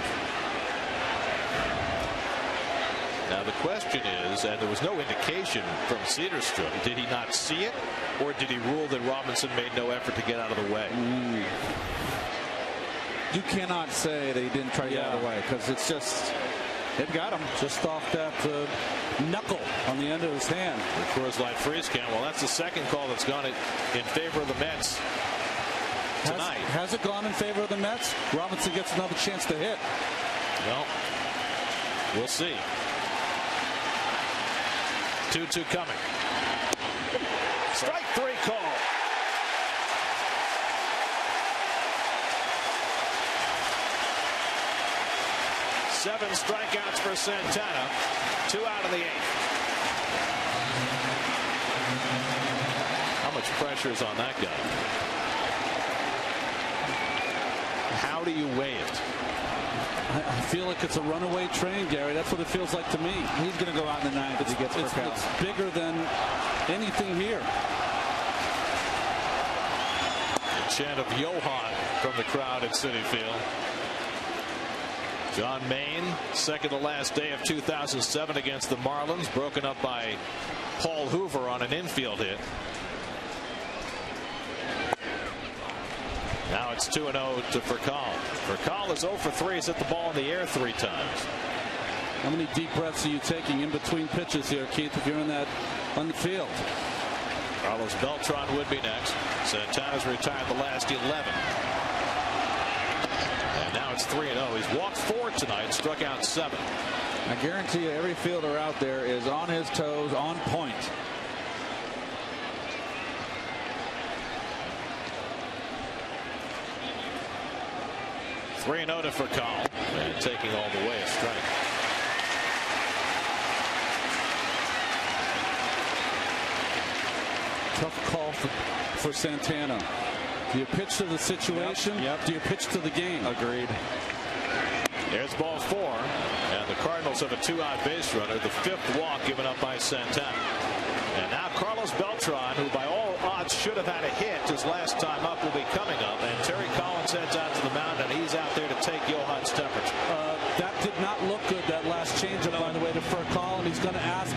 Now the question is, and there was no indication from Cederstrom, did he not see it, or did he rule that Robinson made no effort to get out of the way? You cannot say that he didn't try to get out of the way, because it's just, it got him. Just off that knuckle on the end of his hand. The Coors Light freeze count. Well, that's the second call that's gone in favor of the Mets tonight. Has it gone in favor of the Mets? Robinson gets another chance to hit. Well, we'll see. 2-2 coming. Strike 3 call. Seven strikeouts for Santana. 2 out of the 8th. How much pressure is on that guy? How do you weigh it? I feel like it's a runaway train, Gary. That's what it feels like to me. He's going to go out in the 9th if he gets it's bigger than anything here. A chant of Johan from the crowd at Citi Field. John Maine, second to last day of 2007 against the Marlins, broken up by Paul Hoover on an infield hit. Now it's 2-0 to Furcal. Furcal is 0 for 3. He's hit the ball in the air 3 times. How many deep breaths are you taking in between pitches here, Keith, if you're on the field? Carlos Beltran would be next. Santana's retired the last 11. And now it's 3-0. He's walked 4 tonight, struck out 7. I guarantee you every fielder out there is on his toes, on point. Three 3-0 to Furcal, and taking all the way a strike. Tough call for Santana. Do you pitch to the situation? Yep. Do you pitch to the game? Agreed. There's ball 4, and the Cardinals have a 2-out base runner, the 5th walk given up by Santana. And now Carlos Beltran, who by all odds should have had a hit his last time up, will be coming up, and Terry Collins heads out to the mound, and he's out there to take Johan's temperature. That did not look good, that last changeup, by the way, to Furcal. is going to ask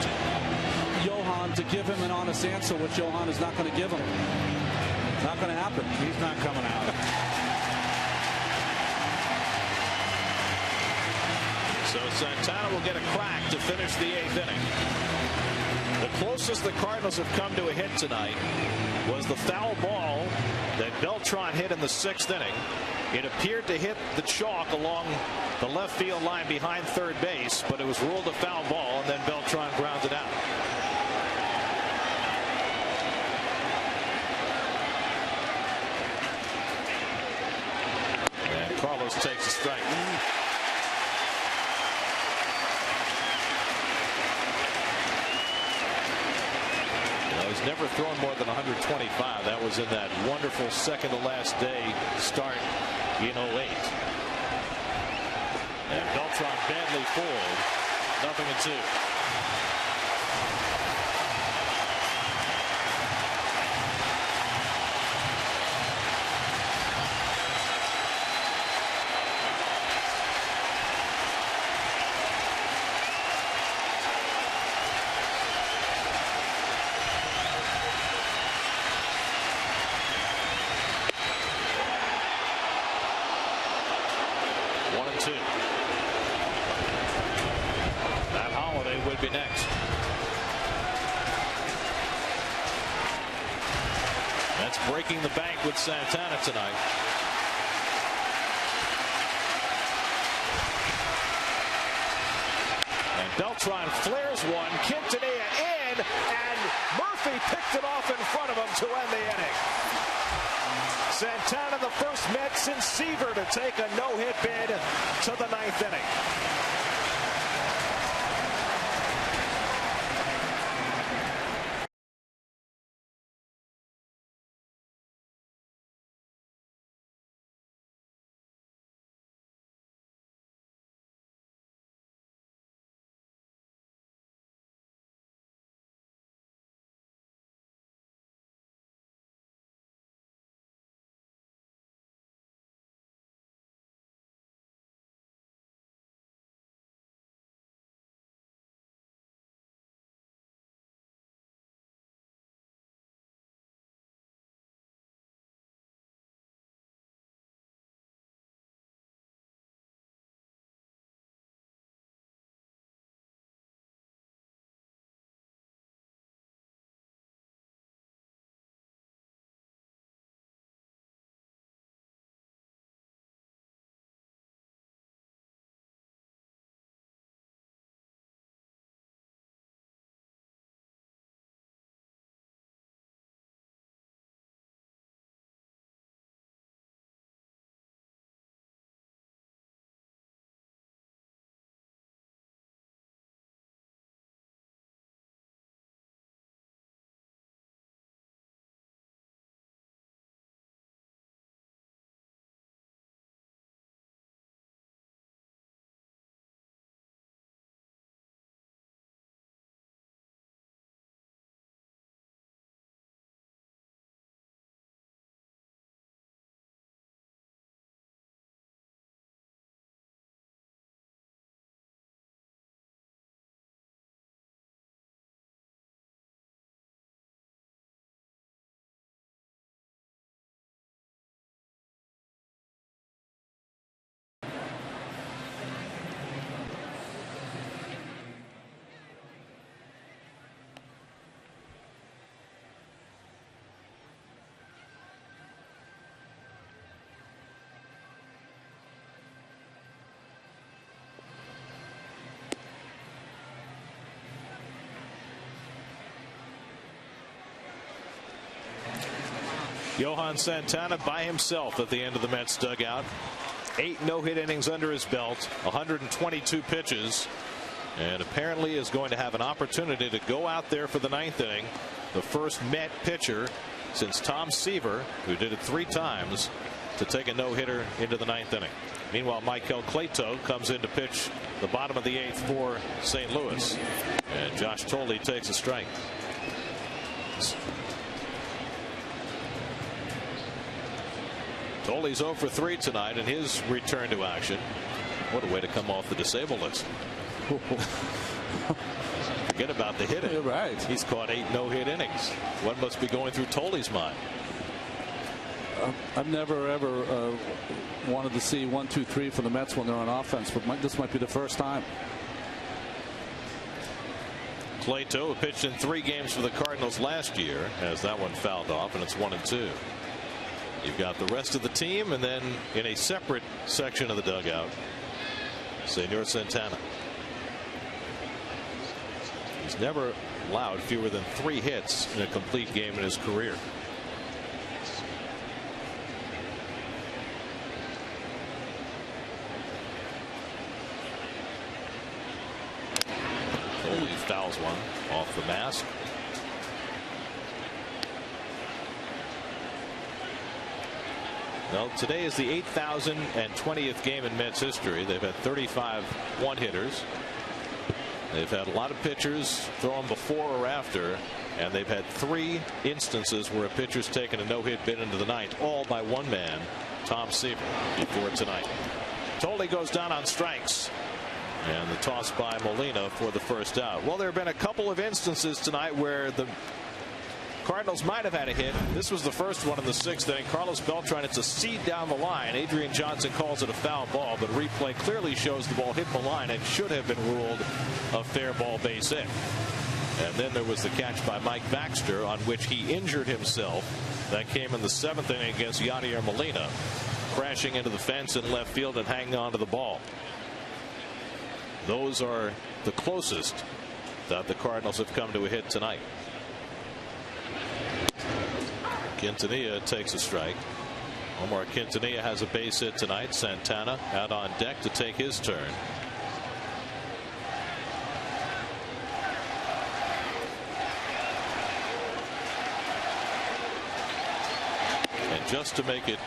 Johan to give him an honest answer, which Johan is not going to give him. It's not going to happen. He's not coming out. So Santana will get a crack to finish the 8th inning. The closest the Cardinals have come to a hit tonight was the foul ball that Beltran hit in the 6th inning. It appeared to hit the chalk along the left field line behind third base, but it was ruled a foul ball, and then Beltran grounded out. And Carlos takes a strike. He's never thrown more than 125. That was in that wonderful second to last day start in 08. And Beltran badly fooled. 0-2. Be next. That's breaking the bank with Santana tonight. And Beltran flares one. Quintanilla in, and Murphy picked it off in front of him to end the inning. Santana, the first Met since Seaver to take a no-hit bid to the 9th inning. Johan Santana by himself at the end of the Mets dugout. 8 no-hit innings under his belt, 122 pitches, and apparently is going to have an opportunity to go out there for the 9th inning. The first Met pitcher since Tom Seaver, who did it 3 times, to take a no-hitter into the 9th inning. Meanwhile, Michael Clayton comes in to pitch the bottom of the 8th for St. Louis. And Josh Tolley takes a strike. Tolley's 0 for 3 tonight in his return to action. What a way to come off the disabled list. Forget about the hitting. You're right. He's caught 8 no-hit innings. What must be going through Toley's mind? I've never ever wanted to see 1, 2, 3 for the Mets when they're on offense, but this might be the first time. Plato pitched in 3 games for the Cardinals last year, has that one fouled off, and it's 1-2. You've got the rest of the team, and then in a separate section of the dugout, Senor Santana. He's never allowed fewer than 3 hits in a complete game in his career. He fouls one off the mask. Well, today is the 8,020th game in Mets history. They've had 35 one-hitters. They've had a lot of pitchers throw them before or after, and they've had 3 instances where a pitcher's taken a no-hit bid into the 9th, all by one man, Tom Seaver, before tonight. Toley goes down on strikes. And the toss by Molina for the first out. Well, there have been a couple of instances tonight where the Cardinals might have had a hit. This was the first one in the 6th inning. Carlos Beltran, it's a seed down the line. Adrian Johnson calls it a foul ball, but replay clearly shows the ball hit the line and should have been ruled a fair ball base hit. And then there was the catch by Mike Baxter on which he injured himself. That came in the 7th inning against Yadier Molina, crashing into the fence in left field and hanging on to the ball. Those are the closest that the Cardinals have come to a hit tonight. Quintanilla takes a strike. Omar Quintanilla has a base hit tonight. Santana out on deck to take his turn. And just to make it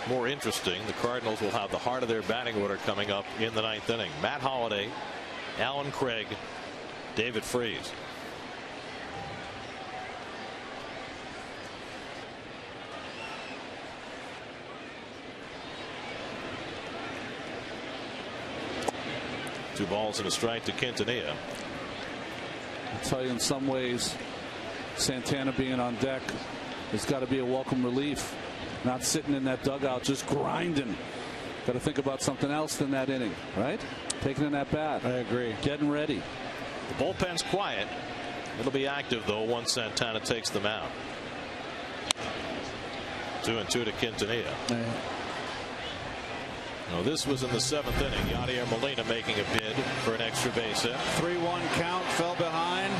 more interesting, the Cardinals will have the heart of their batting order coming up in the 9th inning. Matt Holliday, Alan Craig, David Freese. Two balls and a strike to Quintanilla. I'll tell you, in some ways, Santana being on deck has got to be a welcome relief. Not sitting in that dugout just grinding. Got to think about something else than that inning, right? Taking in that bat. I agree. Getting ready. The bullpen's quiet. It'll be active though once Santana takes them out. 2-2 to Quintanilla. Now this was in the 7th inning. Yadier Molina making a bid for an extra base hit. 3-1 count, fell behind.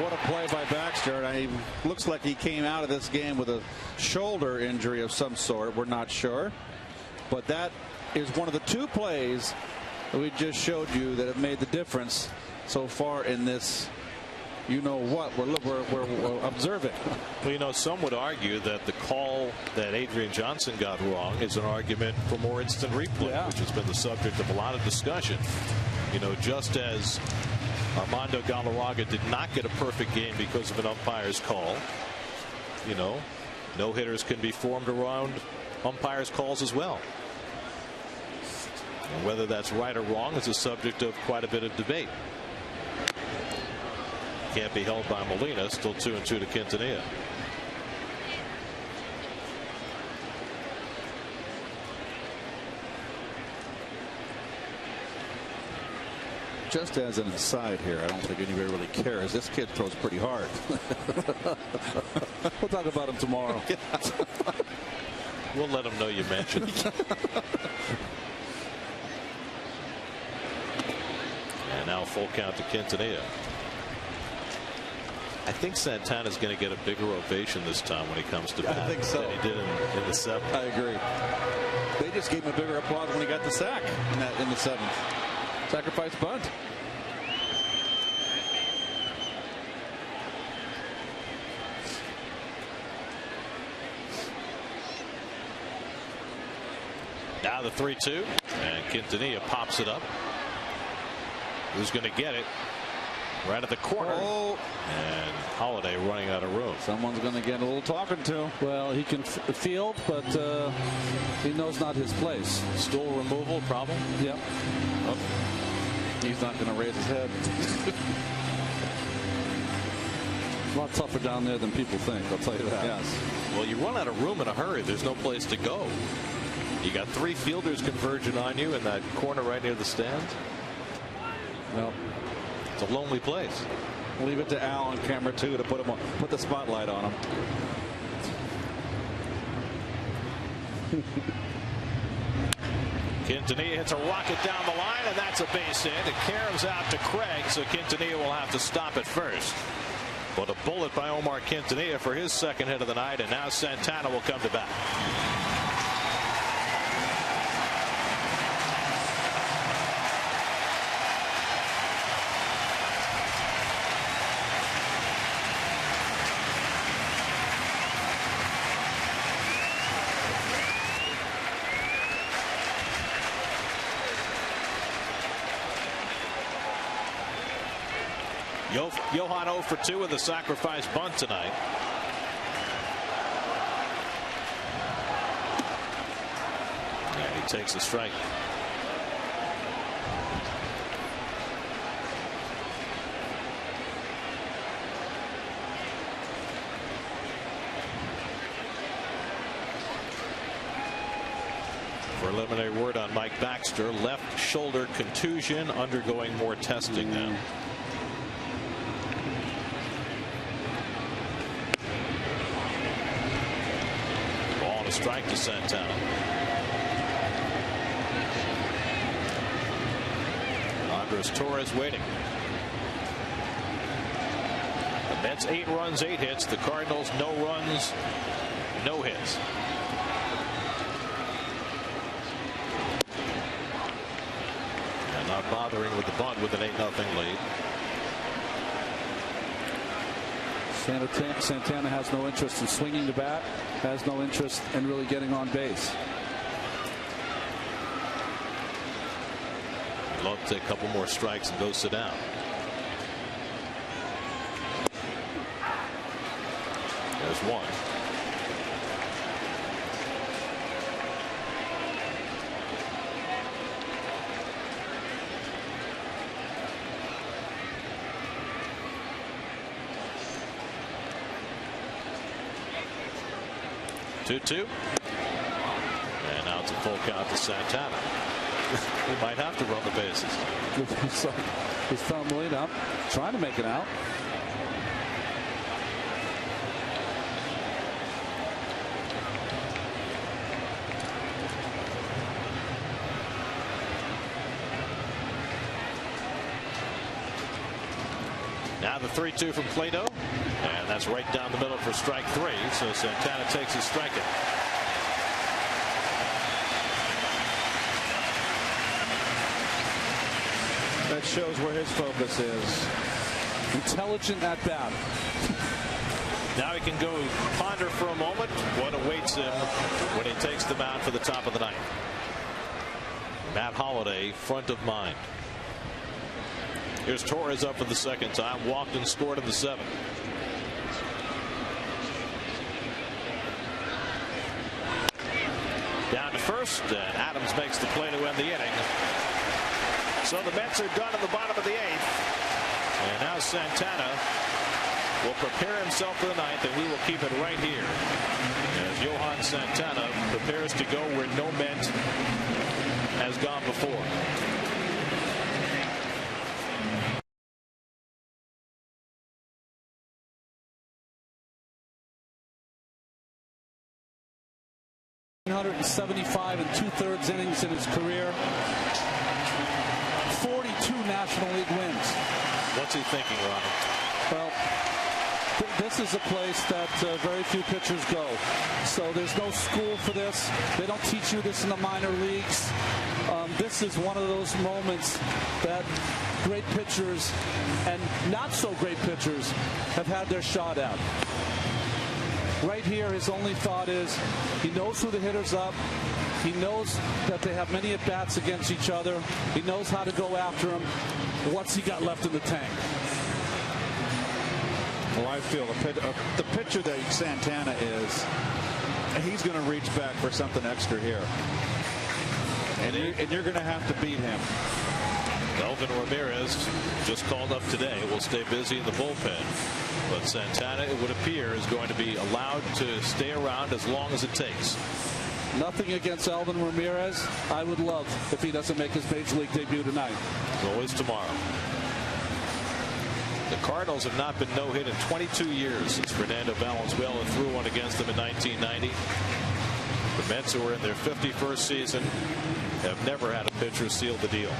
What a play by Baxter. He looks like he came out of this game with a shoulder injury of some sort. We're not sure. But that is one of the 2 plays that we just showed you that have made the difference so far in this. You know what? We're observing. Well, you know, some would argue that the call that Adrian Johnson got wrong is an argument for more instant replay, which has been the subject of a lot of discussion. You know, just as Armando Galarraga did not get a perfect game because of an umpire's call, you know, no hitters can be formed around umpires' calls as well. And whether that's right or wrong is a subject of quite a bit of debate. Can't be held by Molina. Still 2-2 to Quintanilla. Just as an aside here, I don't think anybody really cares. This kid throws pretty hard. We'll talk about him tomorrow. We'll let him know you mentioned. And now full count to Quintanilla. I think Santana's going to get a bigger ovation this time when he comes to bat. I think so. Than he did in the 7th. I agree. They just gave him a bigger applause when he got the sack in the 7th. Sacrifice bunt. Now the 3-2, and Quintanilla pops it up. Who's going to get it? Right at the corner. Oh. And Holliday running out of room. Someone's going to get a little talking to. Well, he can field, but he knows not his place. Stool removal problem? Yep. Oh. He's not going to raise his head. A lot tougher down there than people think, I'll tell you that. Yes. Well, you run out of room in a hurry. There's no place to go. You got 3 fielders converging on you in that corner right near the stands. Well, it's a lonely place. Leave it to Al on camera 2 to put the spotlight on him. Quintanilla hits a rocket down the line, and that's a base hit. It caroms out to Craig, so Quintanilla will have to stop it first. But a bullet by Omar Quintanilla for his second hit of the night, and now Santana will come to bat. Johan 0 for 2 with a sacrifice bunt tonight. And he takes a strike. Preliminary word on Mike Baxter. Left shoulder contusion, undergoing more testing now. Strike to Santana. Andres Torres waiting. The Mets 8 runs, 8 hits. The Cardinals no runs, no hits. And not bothering with the bunt with an 8-0 lead. Santana has no interest in swinging the bat, has no interest in really getting on base. I'd love to take a couple more strikes and go sit down. There's one. Two. And now it's a full count to Santana. He might have to run the bases. He's found the lead up, trying to make it out. Now the 3-2 from Plato. And that's right down the middle for strike 3. So Santana takes his strike it. That shows where his focus is. Intelligent at bat. Now he can go ponder for a moment what awaits him when he takes the mound for the top of the ninth. Matt Holliday, front of mind. Here's Torres up for the second time. Walked and scored in the 7th. Down to first, and Adams makes the play to end the inning. So the Mets are done in the bottom of the 8th. And now Santana will prepare himself for the 9th, and we will keep it right here as Johan Santana prepares to go where no Met has gone before. .175 2/3 innings in his career. 42 National League wins. What's he thinking, Ronnie? Well, this is a place that very few pitchers go. So there's no school for this. They don't teach you this in the minor leagues. This is one of those moments that great pitchers and not so great pitchers have had their shot at. Right here, his only thought is he knows who the hitter's up. He knows that they have many at-bats against each other. He knows how to go after him. What's he got left in the tank? Well, I feel the pitcher that Santana is, he's going to reach back for something extra here. And you're going to have to beat him. Elvin Ramirez, just called up today, will stay busy in the bullpen. But Santana, it would appear, is going to be allowed to stay around as long as it takes. Nothing against Elvin Ramirez. I would love if he doesn't make his Major League debut tonight. It's always tomorrow. The Cardinals have not been no-hit in 22 years since Fernando Valenzuela threw one against them in 1990. The Mets, who are in their 51st season, have never had a pitcher seal the deal.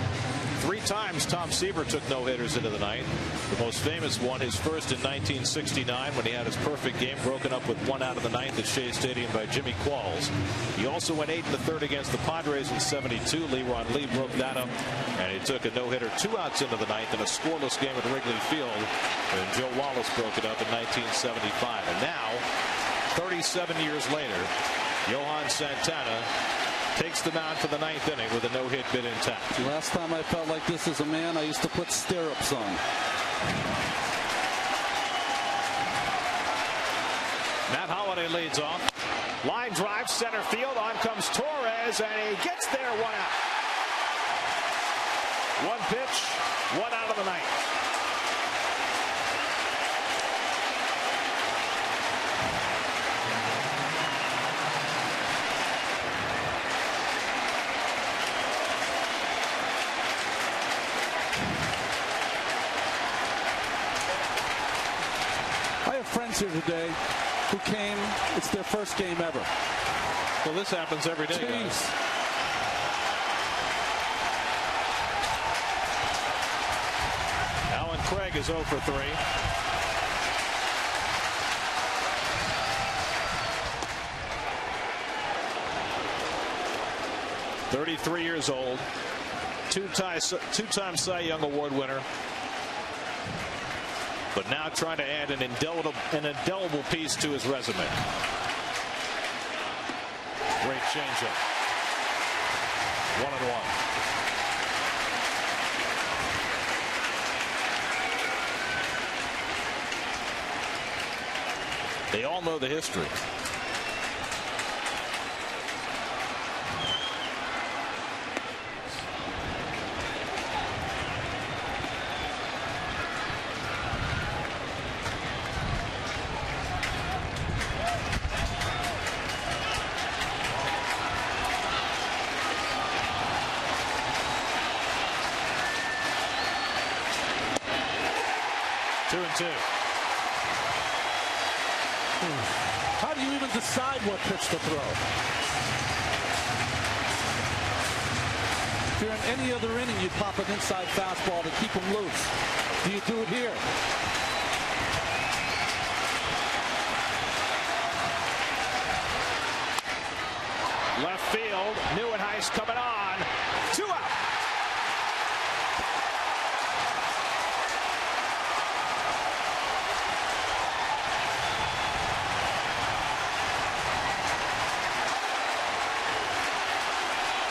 3 times Tom Seaver took no-hitters into the night. The most famous one, his first in 1969, when he had his perfect game broken up with 1 out of the 9th at Shea Stadium by Jimmy Qualls. He also went 8 in the 3rd against the Padres in '72. Leron Lee broke that up, and he took a no-hitter 2 outs into the 9th in a scoreless game at Wrigley Field, and Joe Wallace broke it up in 1975. And now, 37 years later, Johan Santana takes the mound for the 9th inning with a no-hit bid intact. Last time I felt like this as a man, I used to put stirrups on. Matt Holliday leads off. Line drive, center field. On comes Torres, and he gets there. 1 out. 1 pitch, 1 out of the 9th. Friends here today who came, it's their first game ever. Well, this happens every day, guys. Alan Craig is 0 for 3. .33 years old, two-time Cy Young Award winner. But now trying to add an indelible piece to his resume. Great changeup. 1-1. They all know the history. How do you even decide what pitch to throw? If you're in any other inning, you'd pop an inside fastball to keep him loose. Do you do it here? Left field, Neuenhuis coming on. 2 out.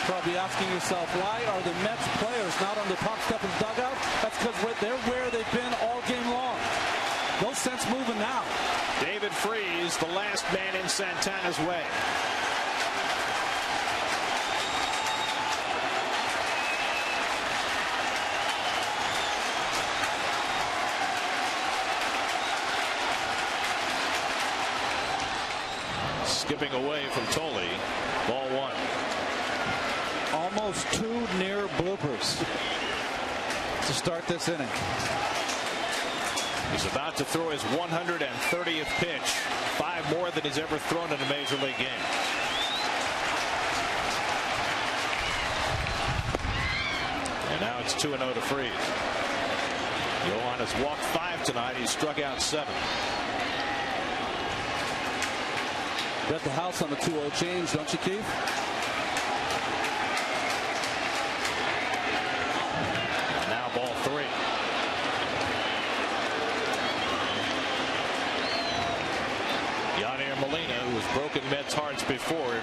Probably asking yourself, why are the Mets players not on the top step of the dugout? That's because they're where they've been all game long. No sense moving now. David Freese, the last man in Santana's way. Skipping away from Tolley. Ball 1. Almost 2 near bloopers to start this inning. He's about to throw his 130th pitch. 5 more than he's ever thrown in a major league game. And now it's 2-0 to Freese. Johan has walked 5 tonight. He's struck out 7. Bet the house on the 2-0 change, don't you, Keith? Now ball 3. Yadier Molina, who has broken Mets' hearts before,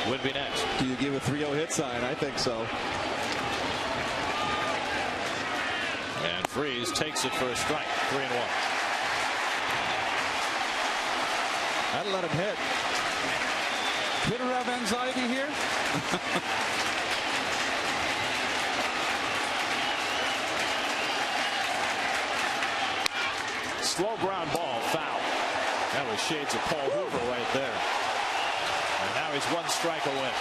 would be next. Do you give a 3-0 hit sign? I think so. And Freese takes it for a strike. 3-1. I'd let him hit. Hitter have anxiety here? Slow ground ball, foul. That was shades of Paul Hoover right there. And now he's one strike away.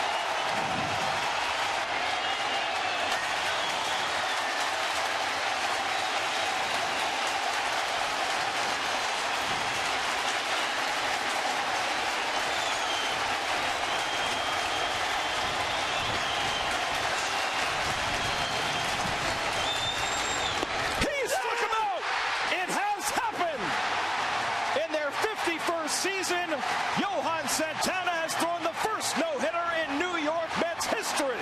Season, Johan Santana has thrown the first no-hitter in New York Mets history.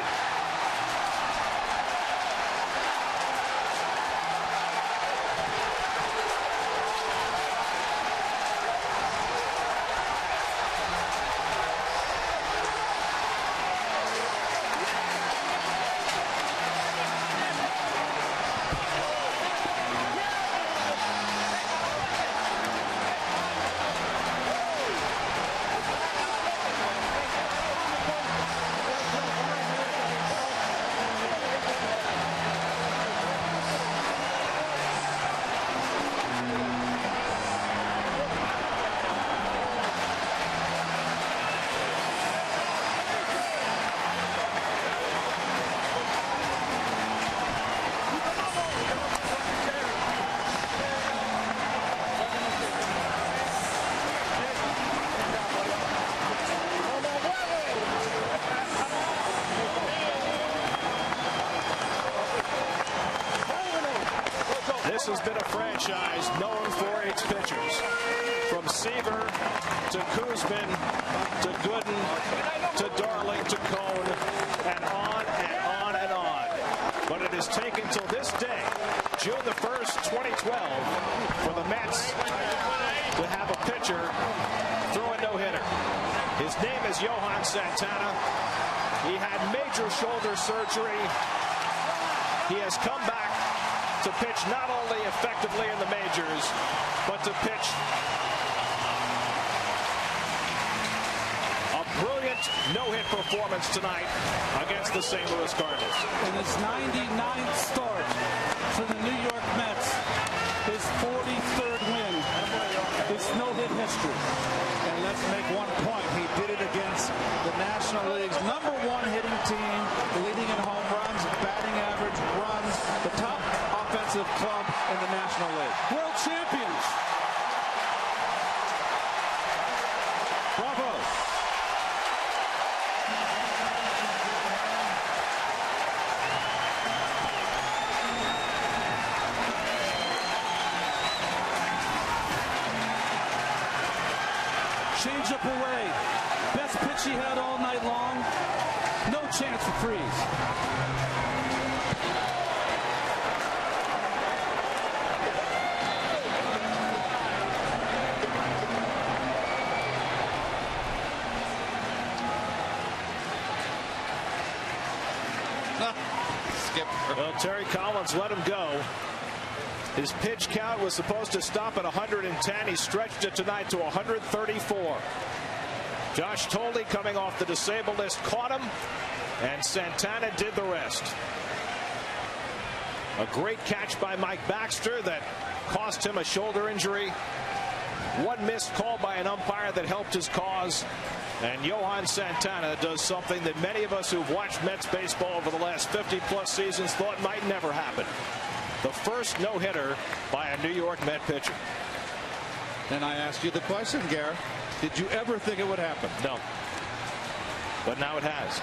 This has been a franchise known for its pitchers. From Seaver to Kuzman to Gooden to Darling to Cone and on and on and on. But it has taken till this day, June the 1st, 2012, for the Mets to have a pitcher throw a no-hitter. His name is Johan Santana. He had major shoulder surgery. He has come back to pitch not only effectively in the majors, but to pitch a brilliant no-hit performance tonight against the St. Louis Cardinals. In his 99th start for the New York Mets, his 43rd win, his no-hit history. And let's make one point. He did it against the National League's #1 hitting team, leading in home runs, batting average, runs, the top offensive club in the National League. World champions. Bravo. Change up away. Best pitch he had all night long. No chance for freeze. Well, Terry Collins let him go. His pitch count was supposed to stop at 110. He stretched it tonight to 134. Josh Toley, coming off the disabled list, caught him, and Santana did the rest. A great catch by Mike Baxter that cost him a shoulder injury. One missed call by an umpire that helped his cause. And Johan Santana does something that many of us who've watched Mets baseball over the last 50-plus seasons thought might never happen. The first no-hitter by a New York Met pitcher. And I asked you the question, Garrett. Did you ever think it would happen? No. But now it has.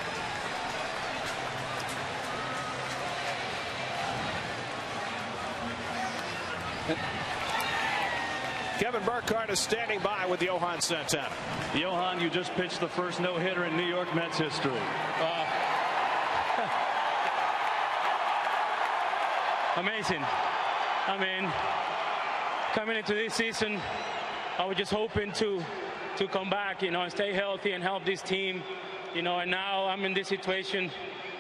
Kevin Burkhardt is standing by with Johan Santana. Johan, you just pitched the first no-hitter in New York Mets history. Amazing. I mean, coming into this season, I was just hoping to come back, and stay healthy and help this team, and now I'm in this situation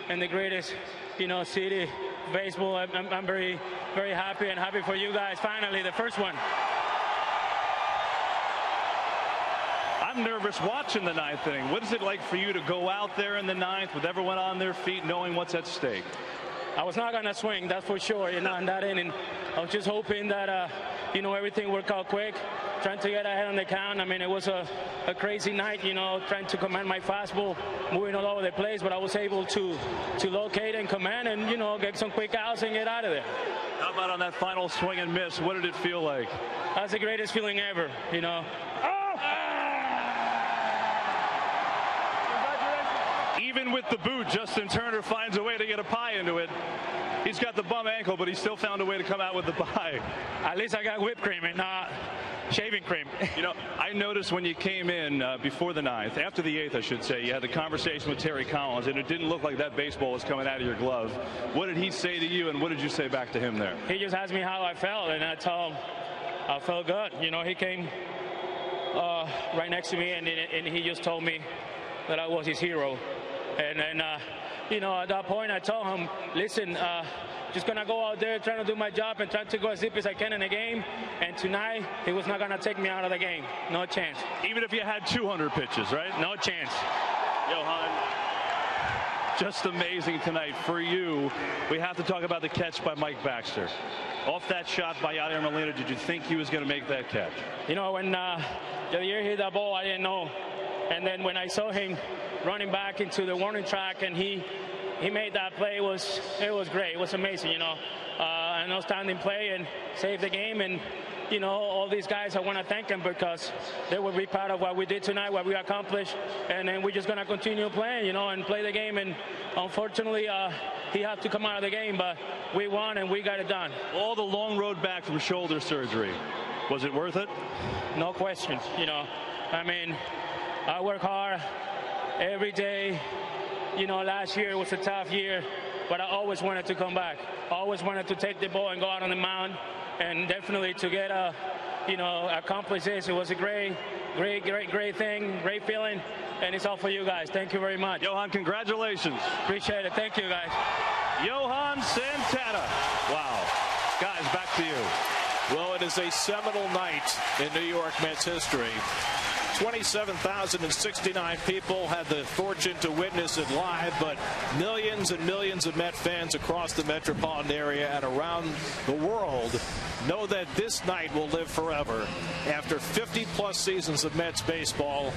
in the greatest, city baseball. I'm very, very happy, and happy for you guys. Finally, the first one. I'm nervous watching the ninth inning. What is it like for you to go out there in the ninth with everyone on their feet, knowing what's at stake? I was not going to swing, that's for sure, in that inning. I was just hoping that everything worked out quick. Trying to get ahead on the count. I mean, it was a crazy night, trying to command my fastball, moving all over the place, but I was able to locate and command and, get some quick outs and get out of there. How about on that final swing and miss? What did it feel like? That's the greatest feeling ever, Even with the boot, Justin Turner finds a way to get a pie into it. He's got the bum ankle, but he still found a way to come out with the pie. At least I got whipped cream and not shaving cream. I noticed when you came in before the ninth, after the eighth, I should say, you had the conversation with Terry Collins, and it didn't look like that baseball was coming out of your glove. What did he say to you, and what did you say back to him there? He just asked me how I felt, and I told him I felt good. He came right next to me, and he just told me that I was his hero. And then, at that point, I told him, listen, just going to go out there, trying to do my job and trying to go as deep as I can in the game. And tonight, he was not going to take me out of the game. No chance. Even if you had 200 pitches, right? No chance. Johan, just amazing tonight. For you, we have to talk about the catch by Mike Baxter. Off that shot by Yadier Molina, did you think he was going to make that catch? When Yadier hit that ball, I didn't know. And then when I saw him running back into the warning track and he made that play, it was great. It was amazing, an outstanding play and saved the game. And, all these guys, I want to thank them because they will be proud of what we did tonight, what we accomplished. And then we're just going to continue playing, and play the game. And unfortunately, he had to come out of the game, but we won and we got it done. All the long road back from shoulder surgery, was it worth it? No question, I mean, I work hard every day. Last year was a tough year, but I always wanted to come back. I always wanted to take the ball and go out on the mound, and definitely to get accomplish this. It was a great thing, great feeling, and it's all for you guys. Thank you very much. Johan, congratulations. Appreciate it. Thank you, guys. Johan Santana. Wow. Guys, back to you. Well, it is a seminal night in New York Mets history. 27,069 people had the fortune to witness it live, but millions and millions of Met fans across the metropolitan area and around the world know that this night will live forever. After 50-plus seasons of Mets baseball,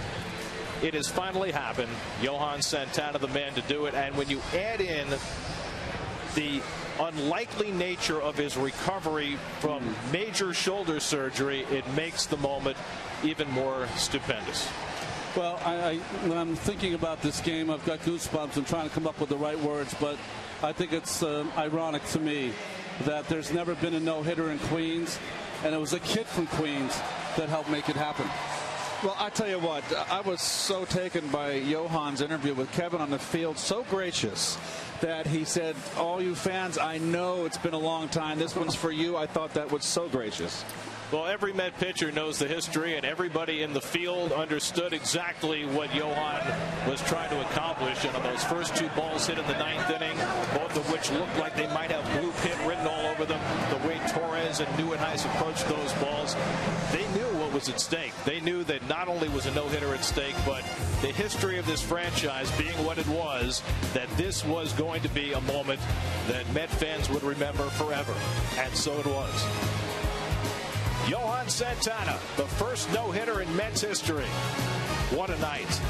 it has finally happened. Johan Santana, the man to do it. And when you add in the unlikely nature of his recovery from major shoulder surgery, it makes the moment even more stupendous. Well, when I'm thinking about this game, I've got goosebumps and trying to come up with the right words, but I think it's ironic to me that there's never been a no-hitter in Queens, and it was a kid from Queens that helped make it happen. Well, I tell you what, I was so taken by Johan's interview with Kevin on the field, so gracious that he said, all you fans, I know it's been a long time. This one's for you. I thought that was so gracious. Well, every Met pitcher knows the history, and everybody in the field understood exactly what Johan was trying to accomplish. And on those first two balls hit in the ninth inning, both of which looked like they might have blue pit written all over them, the way Torres and Nieuwenhuis approached those balls, they knew what was at stake. They knew that not only was a no-hitter at stake, but the history of this franchise being what it was, that this was going to be a moment that Met fans would remember forever. And so it was. Johan Santana, the first no-hitter in Mets history. What a night.